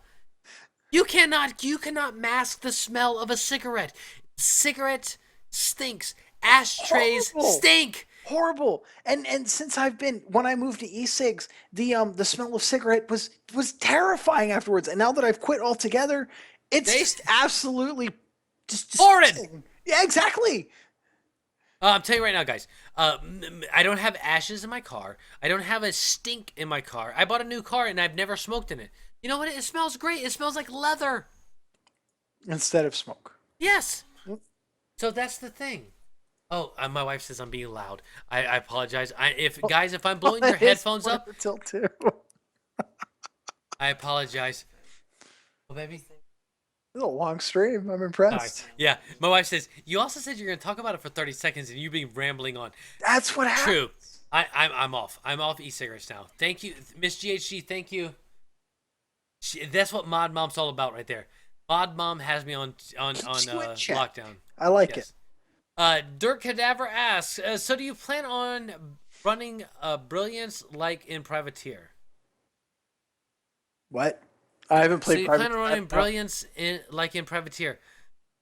You cannot mask the smell of a cigarette. Cigarette stinks. Ashtrays stink. Horrible. And since when I moved to e-cigs, the smell of cigarette was terrifying afterwards. And now that I've quit altogether, it's just absolutely just horrid. Yeah, exactly. I'm telling you right now, guys. I don't have ashes in my car. I don't have a stink in my car. I bought a new car and I've never smoked in it. You know what? It smells great. It smells like leather. Instead of smoke. Yes. So that's the thing. Oh, my wife says I'm being loud. I apologize. If I'm blowing your headphones up, I apologize. Oh, baby. It's a long stream. I'm impressed. Yeah, my wife says you also said you're going to talk about it for 30 seconds, and you've been rambling on. That's what happened. True. I'm off. I'm off e-cigarettes now. Thank you, Miss GHG. Thank you. That's what Mod Mom's all about right there. Mod Mom has me on lockdown. I like it. Dirk Cadaver asks, so do you plan on running Brilliance like in Privateer? What? I haven't played. So you plan on running Brilliance like in Privateer?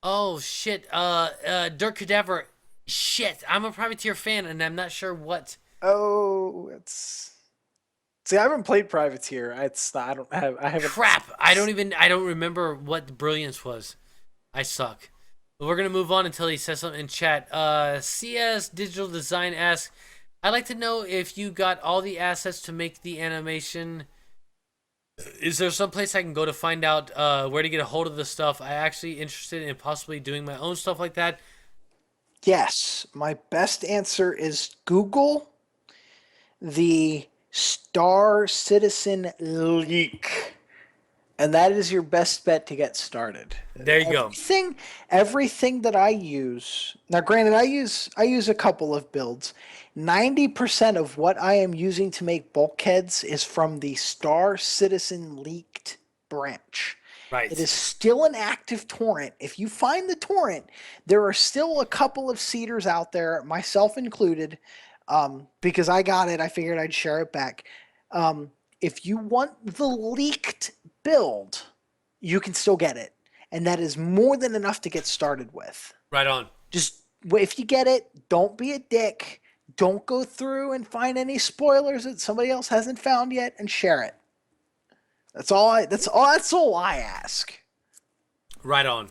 Oh shit! Dirk Cadaver, shit! I'm a Privateer fan, and I'm not sure what. Oh, it's. See, I haven't played Privateer. I haven't. Crap! I don't remember what Brilliance was. I suck. But we're gonna move on until he says something in chat. CS Digital Design asks, I'd like to know if you got all the assets to make the animation. Is there some place I can go to find out where to get a hold of the stuff? I actually interested in possibly doing my own stuff like that. Yes, my best answer is Google the Star Citizen leak. And that is your best bet to get started. There you go. Everything that I use. Now granted I use a couple of builds. 90% of what I am using to make bulkheads is from the Star Citizen leaked branch. Right. It is still an active torrent. If you find the torrent, there are still a couple of seeders out there, myself included, because I got it. I figured I'd share it back. If you want the leaked build, you can still get it. And that is more than enough to get started with. Right on. Just, if you get it, don't be a dick. Don't go through and find any spoilers that somebody else hasn't found yet and share it. That's all I ask. Right on.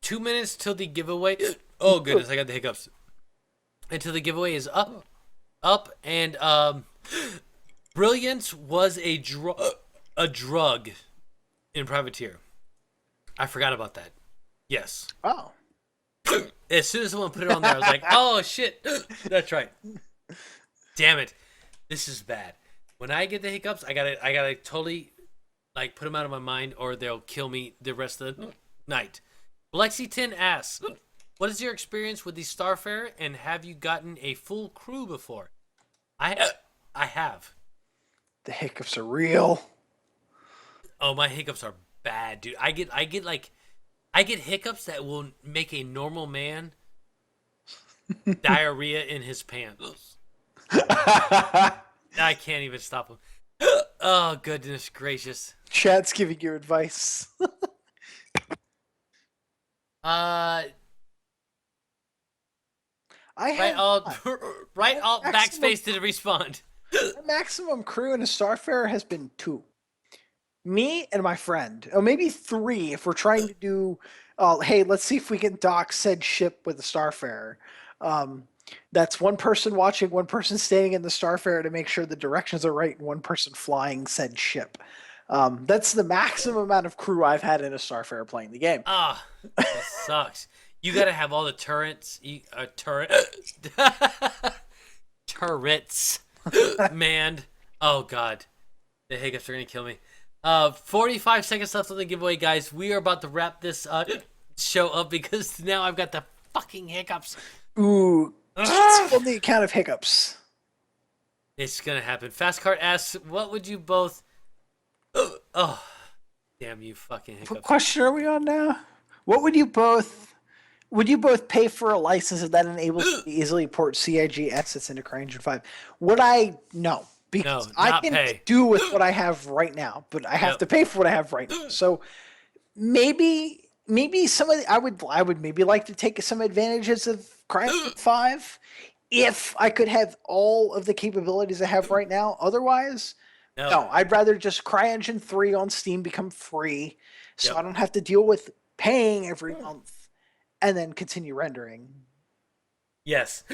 2 minutes till the giveaway. Oh goodness, I got the hiccups. Until the giveaway is up, and brilliance was a drug in Privateer. I forgot about that. Yes. Oh. As soon as someone put it on there, I was like, oh shit, that's right. Damn it, this is bad. When I get the hiccups, I gotta totally like put them out of my mind, or they'll kill me the rest of the night. Lexington asks, what is your experience with the Starfarer, and have you gotten a full crew before? I have. The hiccups are real. Oh, my hiccups are bad, dude. I get hiccups that will make a normal man diarrhea in his pants. I can't even stop them. Oh, goodness gracious. Chat's giving you advice. Right alt backspace to respond. My maximum crew in a Starfarer has been 2. Me and my friend. Or maybe 3 if we're trying to do, hey, let's see if we can dock said ship with the Starfarer. That's one person watching, one person standing in the Starfarer to make sure the directions are right, and one person flying said ship. That's the maximum amount of crew I've had in a Starfarer playing the game. Ah, that sucks. You gotta have all the turrets. Turrets. Man. Oh, God. The hiccups are gonna kill me. 45 seconds left on the giveaway, guys. We are about to wrap this show up because now I've got the fucking hiccups. Ooh. Just on the account of hiccups. It's gonna happen. Fastcart asks, what would you both... Oh, damn you fucking hiccups. What question are we on now? What would you both... Would you both pay for a license that enables you to easily port CIG assets into CryEngine 5? Would I? No. Because No, I not can pay. do with what I have right now, but I have to pay for what I have right now. So maybe some of the, I would maybe like to take some advantages of CryEngine 5 if I could have all of the capabilities I have right now. Otherwise, no, I'd rather just CryEngine 3 on Steam become free, so I don't have to deal with paying every month and then continue rendering. Yes.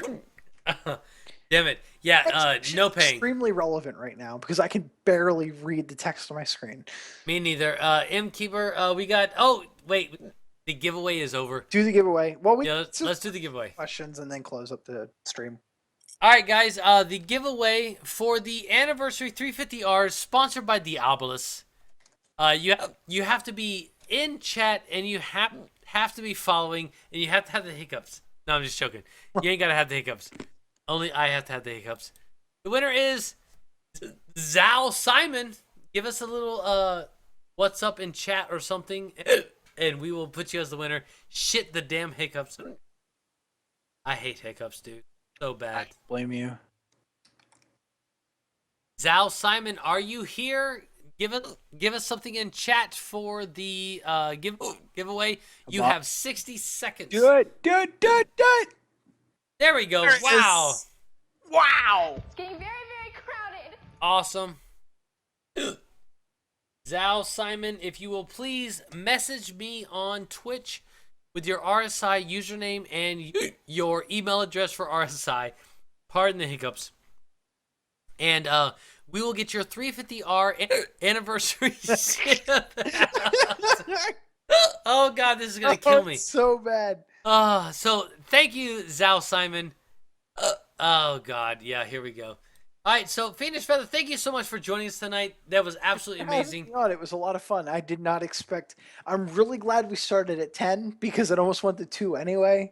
Damn it. Yeah, no paying. Extremely relevant right now because I can barely read the text on my screen. Me neither. M-Keeper, we got... Oh, wait. The giveaway is over. Do the giveaway. Well, let's do the giveaway. Questions and then close up the stream. All right, guys. The giveaway for the Anniversary 350R is sponsored by Diabolus. You have to be in chat, and you have to be following, and you have to have the hiccups. No, I'm just joking. You ain't got to have the hiccups. Only I have to have the hiccups. The winner is Zal Simon. Give us a little what's up in chat or something, and we will put you as the winner. Shit the damn hiccups. I hate hiccups, dude. So bad. I blame you. Zal Simon, are you here? Give us something in chat for the giveaway. You have 60 seconds. Do it. There we go. Wow. Wow. It's getting very, very crowded. Awesome. Zal Simon, if you will please message me on Twitch with your RSI username and your email address for RSI. Pardon the hiccups. And we will get your 350R anniversary. Oh God, this is gonna kill me. So bad. So thank you, Zhao Simon. Oh God, yeah, here we go. All right, so FiendishFeather, thank you so much for joining us tonight. That was absolutely amazing. It was a lot of fun. I did not expect. I'm really glad we started at 10 because it almost went to 2 anyway.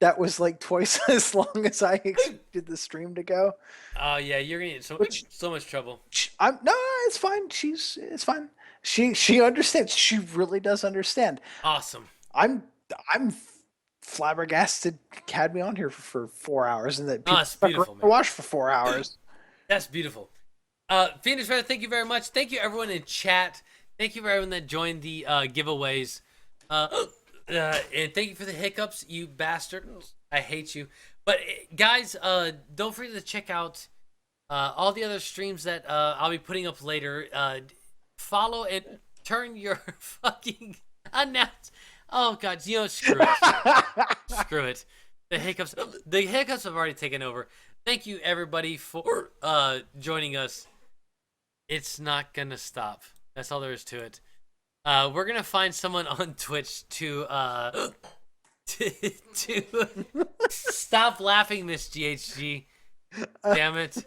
That was like twice as long as I expected the stream to go. Oh yeah, you're gonna get so much trouble. I'm no, it's fine. It's fine. She understands. She really does understand. Awesome. I'm flabbergasted. Had me on here for 4 hours and that people it's beautiful, man. watch for 4 hours. That's beautiful. FiendishFeather, thank you very much. Thank you everyone in chat. Thank you for everyone that joined the giveaways. And thank you for the hiccups, you bastard. I hate you. But guys, don't forget to check out all the other streams that I'll be putting up later. Follow and turn your fucking announce. Oh God, screw it. Screw it. The hiccups have already taken over. Thank you everybody for joining us. It's not gonna stop. That's all there is to it. We're gonna find someone on Twitch to stop laughing, Miss GHG. Damn it.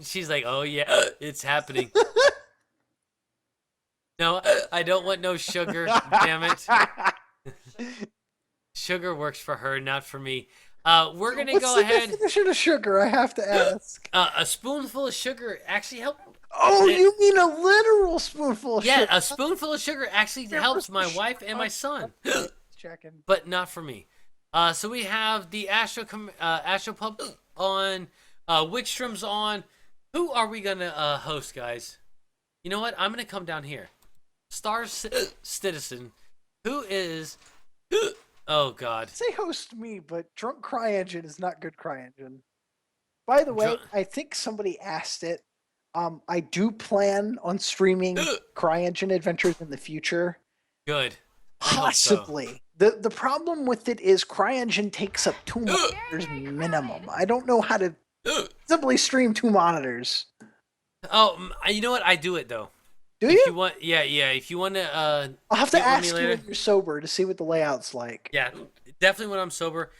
She's like, oh yeah, it's happening. No, I don't want no sugar. Damn it. Sugar works for her, not for me. We're gonna go ahead. What's the definition of sugar? I have to ask. A spoonful of sugar actually helps. Oh, you mean a literal spoonful of sugar? Yeah, a spoonful of sugar actually helps my wife and my son. Checking. But not for me. So we have the Astro Pub on, Wickstrom's on. Who are we gonna host, guys? You know what? I'm gonna come down here. Star Citizen, who is? Oh God. Say host me, but Drunk CryEngine is not good CryEngine. By the way, I think somebody asked it. I do plan on streaming CryEngine adventures in the future. Good. Possibly. The problem with it is CryEngine takes up 2 monitors minimum. I don't know how to simply stream 2 monitors. Oh, you know what? I do it though. Do if you? you want, yeah. If you want to, I'll have to ask you when you're sober to see what the layout's like. Yeah, definitely when I'm sober.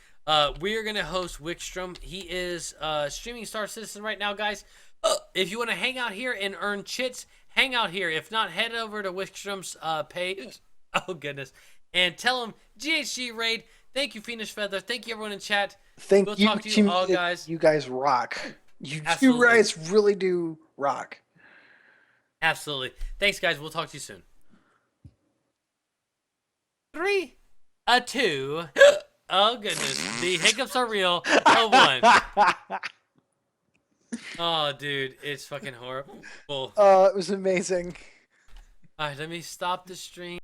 We are gonna host Wickstrom. He is streaming Star Citizen right now, guys. If you want to hang out here and earn chits, hang out here. If not, head over to Wickstrom's page. Oh goodness, and tell him GHG raid. Thank you, FiendishFeather. Thank you, everyone in chat. We'll talk to you all, guys. You guys rock. You guys really do rock. Absolutely. Thanks, guys. We'll talk to you soon. 3, 2. Oh goodness, the hiccups are real. 1. Oh, dude, it's fucking horrible. It was amazing. All right, let me stop the stream.